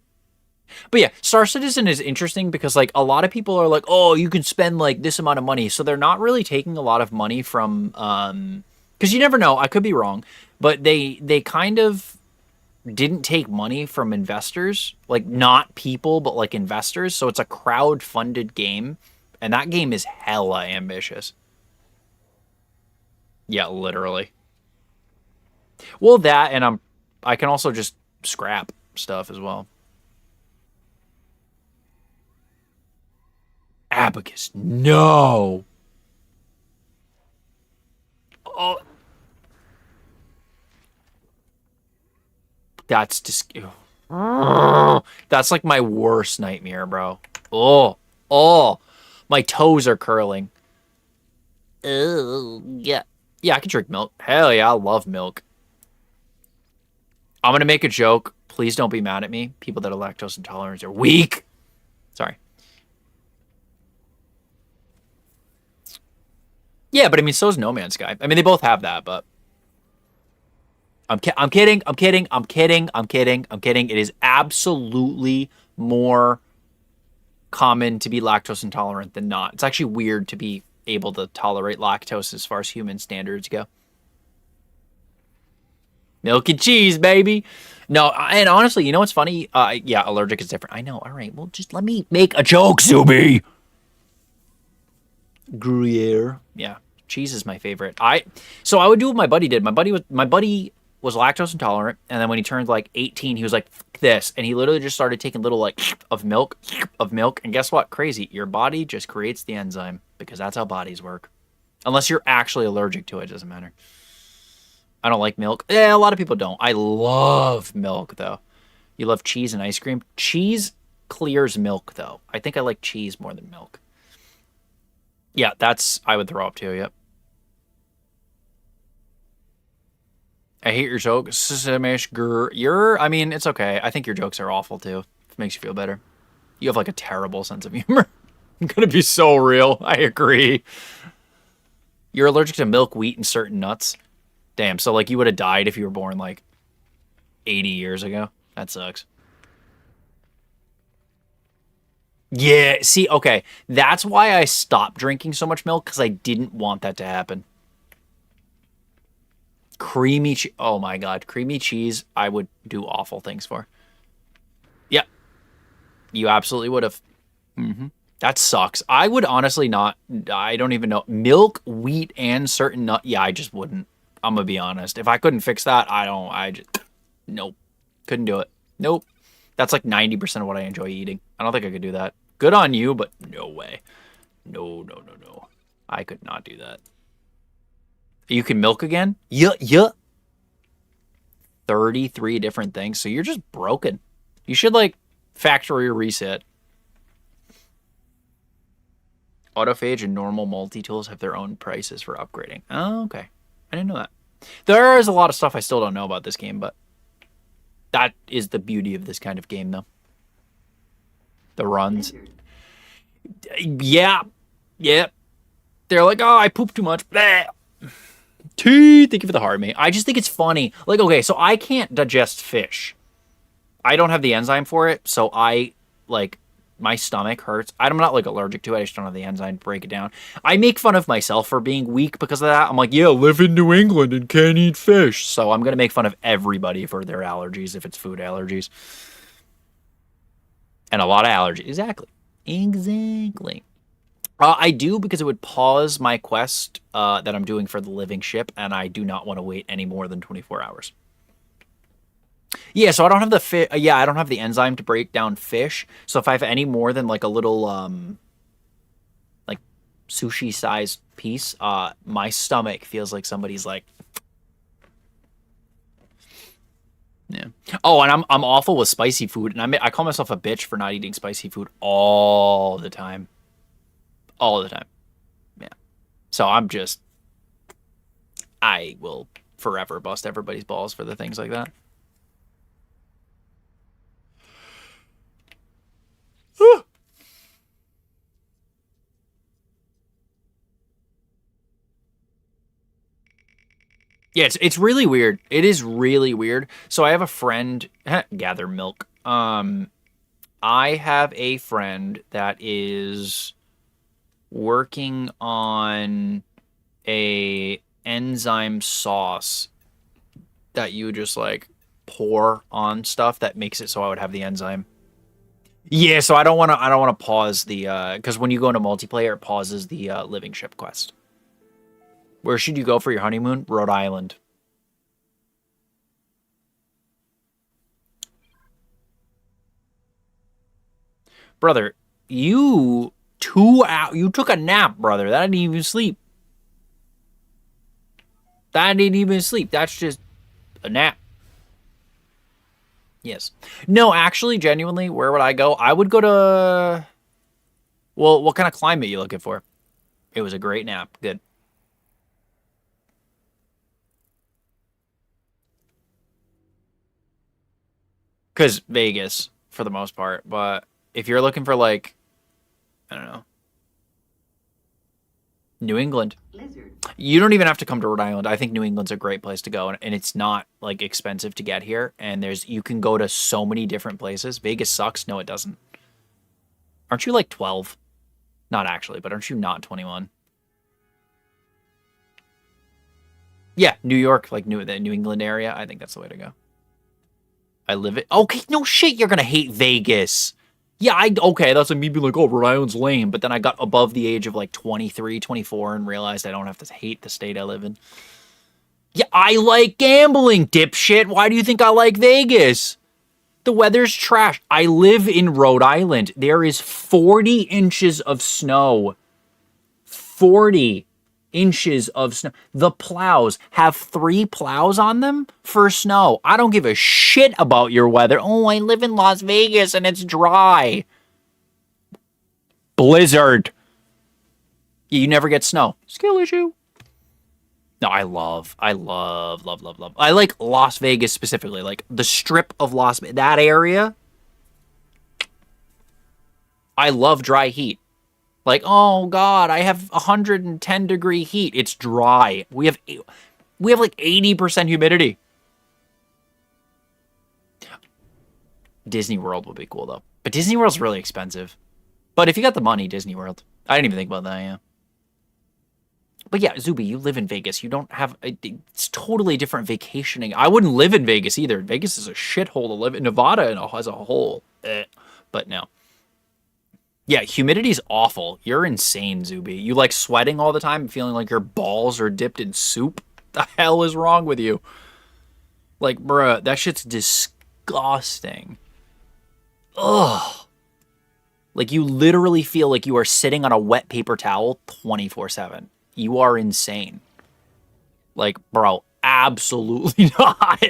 But yeah, Star Citizen is interesting because, like, a lot of people are like, oh, you can spend, like, this amount of money. So they're not really taking a lot of money from... Because you never know. I could be wrong. But they kind of didn't take money from investors. Like, not people, but, like, investors. So it's a crowd-funded game. And that game is hella ambitious. Yeah, literally. Well, that, and I can also just scrap stuff as well. Abacus, no. Oh, that's just. That's like my worst nightmare, bro. Oh, my toes are curling. Oh, yeah. Yeah, I can drink milk. Hell yeah, I love milk. I'm going to make a joke. Please don't be mad at me. People that are lactose intolerant are weak. Sorry. Yeah, but I mean, so is No Man's Sky. I mean, they both have that, but... I'm kidding. It is absolutely more common to be lactose intolerant than not. It's actually weird to be able to tolerate lactose as far as human standards go. Milk and cheese, baby. No, and honestly, you know what's funny? Yeah, allergic is different. I know. All right, well, just let me make a joke, Zuby. Gruyere. Yeah, cheese is my favorite. So I would do what my buddy did. My buddy was lactose intolerant, and then when he turned like 18, he was like, F this, and he literally just started taking little like of milk, and guess what? Crazy. Your body just creates the enzyme because that's how bodies work. Unless you're actually allergic to it, doesn't matter. I don't like milk. Yeah, a lot of people don't. I love milk, though. You love cheese and ice cream? Cheese clears milk, though. I think I like cheese more than milk. Yeah, I would throw up, too, yep. I hate your jokes. I mean, it's okay. I think your jokes are awful, too. If it makes you feel better. You have, like, a terrible sense of humor. I'm gonna be so real. I agree. You're allergic to milk, wheat, and certain nuts. Damn, so, like, you would have died if you were born, like, 80 years ago? That sucks. Yeah, see, okay. That's why I stopped drinking so much milk, because I didn't want that to happen. Creamy cheese. Oh, my God. Creamy cheese, I would do awful things for. Yeah. You absolutely would have. Mm-hmm. That sucks. I would honestly not. I don't even know. Milk, wheat, and certain nut. Yeah, I just wouldn't. I'm going to be honest. If I couldn't fix that, nope. Couldn't do it. Nope. That's like 90% of what I enjoy eating. I don't think I could do that. Good on you, but no way. No. I could not do that. You can milk again? Yeah. 33 different things. So you're just broken. You should, like, factory reset. Autophage and normal multi-tools have their own prices for upgrading. Oh, okay. I didn't know that. There is a lot of stuff I still don't know about this game, but that is the beauty of this kind of game, though. The runs. Yeah. They're like, oh, I pooped too much. Bleh. Thank you for the heart, mate. I just think it's funny. Like, okay, so I can't digest fish. I don't have the enzyme for it, so my stomach hurts. I'm not, like, allergic to it. I just don't have the enzyme to break it down. I make fun of myself for being weak because of that. I'm like, yeah, live in New England and can't eat fish. So I'm going to make fun of everybody for their allergies if it's food allergies. And a lot of allergies. Exactly. I do because it would pause my quest that I'm doing for the living ship, and I do not want to wait any more than 24 hours. Yeah, so I don't have the I don't have the enzyme to break down fish. So if I have any more than like a little like sushi sized piece, my stomach feels like somebody's like, yeah. Oh, and I'm awful with spicy food, and I call myself a bitch for not eating spicy food all the time. All the time. Yeah. So I will forever bust everybody's balls for the things like that. Yeah, it's really weird. It is really weird. So I have a friend, gather milk. I have a friend that is working on a enzyme sauce that you just like pour on stuff that makes it so I would have the enzyme. Yeah, so I don't want to pause the because when you go into multiplayer it pauses the living ship quest. Where should you go for your honeymoon? Rhode Island. Brother, you took a nap, brother. That didn't even sleep. That didn't even sleep. That's just a nap. Yes. No, actually, genuinely, where would I go? I would go to... Well, what kind of climate are you looking for? It was a great nap. Good. Because Vegas, for the most part. But if you're looking for, like, I don't know, New England. You don't even have to come to Rhode Island. I think New England's a great place to go, and it's not like expensive to get here. And you can go to so many different places. Vegas sucks. No, it doesn't. Aren't you like 12? Not actually, but aren't you not 21? Yeah, New York, like the New England area. I think that's the way to go. I live it. Okay, no shit. You're gonna hate Vegas. Yeah, okay, that's like me being like, oh, Rhode Island's lame. But then I got above the age of like 23, 24 and realized I don't have to hate the state I live in. Yeah, I like gambling, dipshit. Why do you think I like Vegas? The weather's trash. I live in Rhode Island. There is 40 inches of snow. 40 inches of snow. The plows have 3 plows on them for snow. I don't give a shit about your weather. Oh, I live in Las Vegas and it's dry. Blizzard. You never get snow. Skill issue. No, I love. I like Las Vegas specifically. Like the strip of Las Vegas, that area. I love dry heat. Like, oh God, I have 110-degree heat. It's dry. We have like 80% humidity. Disney World would be cool though. But Disney World's really expensive. But if you got the money, Disney World. I didn't even think about that, yeah. But yeah, Zuby, you live in Vegas. You don't have... It's totally different vacationing. I wouldn't live in Vegas either. Vegas is a shithole to live in. Nevada as a whole. But no. Yeah, humidity's awful. You're insane, Zuby. You like sweating all the time and feeling like your balls are dipped in soup? The hell is wrong with you? Like, bruh, that shit's disgusting. Ugh. Like, you literally feel like you are sitting on a wet paper towel 24/7. You are insane. Like, bro, absolutely not.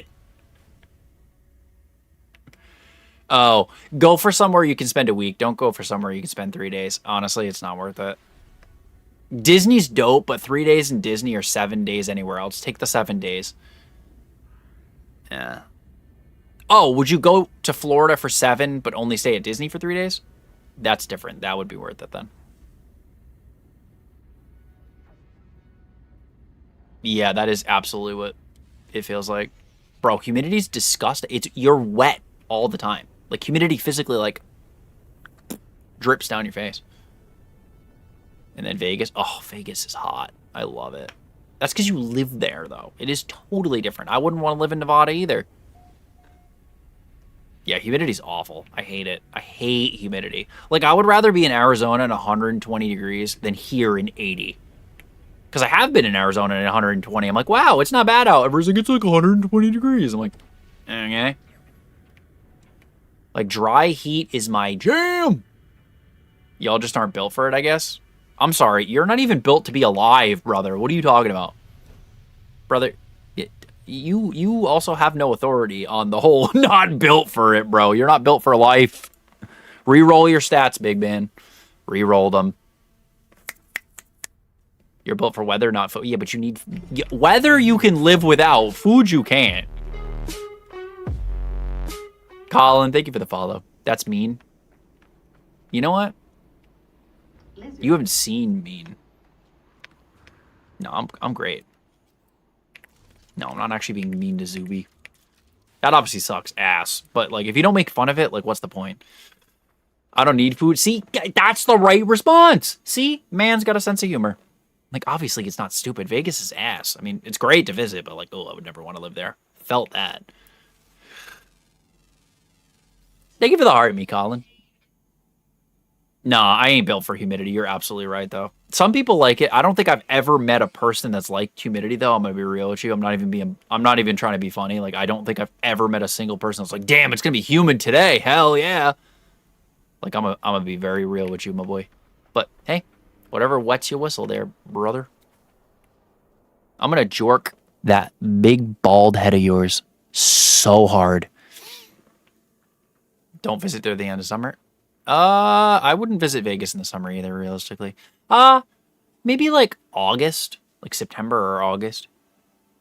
Oh, go for somewhere you can spend a week. Don't go for somewhere you can spend 3 days. Honestly, it's not worth it. Disney's dope, but 3 days in Disney or 7 days anywhere else. Take the 7 days. Yeah. Oh, would you go to Florida for 7 but only stay at Disney for 3 days? That's different. That would be worth it then. Yeah, that is absolutely what it feels like. Bro, humidity's disgusting. You're wet all the time. Like, humidity physically, like, drips down your face. And then Vegas. Oh, Vegas is hot. I love it. That's because you live there, though. It is totally different. I wouldn't want to live in Nevada either. Yeah, humidity's awful. I hate it. I hate humidity. Like, I would rather be in Arizona in 120 degrees than here in 80. Because I have been in Arizona in 120. I'm like, wow, it's not bad out. Everyone's like, it's like 120 degrees. I'm like, okay. Like, dry heat is my jam. Y'all just aren't built for it, I guess. I'm sorry. You're not even built to be alive, brother. What are you talking about? Brother, you also have no authority on the whole not built for it, bro. You're not built for life. Reroll your stats, big man. Reroll them. You're built for weather, not food. Yeah, but you need... Weather you can live without. Food you can't. Colin, thank you for the follow. That's mean. You know what? You haven't seen mean. No, I'm great. No, I'm not actually being mean to Zuby. That obviously sucks ass. But, like, if you don't make fun of it, like, what's the point? I don't need food. See, that's the right response. See? Man's got a sense of humor. Like, obviously, it's not stupid. Vegas is ass. I mean, it's great to visit, but, like, oh, I would never want to live there. Felt that. Thank you for the heart, me, Colin. Nah, I ain't built for humidity. You're absolutely right, though. Some people like it. I don't think I've ever met a person that's liked humidity, though. I'm gonna be real with you. I'm not even trying to be funny. Like, I don't think I've ever met a single person that's like, damn, it's gonna be humid today. Hell yeah. Like, I'm gonna be very real with you, my boy. But hey, whatever wets your whistle there, brother. I'm gonna jork that big bald head of yours so hard. Don't visit there the end of summer. I wouldn't visit Vegas in the summer either, realistically. Maybe like August, like September or August.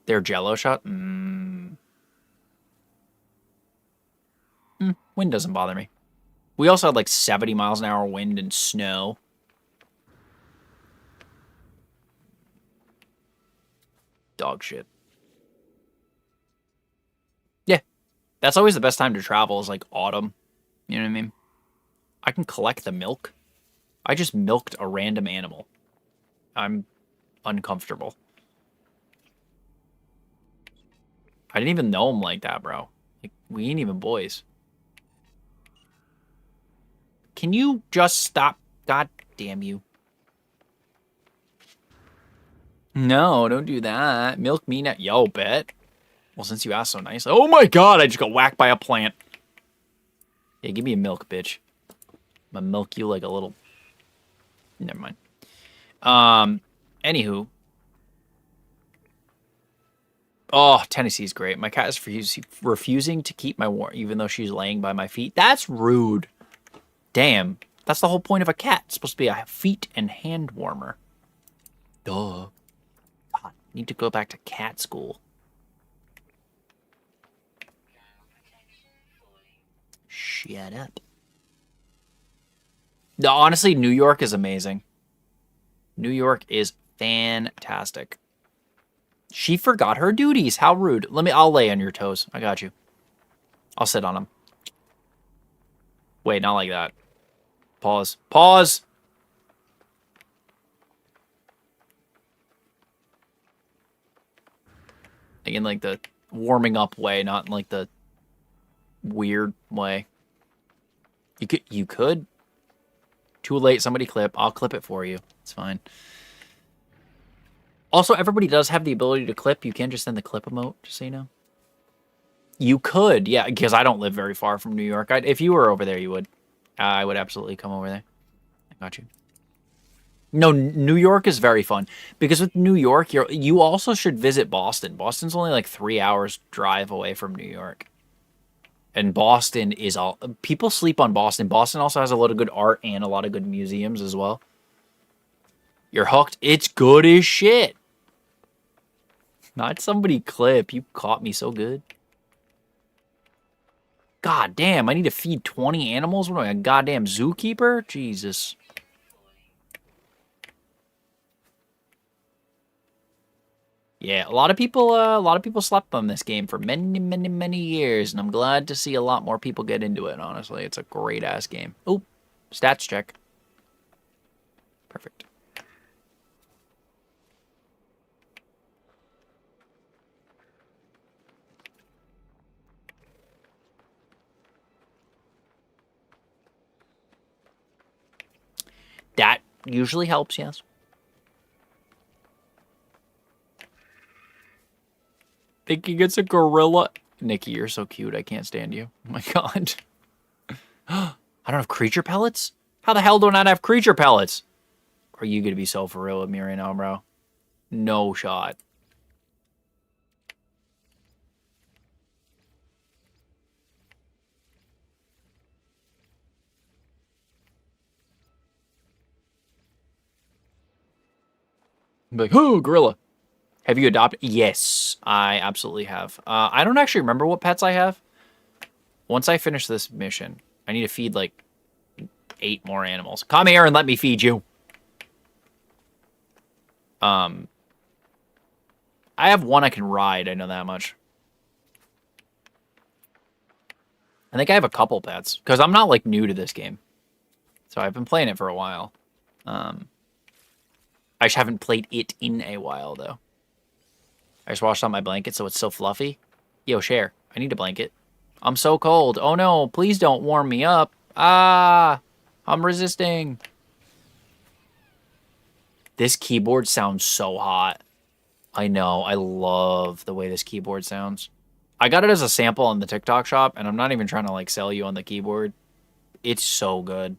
Their Jello shot. Wind doesn't bother me. We also had like 70 miles an hour wind and snow. Dog shit. Yeah. That's always the best time to travel is like autumn. You know what I mean? I can collect the milk. I just milked a random animal. I'm uncomfortable. I didn't even know him like that, bro. Like, we ain't even boys. Can you just stop? God damn you. No, don't do that. Milk me now. Yo, bet. Well, since you asked so nice. Oh my god, I just got whacked by a plant. Yeah, give me a milk, bitch. I'm gonna milk you like a little... Never mind. Anywho. Oh, Tennessee's great. My cat is refusing to keep my warm, even though she's laying by my feet. That's rude. Damn. That's the whole point of a cat. It's supposed to be a feet and hand warmer. Duh. God, need to go back to cat school. Shut up. No, honestly, New York is amazing. New York is fantastic. She forgot her duties. How rude. I'll lay on your toes. I got you. I'll sit on them. Wait, not like that. Pause. Pause! Like in like the warming up way, not in like the weird way. You could. Too late, somebody clip. I'll clip it for you. It's fine. Also, everybody does have the ability to clip. You can just send the clip emote, just so you know. You could, yeah, because I don't live very far from New York. If you were over there, you would. I would absolutely come over there. I got you. No, New York is very fun. Because with New York, you also should visit Boston. Boston's only like 3 hours drive away from New York. And Boston is all... People sleep on Boston. Boston also has a lot of good art and a lot of good museums as well. You're hooked. It's good as shit. Not somebody clip. You caught me so good. God damn, I need to feed 20 animals? What am I, a goddamn zookeeper? Jesus. Yeah, a lot of people slept on this game for many, many, many years, and I'm glad to see a lot more people get into it, honestly. It's a great-ass game. Oh, stats check. Perfect. Usually helps, yes. Think he gets a gorilla? Nikki, you're so cute. I can't stand you. Oh my god. I don't have creature pellets? How the hell do I not have creature pellets? Are you gonna be so for real with me right now, bro? No shot. I'm like, oh, gorilla. Have you adopted? Yes, I absolutely have. I don't actually remember what pets I have. Once I finish this mission, I need to feed like 8 more animals. Come here and let me feed you. I have one I can ride. I know that much. I think I have a couple pets because I'm not like new to this game, so I've been playing it for a while. I just haven't played it in a while though. I just washed out my blanket so it's so fluffy. Yo, share. I need a blanket. I'm so cold. Oh no, please don't warm me up. Ah, I'm resisting. This keyboard sounds so hot. I know. I love the way this keyboard sounds. I got it as a sample on the TikTok shop, and I'm not even trying to like sell you on the keyboard. It's so good.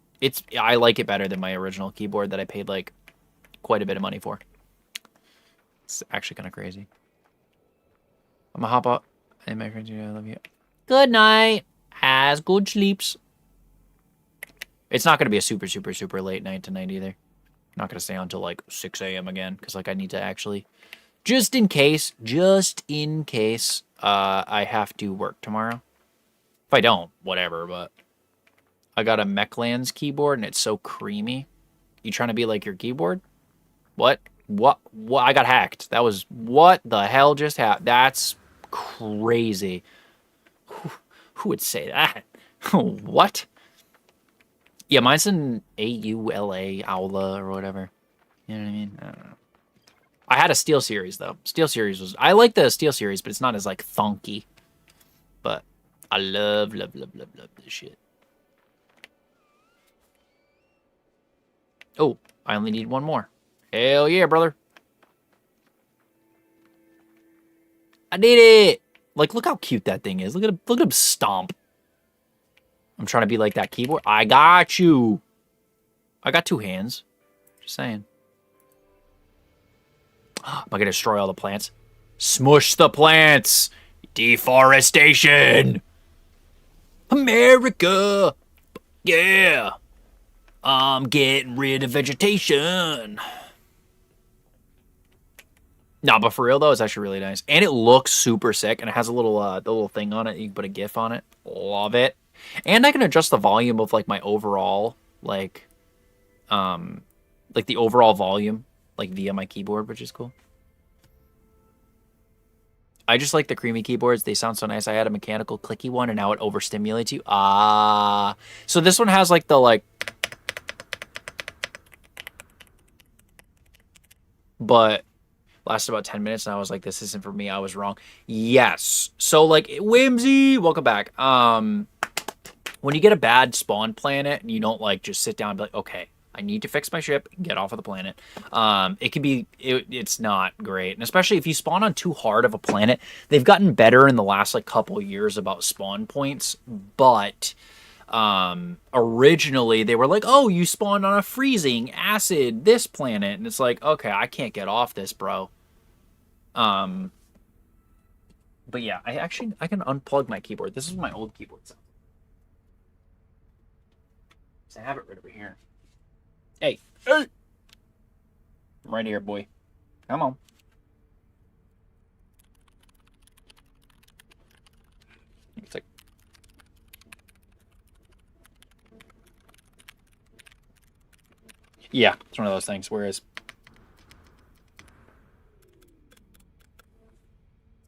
I like it better than my original keyboard that I paid like quite a bit of money for. It's actually kind of crazy. I'm gonna hop up. Hey, my friends, I love you. Good night. Has good sleeps. It's not gonna be a super, super, super late night tonight either. I'm not gonna stay on until like 6 a.m. again because like I need to actually, just in case, I have to work tomorrow. If I don't, whatever. But I got a Mechlands keyboard and it's so creamy. You trying to be like your keyboard? What? What? I got hacked. That was, what the hell just happened? That's crazy. Who would say that? What? Yeah, mine's an AULA, Aula, or whatever. You know what I mean? I don't know. I had a Steel Series, though. Steel Series was... I like the Steel Series, but it's not as, like, thunky. But I love this shit. Oh, I only need one more. Hell yeah, brother. I did it! Like, look how cute that thing is. Look at him stomp. I'm trying to be like that keyboard. I got you. I got 2 hands. Just saying. Am I gonna destroy all the plants? Smush the plants! Deforestation! America! Yeah! I'm getting rid of vegetation. No, but for real though, it's actually really nice. And it looks super sick, and it has a little the little thing on it. You can put a GIF on it. Love it. And I can adjust the volume of like my overall, like the overall volume, like via my keyboard, which is cool. I just like the creamy keyboards. They sound so nice. I had a mechanical clicky one, and now it overstimulates you. Ah. So this one has like the like... But lasted about 10 minutes, and I was like, this isn't for me. I was wrong. Yes. So like, Whimsy, welcome back. When you get a bad spawn planet, and you don't like just sit down and be like, okay, I need to fix my ship and get off of the planet. It can be, it's not great. And especially if you spawn on too hard of a planet, they've gotten better in the last like couple years about spawn points. But originally they were like, oh, you spawned on a freezing acid, this planet. And it's like, okay, I can't get off this, bro. But yeah, I can unplug my keyboard. This is my old keyboard sound. I have it right over here. Hey. I'm right here, boy. Come on. It's like... Yeah, it's one of those things. Whereas...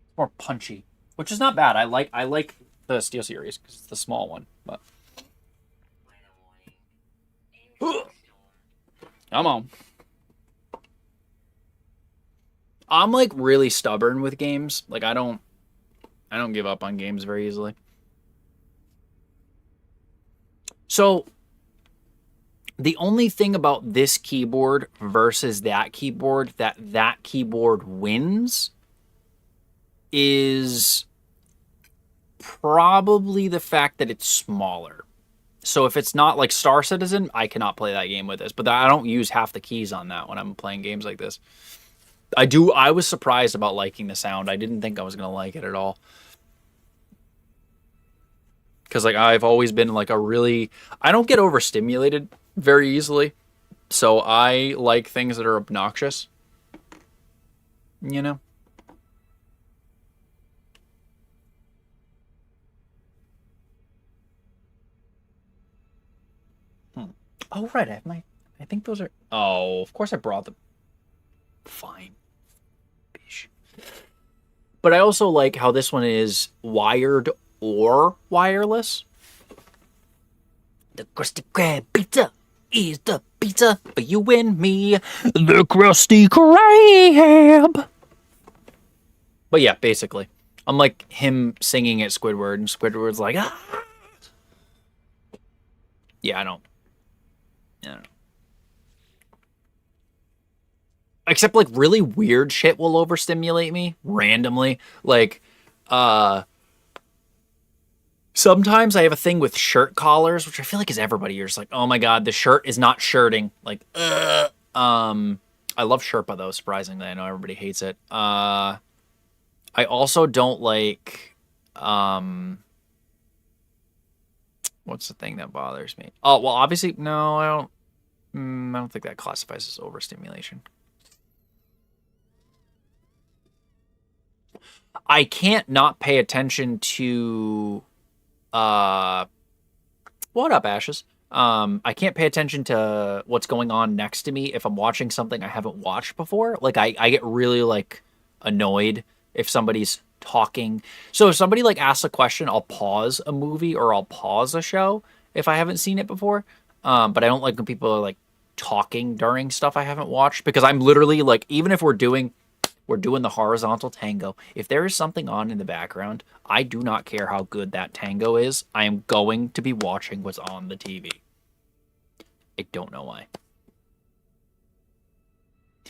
it's more punchy. Which is not bad. I like the Steel Series because it's the small one, but... Come on. I'm like really stubborn with games. Like I don't give up on games very easily. So The only thing about this keyboard versus that keyboard that keyboard wins is probably the fact that it's smaller. So if it's not like Star Citizen, I cannot play that game with this. But I don't use half the keys on that when I'm playing games like this. I was surprised about liking the sound. I didn't think I was going to like it at all. Because like I've always been like I don't get overstimulated very easily. So I like things that are obnoxious. You know? Oh, right. I think those are... Oh, of course I brought them. Fine. Bish. But I also like how this one is wired or wireless. The Krusty Krab pizza is the pizza for you and me. The Krusty Krab. But yeah, basically. I'm like him singing at Squidward, and Squidward's like, ah! Yeah, I don't know. Except like really weird shit will overstimulate me randomly. Like, sometimes I have a thing with shirt collars, which I feel like is everybody. You're just like, oh my god, the shirt is not shirting. Like, I love Sherpa though. Surprisingly, I know everybody hates it. I also don't like, what's the thing that bothers me? Oh well, obviously no, I don't. I don't think that classifies as overstimulation. I can't not pay attention to what up, Ashes? I can't pay attention to what's going on next to me if I'm watching something I haven't watched before. Like I get really like annoyed if somebody's talking. So if somebody like asks a question, I'll pause a movie or I'll pause a show if I haven't seen it before. But I don't like when people are like talking during stuff I haven't watched, because I'm literally like, even if we're doing the horizontal tango, if there is something on in the background, I do not care how good that tango is. I am going to be watching what's on the TV. I don't know why.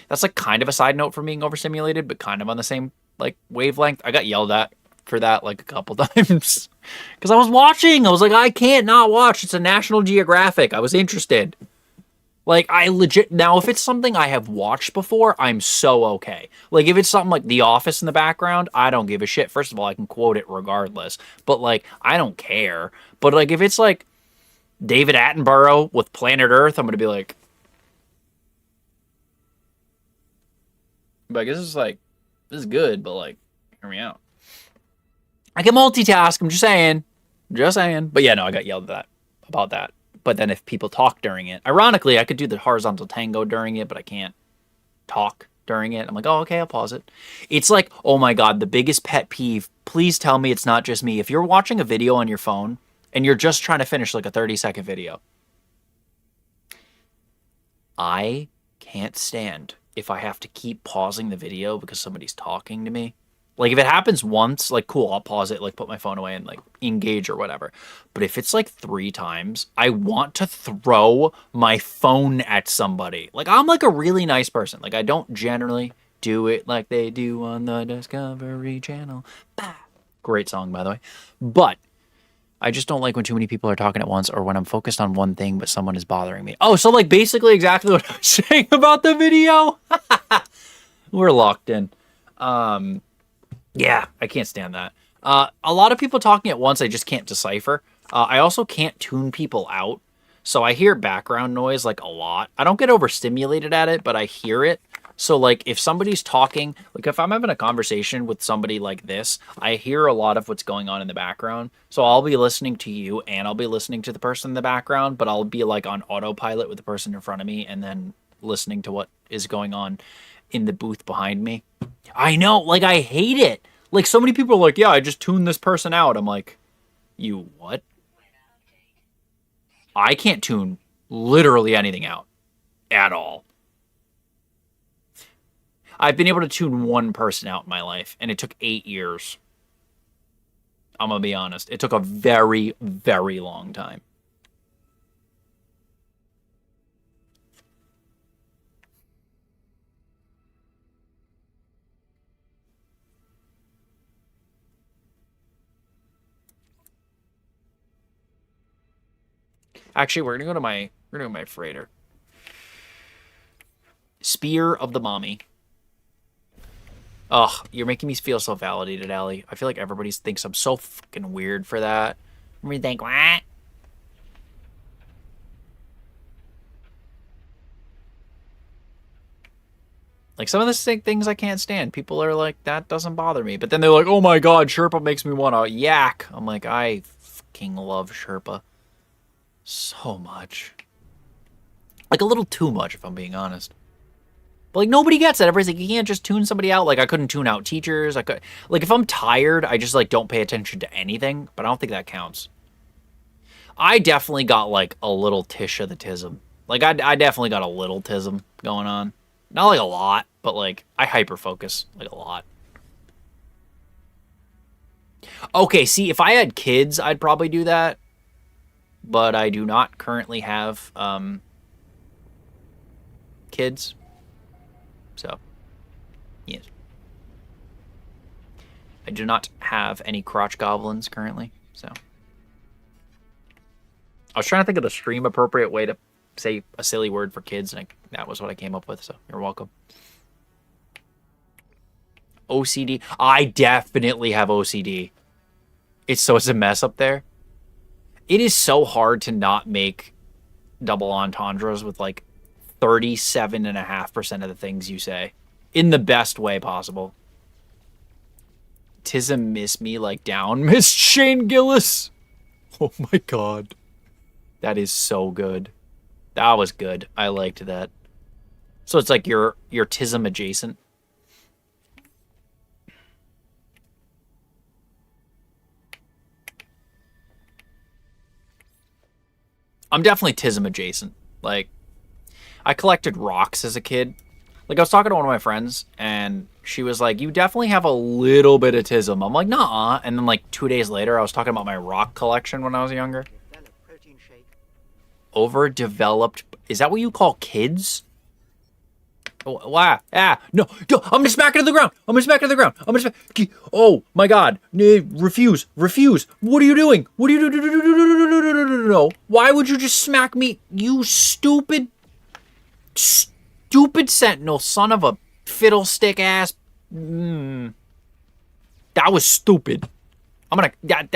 That's like kind of a side note from being overstimulated, but kind of on the same like wavelength. I got yelled at for that like a couple times because I was watching. I was like, I can't not watch. It's a National Geographic. I was interested. Like, I legit... Now, if it's something I have watched before, I'm so okay. Like, if it's something like The Office in the background, I don't give a shit. First of all, I can quote it regardless. But, like, I don't care. But, like, if it's, like, David Attenborough with Planet Earth, I'm going to be like... Like, this is good, but, like, hear me out. I can multitask, I'm just saying. Just saying. But, yeah, no, I got yelled at about that. But then if people talk during it, ironically, I could do the horizontal tango during it, but I can't talk during it. I'm like, oh, okay, I'll pause it. It's like, oh my God, the biggest pet peeve. Please tell me it's not just me. If you're watching a video on your phone and you're just trying to finish like a 30-second video, I can't stand if I have to keep pausing the video because somebody's talking to me. Like, if it happens once, like, cool, I'll pause it, like, put my phone away and, like, engage or whatever. But if it's, like, 3 times, I want to throw my phone at somebody. Like, I'm, like, a really nice person. Like, I don't generally do it like they do on the Discovery Channel. Bah. Great song, by the way. But I just don't like when too many people are talking at once or when I'm focused on one thing but someone is bothering me. Oh, so, like, basically exactly what I was saying about the video. We're locked in. Yeah, I can't stand that. A lot of people talking at once, I just can't decipher. I also can't tune people out. So I hear background noise like a lot. I don't get overstimulated at it, but I hear it. So like if somebody's talking, like if I'm having a conversation with somebody like this, I hear a lot of what's going on in the background. So I'll be listening to you and I'll be listening to the person in the background, but I'll be like on autopilot with the person in front of me and then listening to what is going on in the booth behind me. I know, like, I hate it. Like, so many people are like, yeah, I just tuned this person out. I'm like, you what? I can't tune literally anything out at all. I've been able to tune one person out in my life, and it took 8 years. I'm going to be honest. It took a very, very long time. Actually, we're gonna go to my freighter. Spear of the Mommy. Ugh, you're making me feel so validated, Allie. I feel like everybody thinks I'm so fucking weird for that. We think, what? Like, some of the things I can't stand. People are like, that doesn't bother me. But then they're like, oh my god, Sherpa makes me want to yak. I'm like, I fucking love Sherpa. So much. Like, a little too much, if I'm being honest. But, like, nobody gets it. Everybody's like, you can't just tune somebody out. Like, I couldn't tune out teachers. I could, like, if I'm tired, I just, like, don't pay attention to anything. But I don't think that counts. I definitely got, like, a little Tisha the Tism. Like, I definitely got a little Tism going on. Not, like, a lot, but, like, I hyper-focus, like, a lot. Okay, see, if I had kids, I'd probably do that. But I do not currently have, kids. So, yes. I do not have any crotch goblins currently, so. I was trying to think of the stream-appropriate way to say a silly word for kids, and that was what I came up with, so you're welcome. OCD. I definitely have OCD. It's a mess up there. It is so hard to not make double entendres with, like, 37.5% of the things you say. In the best way possible. Tism miss me like down, Miss Shane Gillis. Oh my god. That is so good. That was good. I liked that. So it's like you're Tism adjacent. I'm definitely Tism adjacent. Like, I collected rocks as a kid. Like, I was talking to one of my friends, and she was like, you definitely have a little bit of Tism. I'm like, nah. And then, like, 2 days later, I was talking about my rock collection when I was younger. Overdeveloped. Is that what you call kids? Oh, wow. Ah, no. I'm going to smack it to the ground. I'm going to smack it to the ground. I'm going to smack. Oh, my God. Refuse. What are you doing? What are you doing? No. Why would you just smack me? You stupid sentinel, son of a fiddlestick ass. That was stupid.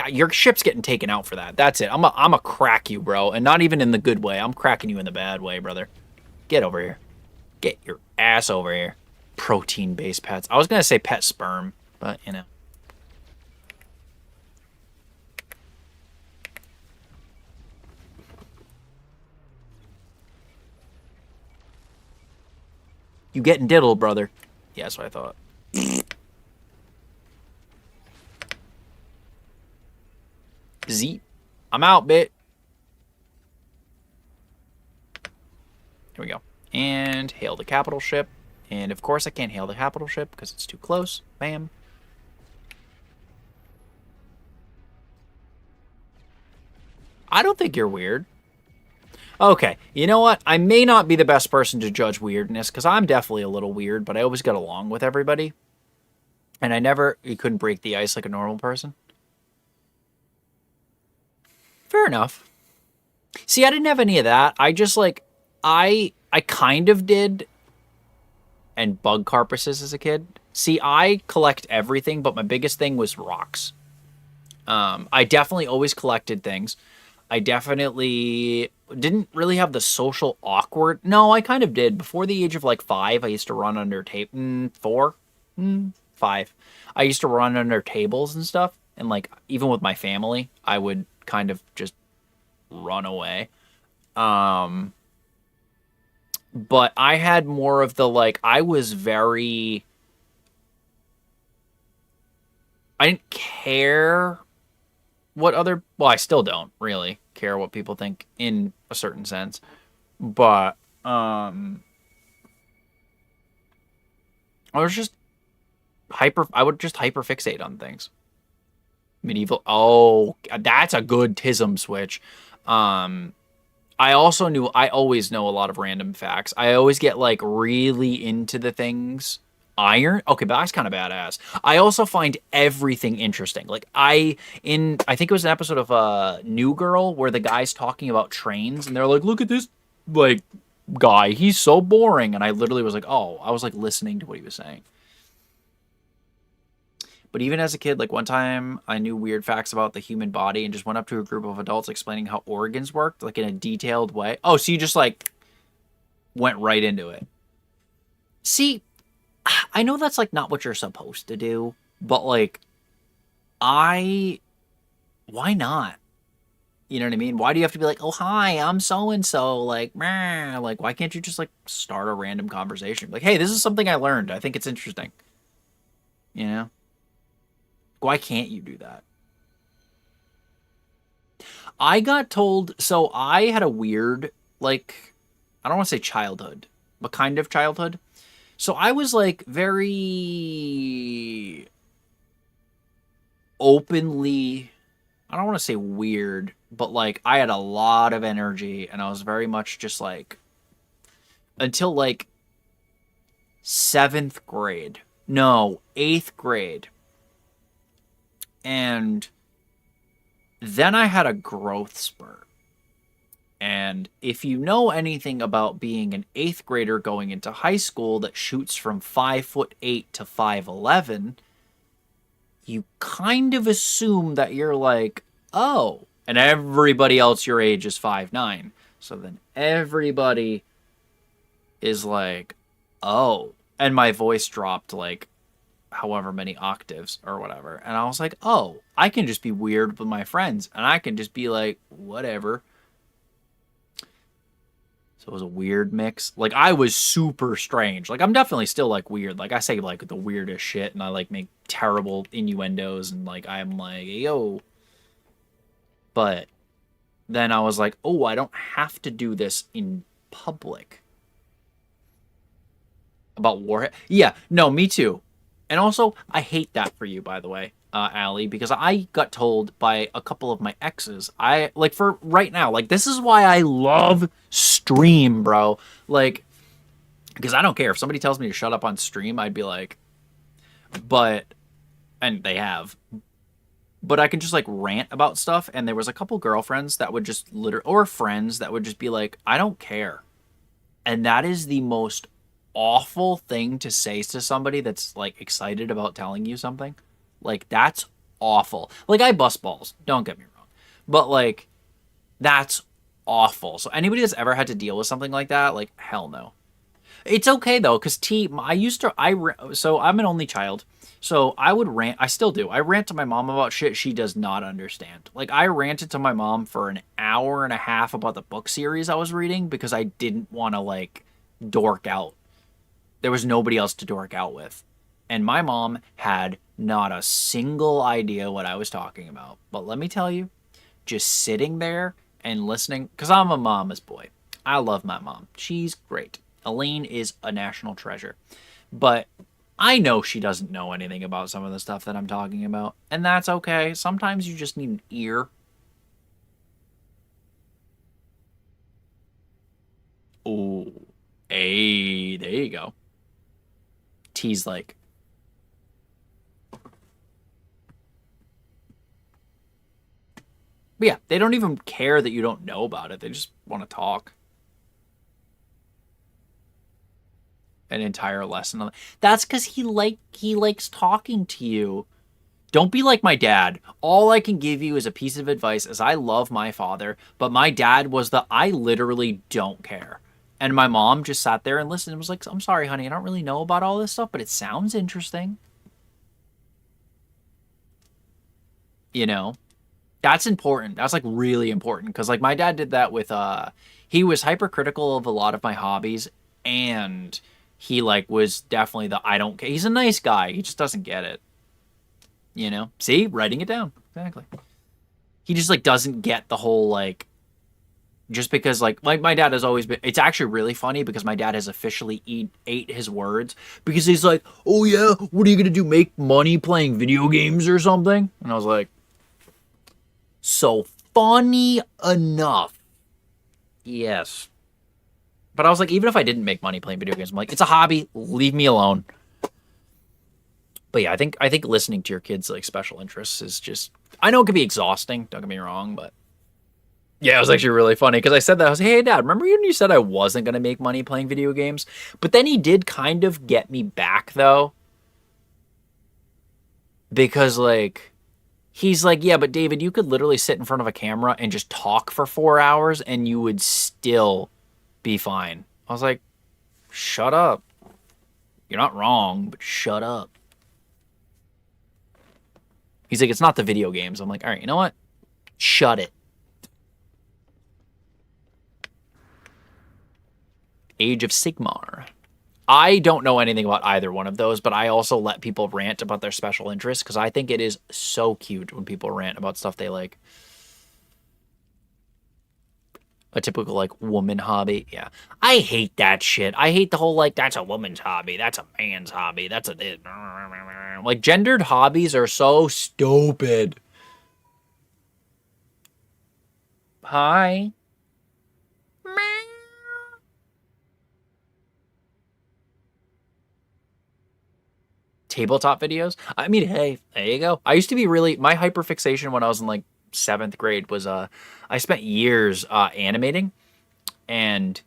Your ship's getting taken out for that. That's it. I'm a crack you, bro. And not even in the good way. I'm cracking you in the bad way, brother. Get over here. Get your ass over here. Protein-based pets. I was going to say pet sperm, but, you know. You getting diddled, brother. Yeah, that's what I thought. Z. I'm out, bit. Here we go. And hail the capital ship. And of course I can't hail the capital ship because it's too close. Bam. I don't think you're weird. Okay, you know what? I may not be the best person to judge weirdness because I'm definitely a little weird, but I always got along with everybody. And you couldn't break the ice like a normal person. Fair enough. See, I didn't have any of that. I just, like, I kind of did, and bug carcasses as a kid. See, I collect everything, but my biggest thing was rocks. I definitely always collected things. I definitely didn't really have the social awkward. No, I kind of did. Before the age of, like, 5, I used to run under 5. I used to run under tables and stuff. And, like, even with my family, I would kind of just run away. But I had more of the, like, I didn't care what well, I still don't really care what people think in a certain sense. But, I was just I would just hyperfixate on things. Medieval. Oh, that's a good Tism switch. I always know a lot of random facts. I always get, like, really into the things. Iron? Okay, but that's kind of badass. I also find everything interesting. Like I think it was an episode of New Girl where the guy's talking about trains and they're like, look at this like guy, he's so boring. And I literally was like, oh, I was like listening to what he was saying. But even as a kid, like one time I knew weird facts about the human body and just went up to a group of adults explaining how organs worked, like in a detailed way. Oh, so you just like went right into it. See, I know that's like not what you're supposed to do, but like why not? You know what I mean? Why do you have to be like, oh hi, I'm so and so, like, meh. Like why can't you just like start a random conversation? Like, hey, this is something I learned. I think it's interesting. You know? Why can't you do that? I got told, so I had a weird, like, I don't want to say childhood, but kind of childhood. So I was like very openly, I don't want to say weird, but like I had a lot of energy and I was very much just like, until like 7th grade. No, 8th grade. And then I had a growth spurt. And if you know anything about being an 8th grader going into high school that shoots from 5'8" to 5'11", you kind of assume that you're like, oh, and everybody else your age is 5'9". So then everybody is like, oh. And my voice dropped like however many octaves or whatever. And I was like, oh, I can just be weird with my friends. And I can just be like, whatever. So it was a weird mix. Like, I was super strange. Like, I'm definitely still, like, weird. Like, I say, like, the weirdest shit. And I, like, make terrible innuendos. And, like, I'm like, yo. But then I was like, oh, I don't have to do this in public. About Warhead. Yeah, no, me too. And also, I hate that for you, by the way, Allie, because I got told by a couple of my exes, like, for right now, like, this is why I love stream, bro. Like, because I don't care. If somebody tells me to shut up on stream, I'd be like, but, and they have, but I can just, like, rant about stuff, and there was a couple girlfriends that would just literally, or friends that would just be like, I don't care. And that is the most awful thing to say to somebody that's like excited about telling you something. Like, that's awful. Like, I bust balls, don't get me wrong, but like, that's awful. So anybody that's ever had to deal with something like that, like, hell no. It's okay though, because so I'm an only child, so I would rant. I still do. I rant to my mom about shit she does not understand. Like, I ranted to my mom for an hour and a half about the book series I was reading because I didn't want to like dork out. There was nobody else to dork out with. And my mom had not a single idea what I was talking about. But let me tell you, just sitting there and listening, because I'm a mama's boy. I love my mom. She's great. Elaine is a national treasure. But I know she doesn't know anything about some of the stuff that I'm talking about. And that's okay. Sometimes you just need an ear. Ooh. Hey, there you go. T's like, but yeah, they don't even care that you don't know about it. They just want to talk. An entire lesson. That's because he likes talking to you. Don't be like my dad. All I can give you is a piece of advice, as I love my father, but my dad was I literally don't care. And my mom just sat there and listened and was like, I'm sorry, honey, I don't really know about all this stuff, but it sounds interesting. You know? That's important. That's, like, really important. Because, like, my dad did that with, he was hypercritical of a lot of my hobbies, and he, like, was definitely I don't care. He's a nice guy. He just doesn't get it. You know? See? Writing it down. Exactly. He just, like, doesn't get the whole, like, just because, like my dad has always been, it's actually really funny because my dad has officially ate his words because he's like, oh yeah, what are you going to do? Make money playing video games or something? And I was like, so funny enough. Yes. But I was like, even if I didn't make money playing video games, I'm like, it's a hobby. Leave me alone. But yeah, I think listening to your kids' like special interests is just, I know it can be exhausting, don't get me wrong, but yeah, it was actually really funny because I said that. I was like, hey, Dad, remember when you said I wasn't going to make money playing video games? But then he did kind of get me back, though. Because, like, he's like, yeah, but David, you could literally sit in front of a camera and just talk for 4 hours and you would still be fine. I was like, shut up. You're not wrong, but shut up. He's like, it's not the video games. I'm like, all right, you know what? Shut it. Age of Sigmar. I don't know anything about either one of those, but I also let people rant about their special interests because I think it is so cute when people rant about stuff they like. A typical, like, woman hobby. Yeah. I hate that shit. I hate the whole, like, that's a woman's hobby. That's a man's hobby. That's a... Like, gendered hobbies are so stupid. Hi. Tabletop videos. I mean, hey, there you go. I used to be really, my hyperfixation when I was in like 7th grade was I spent years animating, and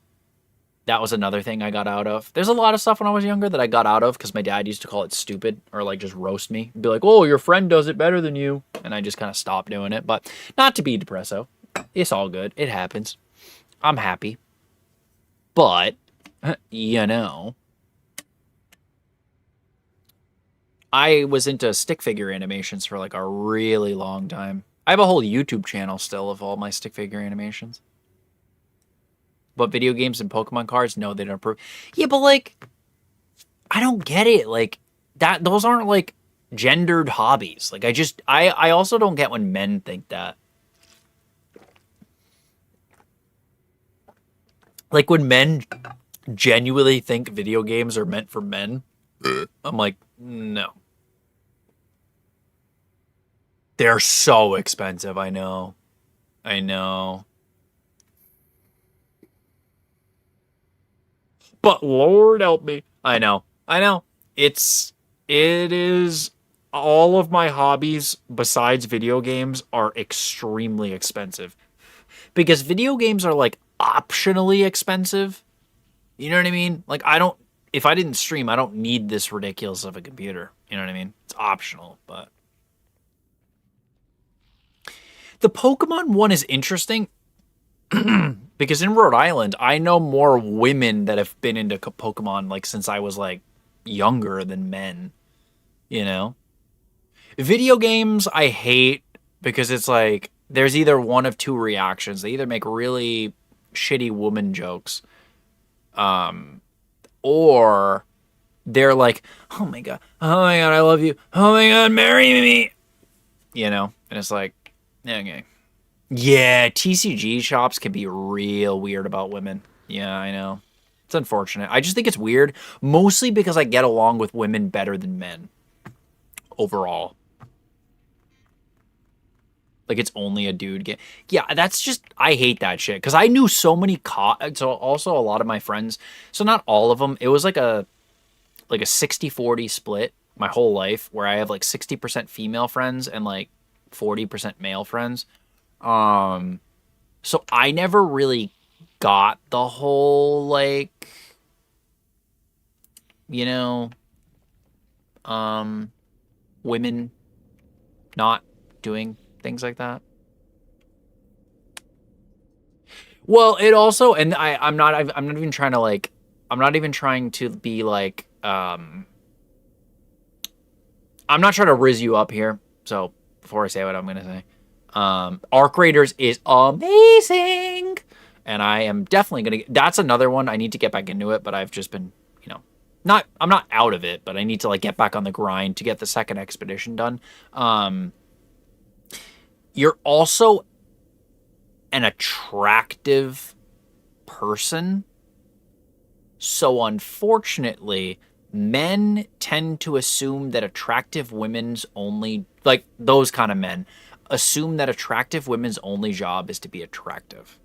that was another thing I got out of. There's a lot of stuff when I was younger that I got out of because my dad used to call it stupid or like just roast me. Be like, oh, your friend does it better than you. And I just kind of stopped doing it. But not to be depresso. It's all good. It happens. I'm happy. But, you know, I was into stick figure animations for like a really long time. I have a whole YouTube channel still of all my stick figure animations. But video games and Pokemon cards, no, they don't approve. Yeah, but like, I don't get it. Like, that, those aren't like gendered hobbies. Like, I also don't get when men think that. Like, when men genuinely think video games are meant for men, I'm like, no. They're so expensive, I know. I know. But Lord help me. I know. I know. It is, all of my hobbies besides video games are extremely expensive. Because video games are like optionally expensive. You know what I mean? Like, if I didn't stream, I don't need this ridiculous of a computer. You know what I mean? It's optional, but the Pokemon one is interesting because in Rhode Island, I know more women that have been into Pokemon like since I was like younger than men, you know? Video games I hate because it's like there's either one of two reactions. They either make really shitty woman jokes, or they're like, oh my god, I love you, oh my god, marry me, you know? And it's like, okay. Yeah, TCG shops can be real weird about women. Yeah, I know. It's unfortunate. I just think it's weird, mostly because I get along with women better than men overall. Like, it's only a dude game. Yeah, that's just, I hate that shit. Because I knew so many, so also a lot of my friends, so not all of them, it was like a 60-40 split my whole life, where I have like 60% female friends and like 40% male friends. So I never really got the whole, like, you know, women not doing things like that. Well, it also, and I'm not even trying to like, I'm not even trying to be like, I'm not trying to rizz you up here. So before I say what I'm going to say, Arc Raiders is amazing. And I am definitely going to, that's another one. I need to get back into it, but I've just been, you know, I'm not out of it, but I need to like get back on the grind to get the second expedition done. You're also an attractive person. So unfortunately, men tend to assume that attractive women's only, like those kind of men, assume that attractive women's only job is to be attractive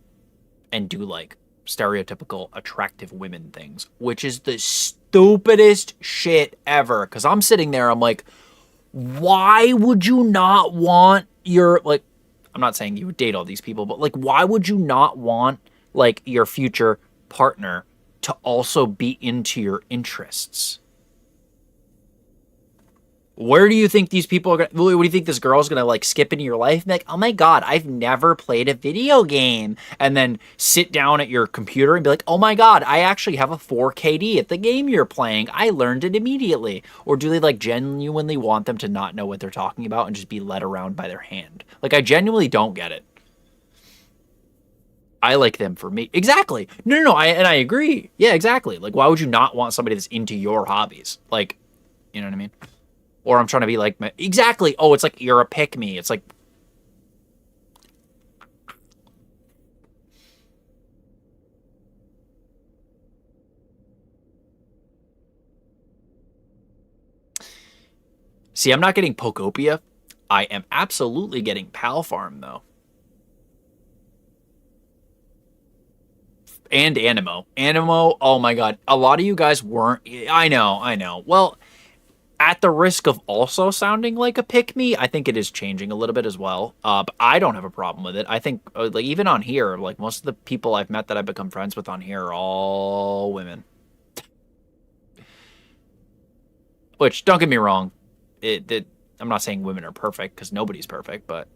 and do like stereotypical attractive women things, which is the stupidest shit ever. Because I'm sitting there, I'm like, why would you not want your, like, I'm not saying you would date all these people, but like, why would you not want like your future partner to also be into your interests? Where do you think these people are going to, what do you think this girl's going to like skip into your life and be like, oh my God, I've never played a video game. And then sit down at your computer and be like, oh my God, I actually have a 4KD at the game you're playing. I learned it immediately. Or do they like genuinely want them to not know what they're talking about and just be led around by their hand? Like, I genuinely don't get it. I like them for me. Exactly. No. I agree. Yeah, exactly. Like, why would you not want somebody that's into your hobbies? Like, you know what I mean? Or I'm trying to be like, exactly. Oh, it's like you're a pick me. It's like, see, I'm not getting Pokopia. I am absolutely getting Pal Farm though. And Animo. Animo, oh my God. A lot of you guys weren't. I know. Well, at the risk of also sounding like a pick-me, I think it is changing a little bit as well. But I don't have a problem with it. I think, like, even on here, like, most of the people I've met that I've become friends with on here are all women. Which, don't get me wrong, I'm not saying women are perfect, because nobody's perfect, but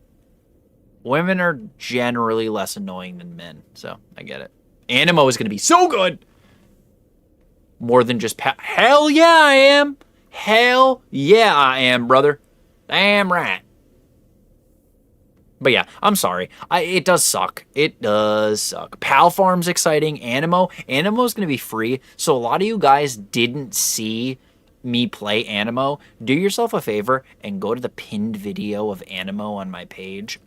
women are generally less annoying than men, so I get it. Animo is going to be so good! More than just hell yeah, I am! Hell yeah, I am, brother. Damn right. But yeah, I'm sorry. It does suck. It does suck. Pal Farm's exciting. Animo is going to be free. So a lot of you guys didn't see me play Animo. Do yourself a favor and go to the pinned video of Animo on my page.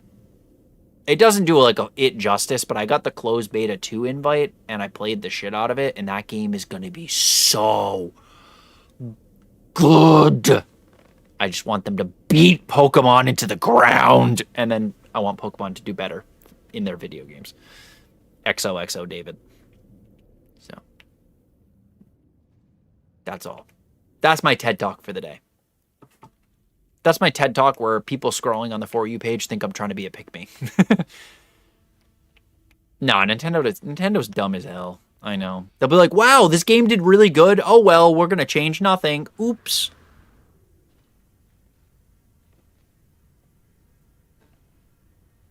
It doesn't do like it justice, but I got the closed beta 2 invite and I played the shit out of it. And that game is going to be so good. I just want them to beat Pokemon into the ground. And then I want Pokemon to do better in their video games. XOXO David. So. That's all. That's my TED Talk for the day. That's my TED Talk where people scrolling on the For You page think I'm trying to be a pick-me. No, Nintendo's dumb as hell. I know. They'll be like, wow, this game did really good. Oh, well, we're going to change nothing. Oops.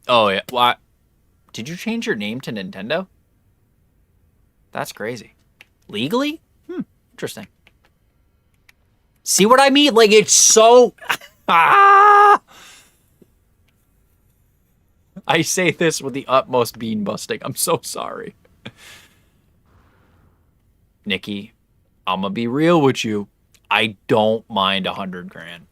Oh, yeah. What? Did you change your name to Nintendo? That's crazy. Legally? Interesting. See what I mean? Like, it's so... I say this with the utmost bean busting. I'm so sorry. Nikki, I'm gonna be real with you. I don't mind $100 grand.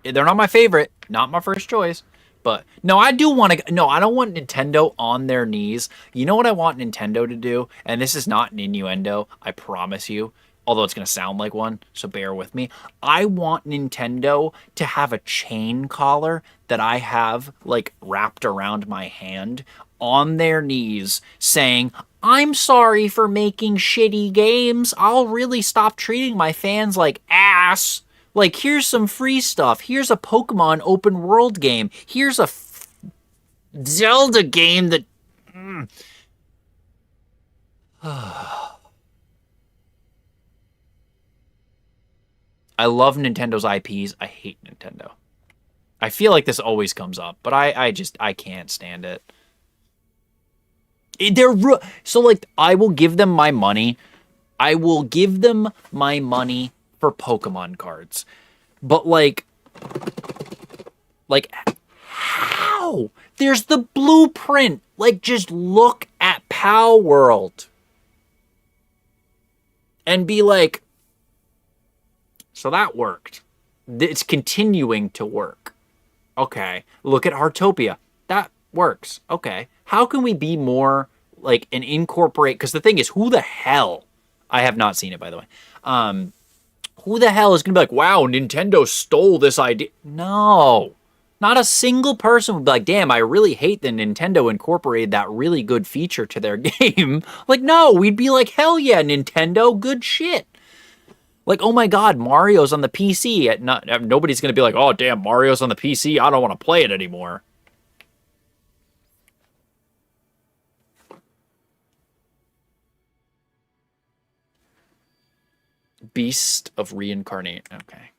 They're not my favorite, not my first choice, but no, I do want to. No, I don't want Nintendo on their knees. You know what I want Nintendo to do? And this is not an innuendo, I promise you. Although it's gonna sound like one, so bear with me. I want Nintendo to have a chain collar that I have like wrapped around my hand on their knees saying, I'm sorry for making shitty games. I'll really stop treating my fans like ass. Like, here's some free stuff. Here's a Pokemon open world game. Here's a Zelda game that... I love Nintendo's IPs. I hate Nintendo. I feel like this always comes up, but I can't stand it. So, like, I will give them my money. I will give them my money for Pokemon cards. But, like, how? There's the blueprint. Like, just look at Pal World. And be like, so that worked. It's continuing to work. Okay. Look at Heartopia. That works. Okay. How can we be more like an incorporate? Because the thing is, who the hell? I have not seen it, by the way. Who the hell is going to be like, wow, Nintendo stole this idea? No. Not a single person would be like, damn, I really hate that Nintendo incorporated that really good feature to their game. Like, no, we'd be like, hell yeah, Nintendo, good shit. Like, oh my god, Mario's on the PC. Nobody's going to be like, oh, damn, Mario's on the PC. I don't want to play it anymore. Beast of Reincarnate. Okay.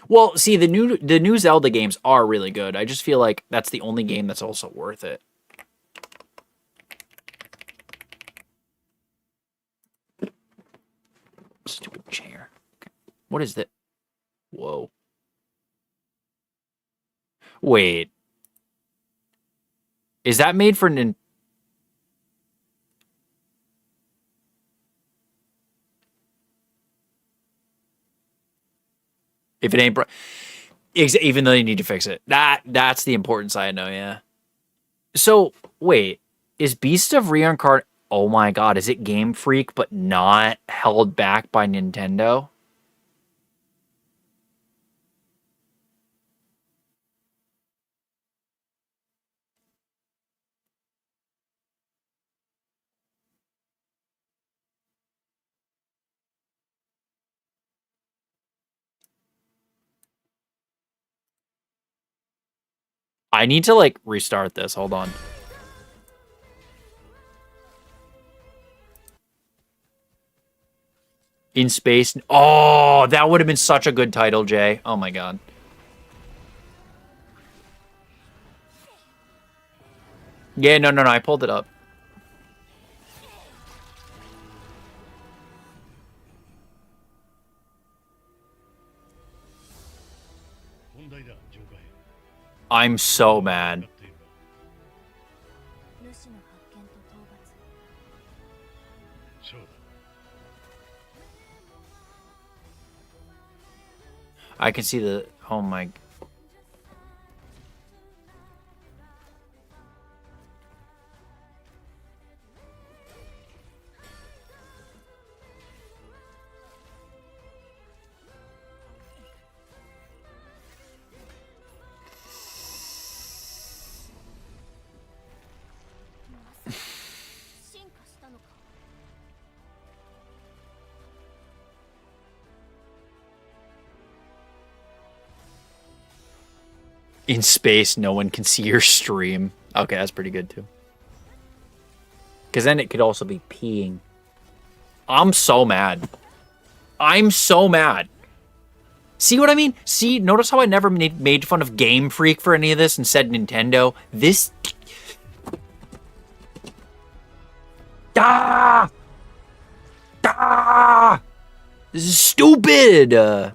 Well, see, the new Zelda games are really good. I just feel like that's the only game that's also worth it. Stupid chair. Okay. What is that? Whoa. Wait. Is that made for Nintendo? If it ain't even though you need to fix it. That's the important side, no, yeah. So, wait. Is Beast of Reincarnate... Oh my god, is it Game Freak but not held back by Nintendo? I need to, like, restart this. Hold on. In Space... Oh, that would have been such a good title, Jay. Oh my god. Yeah, no, I pulled it up. I'm so mad. I can see the... Oh my... In space, no one can see your stream. Okay, that's pretty good, too. Because then it could also be peeing. I'm so mad. I'm so mad. See what I mean? See, notice how I never made fun of Game Freak for any of this and said Nintendo? This... Ah! Ah! This is stupid!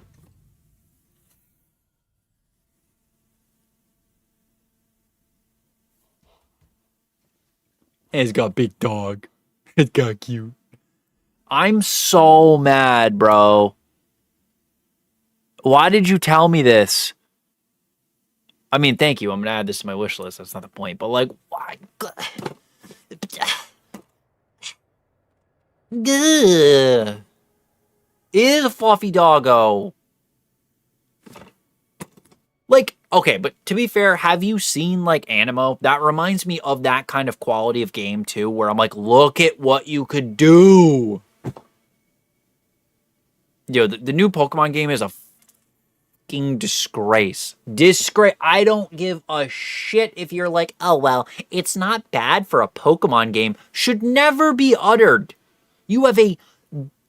It's got big dog. It's got cute. I'm so mad, bro. Why did you tell me this? I mean, thank you. I'm going to add this to my wish list. That's not the point. But, like, why? It is a fluffy doggo. Like, okay, but to be fair, have you seen, like, Animo? That reminds me of that kind of quality of game, too, where I'm like, look at what you could do. Yo, the new Pokemon game is a fucking disgrace. Disgrace. I don't give a shit if you're like, oh, well, it's not bad for a Pokemon game. Should never be uttered. You have a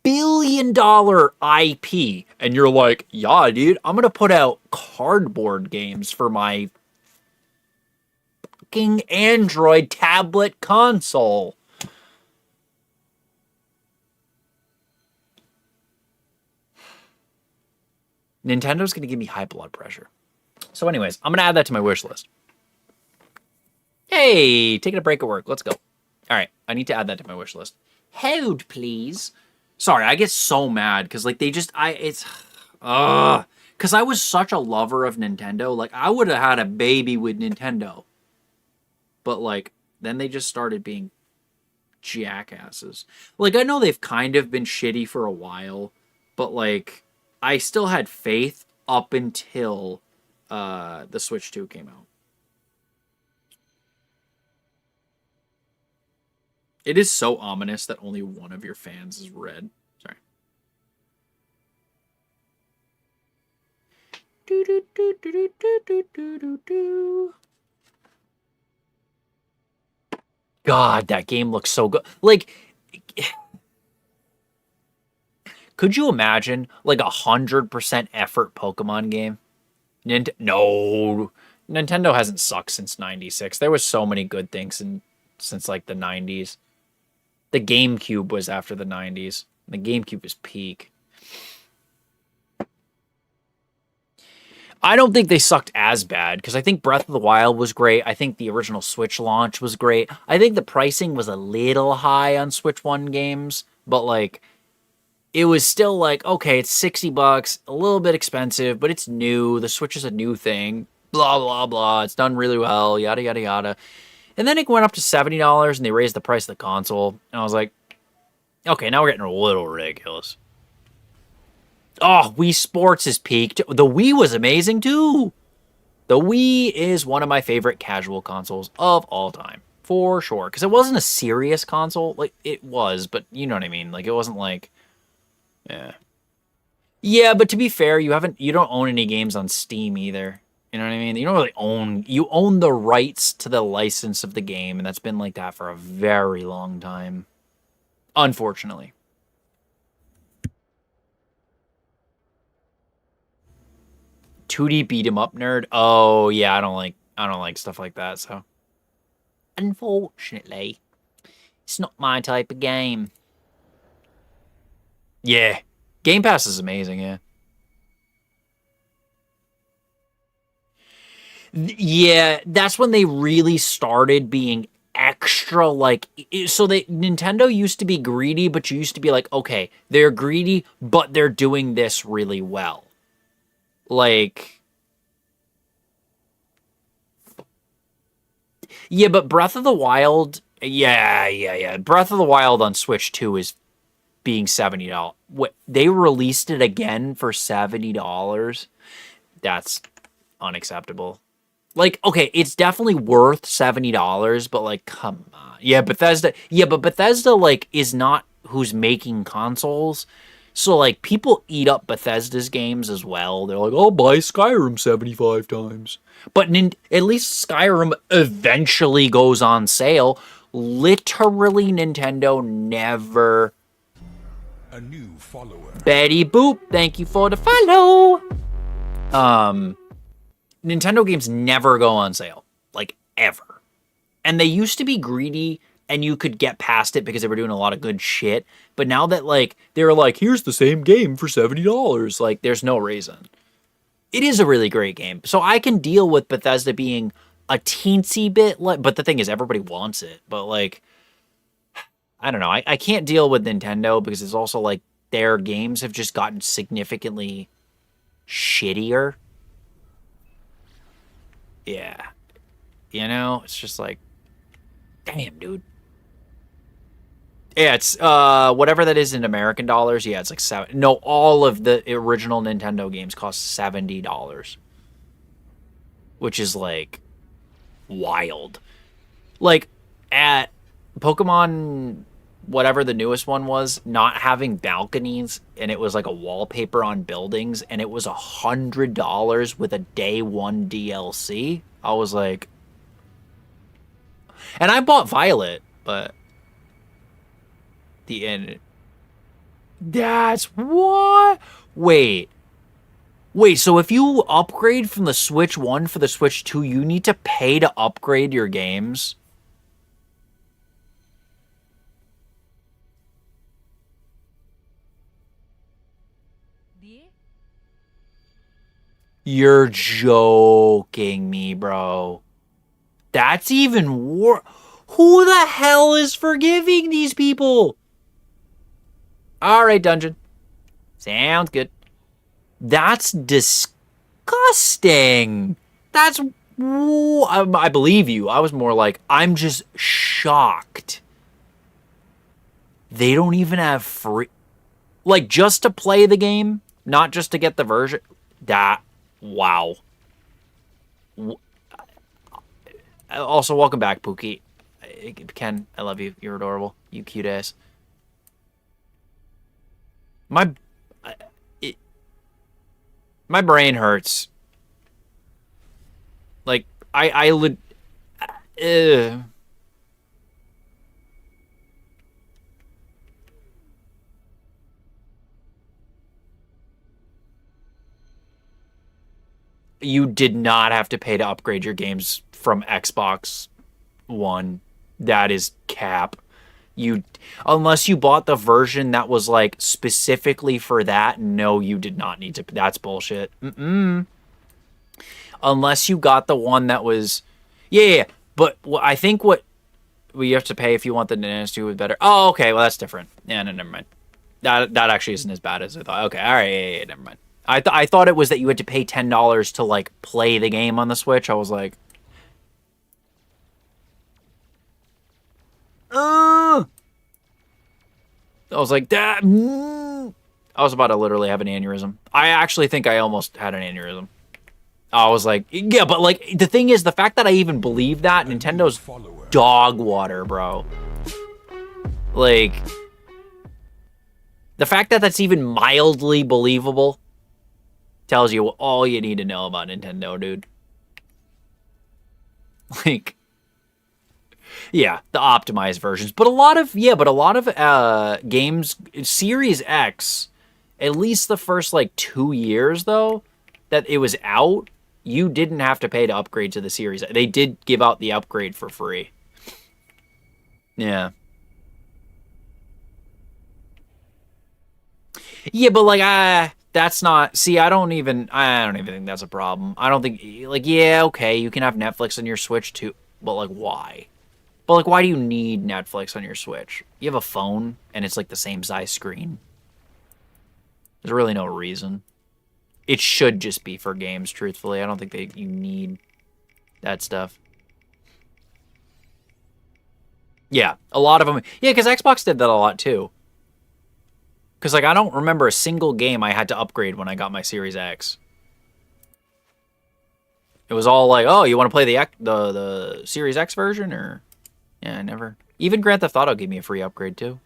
billion-dollar IP, and you're like, yeah, dude, I'm gonna put out cardboard games for my fucking Android tablet console. Nintendo's gonna give me high blood pressure. So anyways, I'm gonna add that to my wish list. Hey, taking a break at work. Let's go. All right, I need to add that to my wish list. Hold, please. Sorry, I get so mad because, like, because I was such a lover of Nintendo. Like, I would have had a baby with Nintendo. But, like, then they just started being jackasses. Like, I know they've kind of been shitty for a while, but, like, I still had faith up until the Switch 2 came out. It is so ominous that only one of your fans is red. Sorry. God, that game looks so good. Like, could you imagine like 100% effort Pokemon game? No, Nintendo hasn't sucked since '96. There was so many good things since like the '90s. The GameCube was after the '90s. The GameCube was peak. I don't think they sucked as bad because I think Breath of the Wild was great. I think the original Switch launch was great. I think the pricing was a little high on Switch 1 games, but like it was still like, okay, it's $60, a little bit expensive, but it's new. The Switch is a new thing. Blah, blah, blah. It's done really well, yada, yada, yada. And then it went up to $70 and they raised the price of the console. And I was like, okay, now we're getting a little ridiculous. Oh, Wii Sports is peaked. The Wii was amazing too. The Wii is one of my favorite casual consoles of all time. For sure. Because it wasn't a serious console. Like, it was, but you know what I mean. Like, it wasn't like... Yeah. Yeah, but to be fair, you don't own any games on Steam either. You know what I mean? You don't really own... You own the rights to the license of the game, and that's been like that for a very long time. Unfortunately. "2D beat 'em up nerd." Oh yeah, I don't like stuff like that, so unfortunately, it's not my type of game. Yeah. Game Pass is amazing, yeah. Yeah, that's when they really started being extra like Nintendo used to be greedy, but you used to be like, okay, they're greedy, but they're doing this really well. Like, yeah, but Breath of the Wild, yeah. Breath of the Wild on Switch 2 is being $70. What, they released it again for $70? That's unacceptable. Like, okay, it's definitely worth $70, but like, come on. Yeah, but Bethesda like is not who's making consoles. So, like, people eat up Bethesda's games as well. They're like, I'll buy Skyrim 75 times. But at least Skyrim eventually goes on sale. Literally, Nintendo never... A new follower. Betty Boop, thank you for the follow. Nintendo games never go on sale. Like, ever. And they used to be greedy... and you could get past it because they were doing a lot of good shit. But now that, like, they're like, here's the same game for $70, like, there's no reason. It is a really great game. So I can deal with Bethesda being a teensy bit, but the thing is, everybody wants it. But, like, I don't know. I can't deal with Nintendo because it's also, like, their games have just gotten significantly shittier. Yeah. You know, it's just like, damn, dude. Yeah, it's whatever that is in American dollars. Yeah, it's like $7. No, all of the original Nintendo games cost $70, which is like wild. Like at Pokemon, whatever the newest one was, not having balconies, and it was like a wallpaper on buildings, and it was $100 with a day one DLC. I was like, and I bought Violet, but the end. That's what? Wait, so if you upgrade from the Switch 1 for the Switch 2, you need to pay to upgrade your games? You're joking me, bro. That's even worse. Who the hell is forgiving these people? Alright, Dungeon. Sounds good. That's disgusting. That's... I believe you. I was more like, I'm just shocked. They don't even have free... Like, just to play the game, not just to get the version. That, wow. Also, welcome back, Pookie. Ken, I love you. You're adorable. You cute ass. My brain hurts. Like, I would. You did not have to pay to upgrade your games from Xbox One. That is cap. Unless you bought the version that was like specifically for that, no, you did not need to. That's bullshit. Unless you got the one that was, yeah. But I think what you have to pay if you want the Nintendo 2 was better. Oh, okay, well that's different. Yeah, no, never mind. That actually isn't as bad as I thought. Okay, all right, yeah, never mind. I thought it was that you had to pay $10 to like play the game on the Switch. I was like, I was like, that. I was about to literally have an aneurysm. I actually think I almost had an aneurysm. I was like, yeah, but like the thing is, the fact that I even believe that Nintendo's dog water, bro. Like, the fact that that's even mildly believable tells you all you need to know about Nintendo, dude. Like, yeah, the optimized versions. But a lot of games, Series X, at least the first like 2 years though, that it was out, you didn't have to pay to upgrade to the Series. They did give out the upgrade for free. Yeah. Yeah, but like, that's not. See, I don't even think that's a problem. I don't think, like, yeah, okay, you can have Netflix on your Switch too, but like, why? But like, why do you need Netflix on your Switch? You have a phone, and it's like the same size screen. There's really no reason. It should just be for games, truthfully. I don't think you need that stuff. Yeah, a lot of them. Yeah, because Xbox did that a lot too. Because, like, I don't remember a single game I had to upgrade when I got my Series X. It was all like, oh, you want to play the Series X version? Or, yeah, never. Even Grand Theft Auto gave me a free upgrade, too.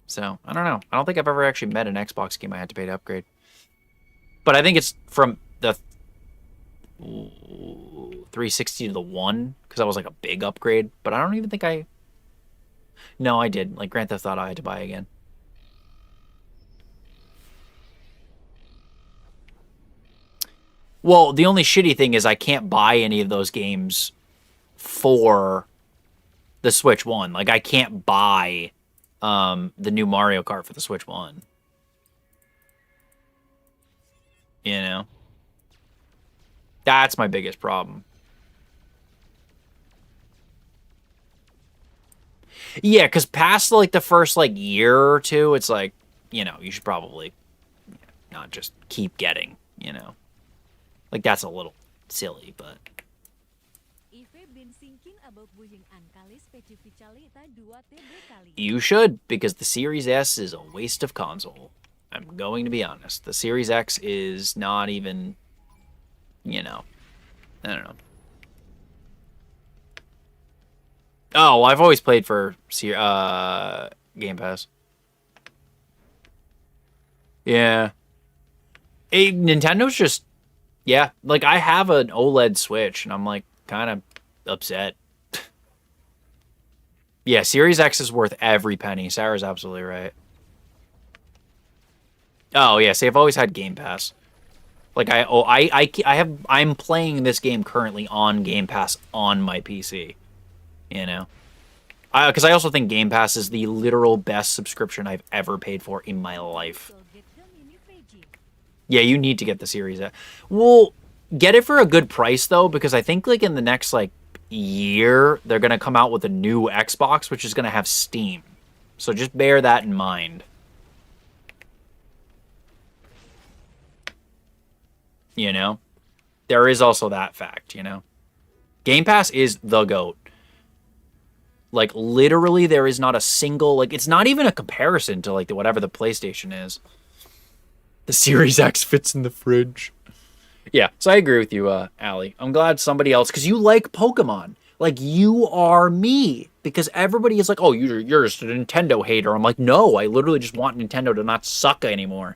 So, I don't know. I don't think I've ever actually met an Xbox game I had to pay to upgrade. But I think it's from the 360 to the 1, because that was like a big upgrade. But I don't even think I... No, I did. Like, Grand Theft Auto I had to buy again. Well, the only shitty thing is I can't buy any of those games for the Switch 1. Like, I can't buy the new Mario Kart for the Switch 1. You know? That's my biggest problem. Yeah, because past, like, the first, like, year or two, it's like, you know, you should probably not just keep getting, you know. Like, that's a little silly, but... You should, because the Series S is a waste of console. I'm going to be honest. The Series X is not even, you know, I don't know. Oh, well, I've always played for Game Pass. Yeah. Nintendo's just, yeah. Like, I have an OLED Switch, and I'm, like, kind of upset. Yeah, Series X is worth every penny. Sarah's absolutely right. Oh, yeah, see, I've always had Game Pass. Like, I'm playing this game currently on Game Pass on my PC. You know? Because I also think Game Pass is the literal best subscription I've ever paid for in my life. Yeah, you need to get the Series X. Well, get it for a good price, though, because I think, like, in the next, like, year, they're going to come out with a new Xbox, which is going to have Steam. So just bear that in mind. You know? There is also that fact, you know? Game Pass is the GOAT. Like, literally, there is not a single, like, it's not even a comparison to, like, whatever the PlayStation is. The Series X fits in the fridge. Yeah, so I agree with you, Allie. I'm glad somebody else, because you like Pokemon. Like, you are me. Because everybody is like, oh, you're just a Nintendo hater. I'm like, no, I literally just want Nintendo to not suck anymore.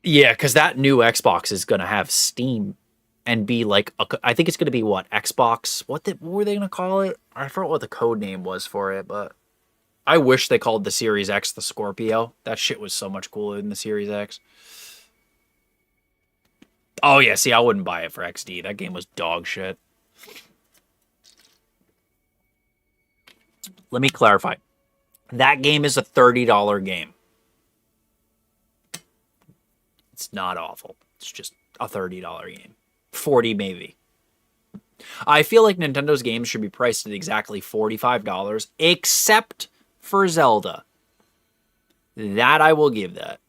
Yeah, because that new Xbox is going to have Steam and be like, I think it's going to be what? Xbox? What were they going to call it? I forgot what the code name was for it, but I wish they called the Series X the Scorpio. That shit was so much cooler than the Series X. Oh, yeah, see, I wouldn't buy it for XD. That game was dog shit. Let me clarify. That game is a $30 game. It's not awful. It's just a $30 game. 40 maybe. I feel like Nintendo's games should be priced at exactly $45, except for Zelda. That I will give that.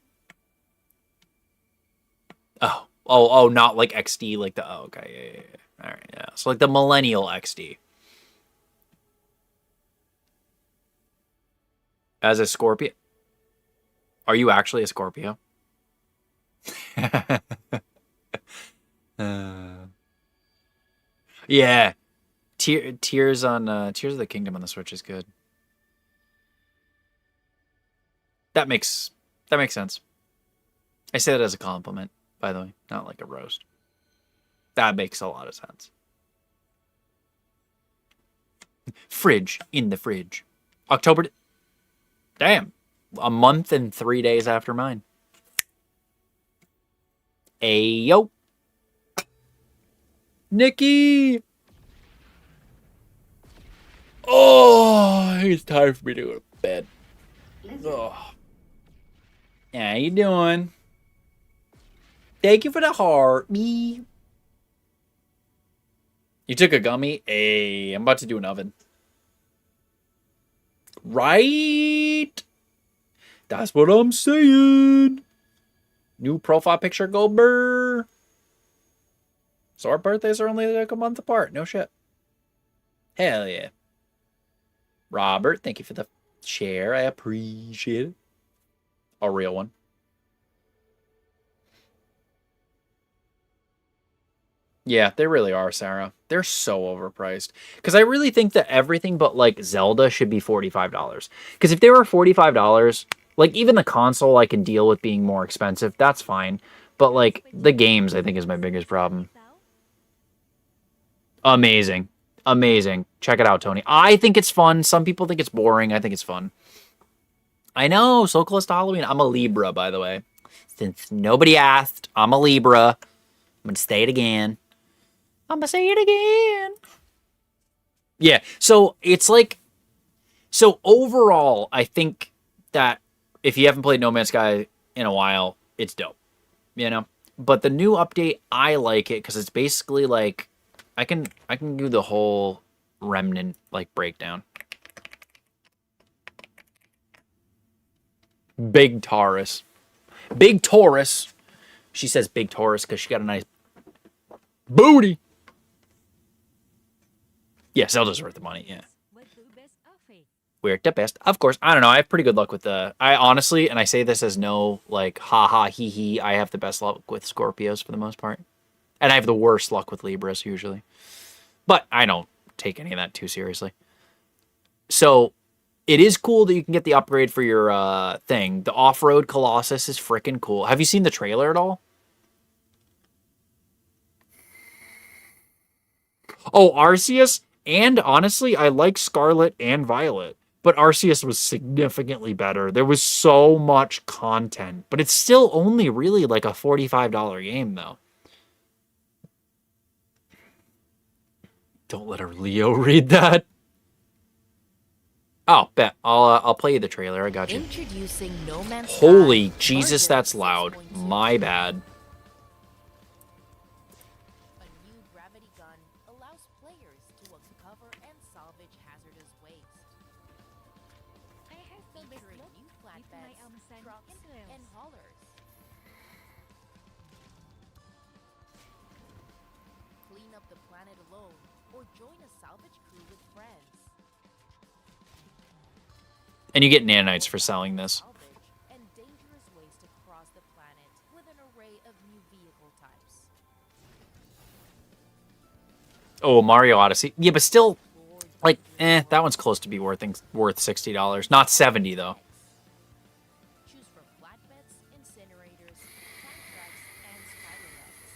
Oh, not like XD, like the, oh, okay, yeah. All right, yeah. So like the Millennial XD. As a Scorpio. Are you actually a Scorpio? Yeah. Tears of the Kingdom on the Switch is good. That makes sense. I say that as a compliment, by the way, not like a roast. That makes a lot of sense. Fridge in the fridge. October. Damn. A month and 3 days after mine. Ayo. Nikki. Oh, it's time for me to go to bed. Oh. How you doing? Thank you for the heart, me. You took a gummy? Hey, I'm about to do an oven. Right? That's what I'm saying. New profile picture, go burr. So our birthdays are only like a month apart. No shit. Hell yeah. Robert, thank you for the share. I appreciate it. A real one. Yeah, they really are, Sarah. They're so overpriced. Because I really think that everything but, like, Zelda should be $45. Because if they were $45, like, even the console I can deal with being more expensive. That's fine. But, like, the games, I think, is my biggest problem. Amazing. Amazing. Check it out, Tony. I think it's fun. Some people think it's boring. I think it's fun. I know, so close to Halloween. I'm a Libra, by the way. Since nobody asked, I'm a Libra. I'm going to say it again. I'm going to say it again. Yeah, so it's like... So overall, I think that if you haven't played No Man's Sky in a while, it's dope. You know? But the new update, I like it because it's basically like... I can do the whole Remnant, like, breakdown. Big Taurus. Big Taurus. She says Big Taurus because she got a nice booty. Yeah, Zelda's worth the money, yeah. We're the best. Of course. I don't know. I have pretty good luck with the... I honestly, and I say this as no, like, ha-ha, hee-hee, I have the best luck with Scorpios for the most part. And I have the worst luck with Libras, usually. But I don't take any of that too seriously. So... It is cool that you can get the upgrade for your thing. The off-road Colossus is freaking cool. Have you seen the trailer at all? Oh, Arceus? And honestly, I like Scarlet and Violet. But Arceus was significantly better. There was so much content. But it's still only really like a $45 game, though. Don't let her Leo read that. Oh, bet. I'll play you the trailer. I got you. Introducing No Man's Holy Sky Jesus, version that's loud. 6.2. My bad. A new gravity gun allows players to uncover and salvage hazardous waste. I have the best Featuring look new with my flatbeds, sand trucks, and and haulers. Clean up up the planet alone or join a salvage crew with friends. And you get nanites for selling this. Salvage and dangerous ways to cross the planet with an array of new vehicle types. Oh, Mario Odyssey. Yeah, but still, like, that one's close to be worth $60. Not 70 though. Choose from flatbeds, incinerators, tank tracks, and spider legs.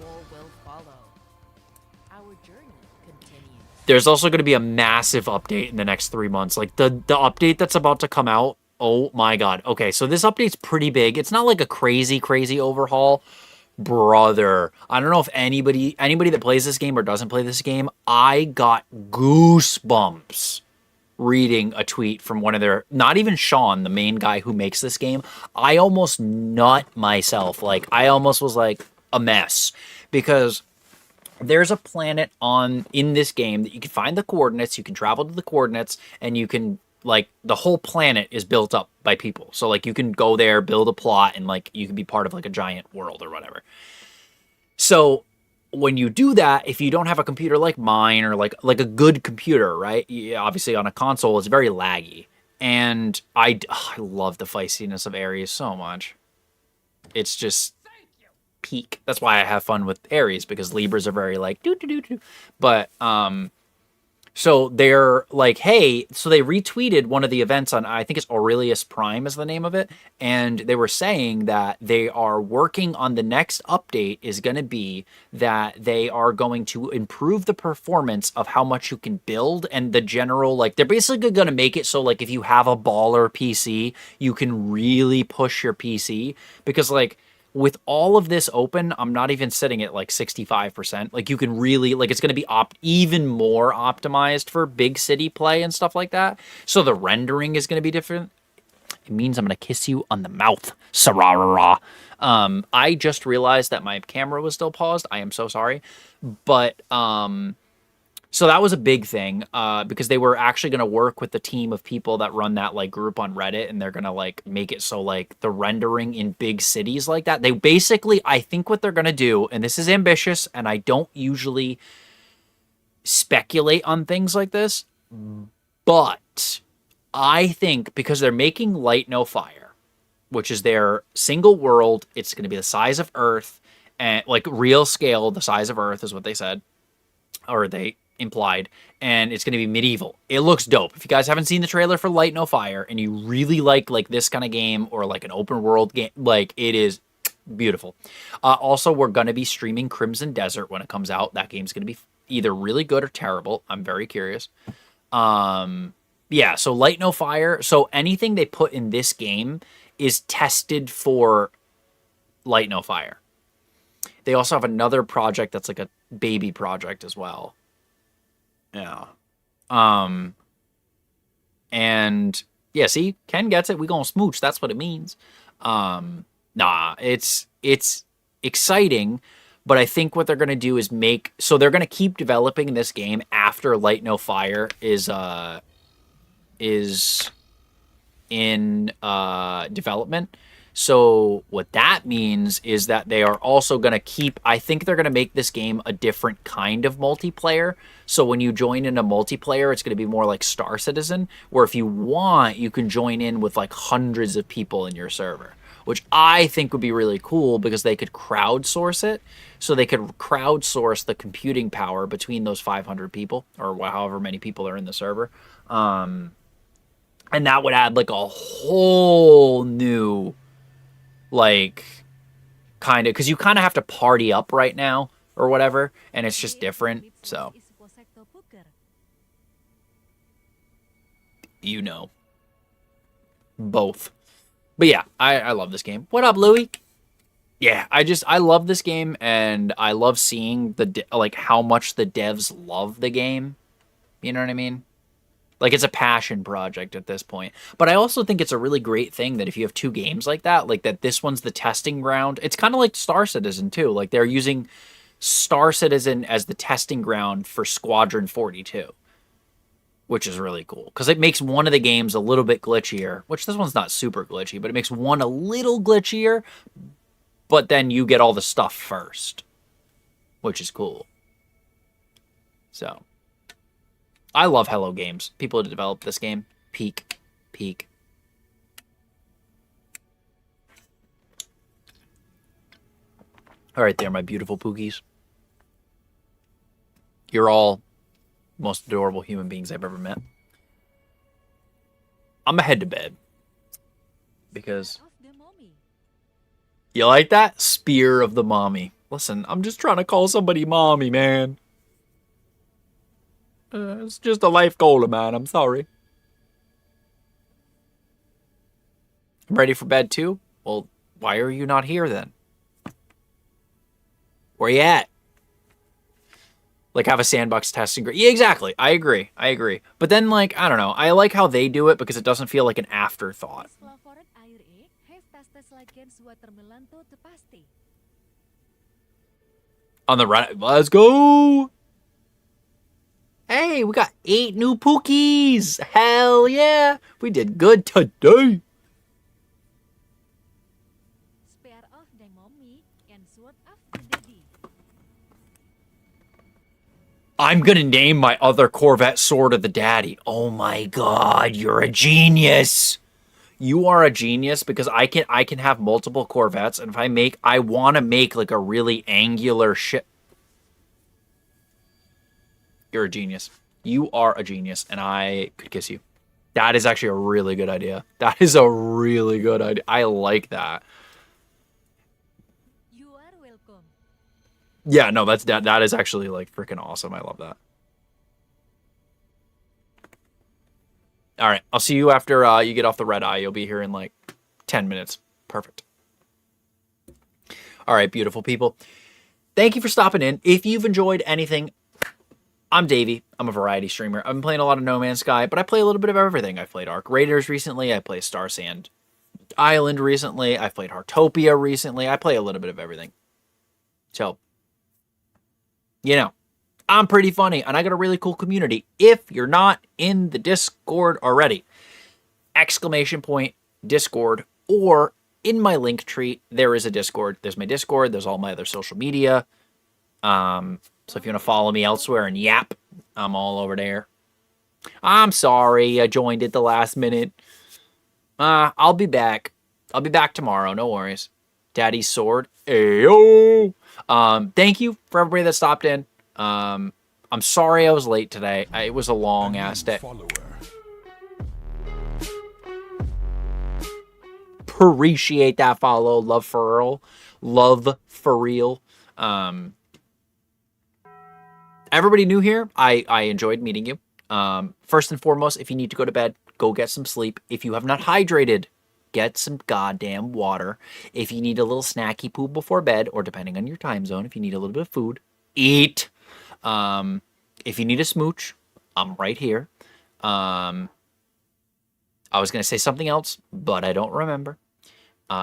More will follow. Our journey continues. There's also going to be a massive update in the next 3 months. Like the update that's about to come out. Oh my god. Okay, so this update's pretty big. It's not like a crazy overhaul. Brother, I don't know if anybody that plays this game or doesn't play this game, I got goosebumps reading a tweet from one of their, not even Sean, the main guy who makes this game. I almost nut myself. Like, I almost was like a mess because there's a planet in this game that you can find the coordinates, you can travel to the coordinates, and you can, like, the whole planet is built up by people. So, like, you can go there, build a plot, and, like, you can be part of, like, a giant world or whatever. So, when you do that, if you don't have a computer like mine or, like a good computer, right? Obviously, on a console, it's very laggy. And I love the feistiness of Ares so much. It's just peak. That's why I have fun with Ares, because Libras are very, like, do. But, so they're like, hey, so they retweeted one of the events on, I think it's Aurelius Prime is the name of it. And they were saying that they are working on the next update is going to be that they are going to improve the performance of how much you can build and the general, like, they're basically going to make it so, like, if you have a baller PC, you can really push your PC because, like, with all of this open, I'm not even sitting at like 65%. Like, you can really, like, it's going to be even more optimized for big city play and stuff like that. So the rendering is going to be different. It means I'm going to kiss you on the mouth. Sararara. I just realized that my camera was still paused. I am so sorry. But, so that was a big thing, because they were actually going to work with the team of people that run that, like, group on Reddit, and they're going to, like, make it so, like, the rendering in big cities like that, they basically, I think what they're going to do, and this is ambitious, and I don't usually speculate on things like this, but I think because they're making Light No Fire, which is their single world, it's going to be the size of Earth, and, like, real scale, the size of Earth is what they said, or they implied, and it's going to be medieval. It looks dope. If you guys haven't seen the trailer for Light No Fire and you really like this kind of game or like an open world game, like, it is beautiful. Also, we're going to be streaming Crimson Desert when it comes out. That game's going to be either really good or terrible. I'm very curious. Yeah, so Light No Fire. So anything they put in this game is tested for Light No Fire. They also have another project that's like a baby project as well. Yeah. And yeah, see, Ken gets it. We gonna smooch. That's what it means. Nah, it's exciting, but I think what they're gonna do is so they're gonna keep developing this game after Light No Fire is in development. So what that means is that they are also going to I think they're going to make this game a different kind of multiplayer. So when you join in a multiplayer, it's going to be more like Star Citizen, where if you want, you can join in with like hundreds of people in your server, which I think would be really cool because they could crowdsource it. So they could crowdsource the computing power between those 500 people or however many people are in the server. And that would add like a whole new, like, kind of, because you kind of have to party up right now or whatever, and it's just different. So, you know, both. But yeah, I love this game. What up, Louie? Yeah, I love this game, and I love seeing like how much the devs love the game. You know what I mean? Like, it's a passion project at this point. But I also think it's a really great thing that if you have two games like that this one's the testing ground. It's kind of like Star Citizen, too. Like, they're using Star Citizen as the testing ground for Squadron 42, which is really cool. Because it makes one of the games a little bit glitchier, which this one's not super glitchy, but it makes one a little glitchier, but then you get all the stuff first. which is cool. So, I love Hello Games. People who developed this game, peak. All right there, my beautiful Pookies. You're all most adorable human beings I've ever met. I'm gonna head to bed. Because... Of the mommy. You like that? Spear of the mommy. Listen, I'm just trying to call somebody mommy, man. It's just a life goal, man. I'm sorry. I'm ready for bed, too? Well, why are you not here, then? Where you at? Like, have a sandbox testing. Yeah, exactly. I agree. But then, like, I don't know. I like how they do it because it doesn't feel like an afterthought. Favorit air have tastes like watermelon to the pasty. On the right. Let's go. Hey, we got 8 new Pookies. Hell yeah. We did good today. Spare of the mommy and sword of the daddy. I'm gonna name my other Corvette Sword of the Daddy. Oh my god, you're a genius. You are a genius because I can have multiple Corvettes, and if I want to make like a really angular ship. You're a genius. You are a genius, and I could kiss you. That is actually a really good idea. That is a really good idea. I like that. You are welcome. Yeah, no, that is actually like freaking awesome. I love that. All right, I'll see you after you get off the red eye. You'll be here in like 10 minutes. Perfect. All right, beautiful people. Thank you for stopping in. If you've enjoyed anything, I'm Davey. I'm a variety streamer. I've been playing a lot of No Man's Sky, but I play a little bit of everything. I've played Ark Raiders recently. I played Star Sand Island recently. I've played Heartopia recently. I play a little bit of everything. So, you know, I'm pretty funny, and I got a really cool community. If you're not in the Discord already, ! Discord, or in my link tree, there is a Discord. There's my Discord. There's all my other social media. So if you want to follow me elsewhere and yap, I'm all over there. I'm sorry I joined at the last minute. I'll be back. I'll be back tomorrow. No worries. Daddy's sword. Ayo! Thank you for everybody that stopped in. I'm sorry I was late today. It was a long ass day. Follower. Appreciate that follow. Love for real. Love for real. Everybody new here, I enjoyed meeting you. First and foremost, if you need to go to bed, go get some sleep. If you have not hydrated, get some goddamn water. If you need a little snacky poo before bed, or depending on your time zone, if you need a little bit of food, eat. If you need a smooch, I'm right here. I was going to say something else, but I don't remember.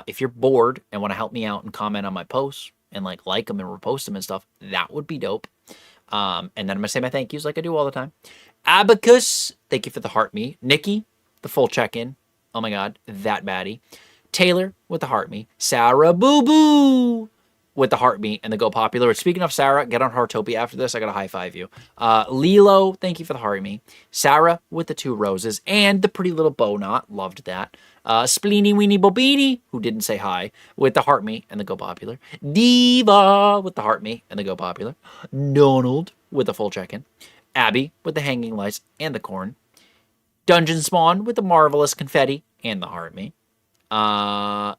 If you're bored and want to help me out and comment on my posts and like them and repost them and stuff, that would be dope. And then I'm going to say my thank yous like I do all the time. Abacus, thank you for the heart me. Nikki, the full check-in. Oh my god, that baddie. Taylor with the heart me. Sarah Boo Boo with the heart me and the go popular. Speaking of Sarah, get on Heartopia after this. I got to high five you. Lilo, thank you for the heart me. Sarah with the 2 roses and the pretty little bow knot. Loved that. Spleeny Weeny Bobini, who didn't say hi, with the heart me and the go popular. Diva with the heart me and the go popular. Donald with the full check-in. Abby with the hanging lights and the corn. Dungeon Spawn with the marvelous confetti and the heart me.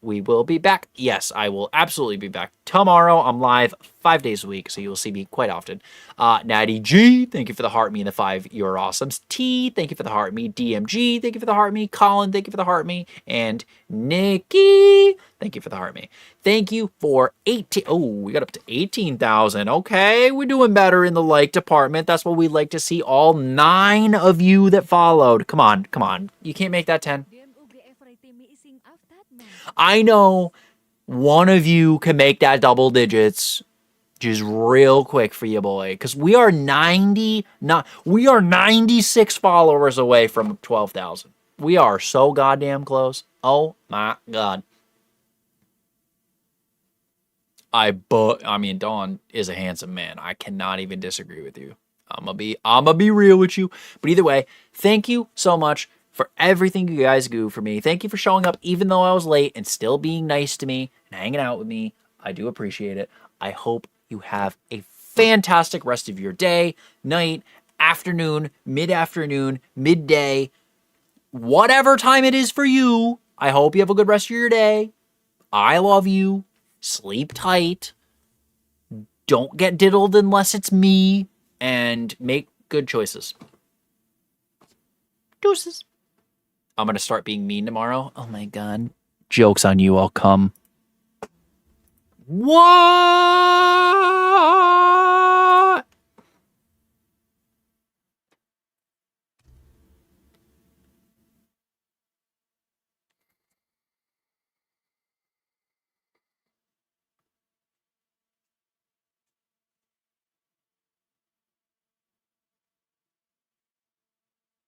We will be back. Yes, I will absolutely be back tomorrow. I'm live 5 days a week, so you will see me quite often. Natty G, thank you for the heart me and the 5 You're Awesomes. T, thank you for the heart me. DMG, thank you for the heart me. Colin, thank you for the heart me. And Nikki, thank you for the heart me. Thank you for 18. Oh, we got up to 18,000. Okay, we're doing better in the like department. That's what we like to see. All 9 of you that followed. Come on, come on. You can't make that 10. I know one of you can make that double digits just real quick for you, boy. Because we are 96 followers away from 12,000. We are so goddamn close. Oh my god. I mean, Dawn is a handsome man. I cannot even disagree with you. I'm gonna be real with you. But either way, thank you so much for everything you guys do for me. Thank you for showing up even though I was late and still being nice to me and hanging out with me. I do appreciate it. I hope you have a fantastic rest of your day, night, afternoon, mid-afternoon, midday, whatever time it is for you. I hope you have a good rest of your day. I love you. Sleep tight. Don't get diddled unless it's me. And make good choices. Deuces. I'm going to start being mean tomorrow. Oh my God. Joke's on you. I'll come. What?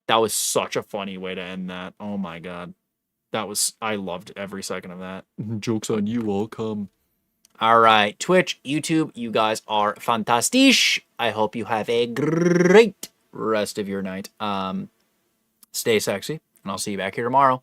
That was such a funny way to end that. Oh my God. I loved every second of that. Joke's on you, I'll come. All right, Twitch, YouTube, you guys are fantastic. I hope you have a great rest of your night. Stay sexy, and I'll see you back here tomorrow.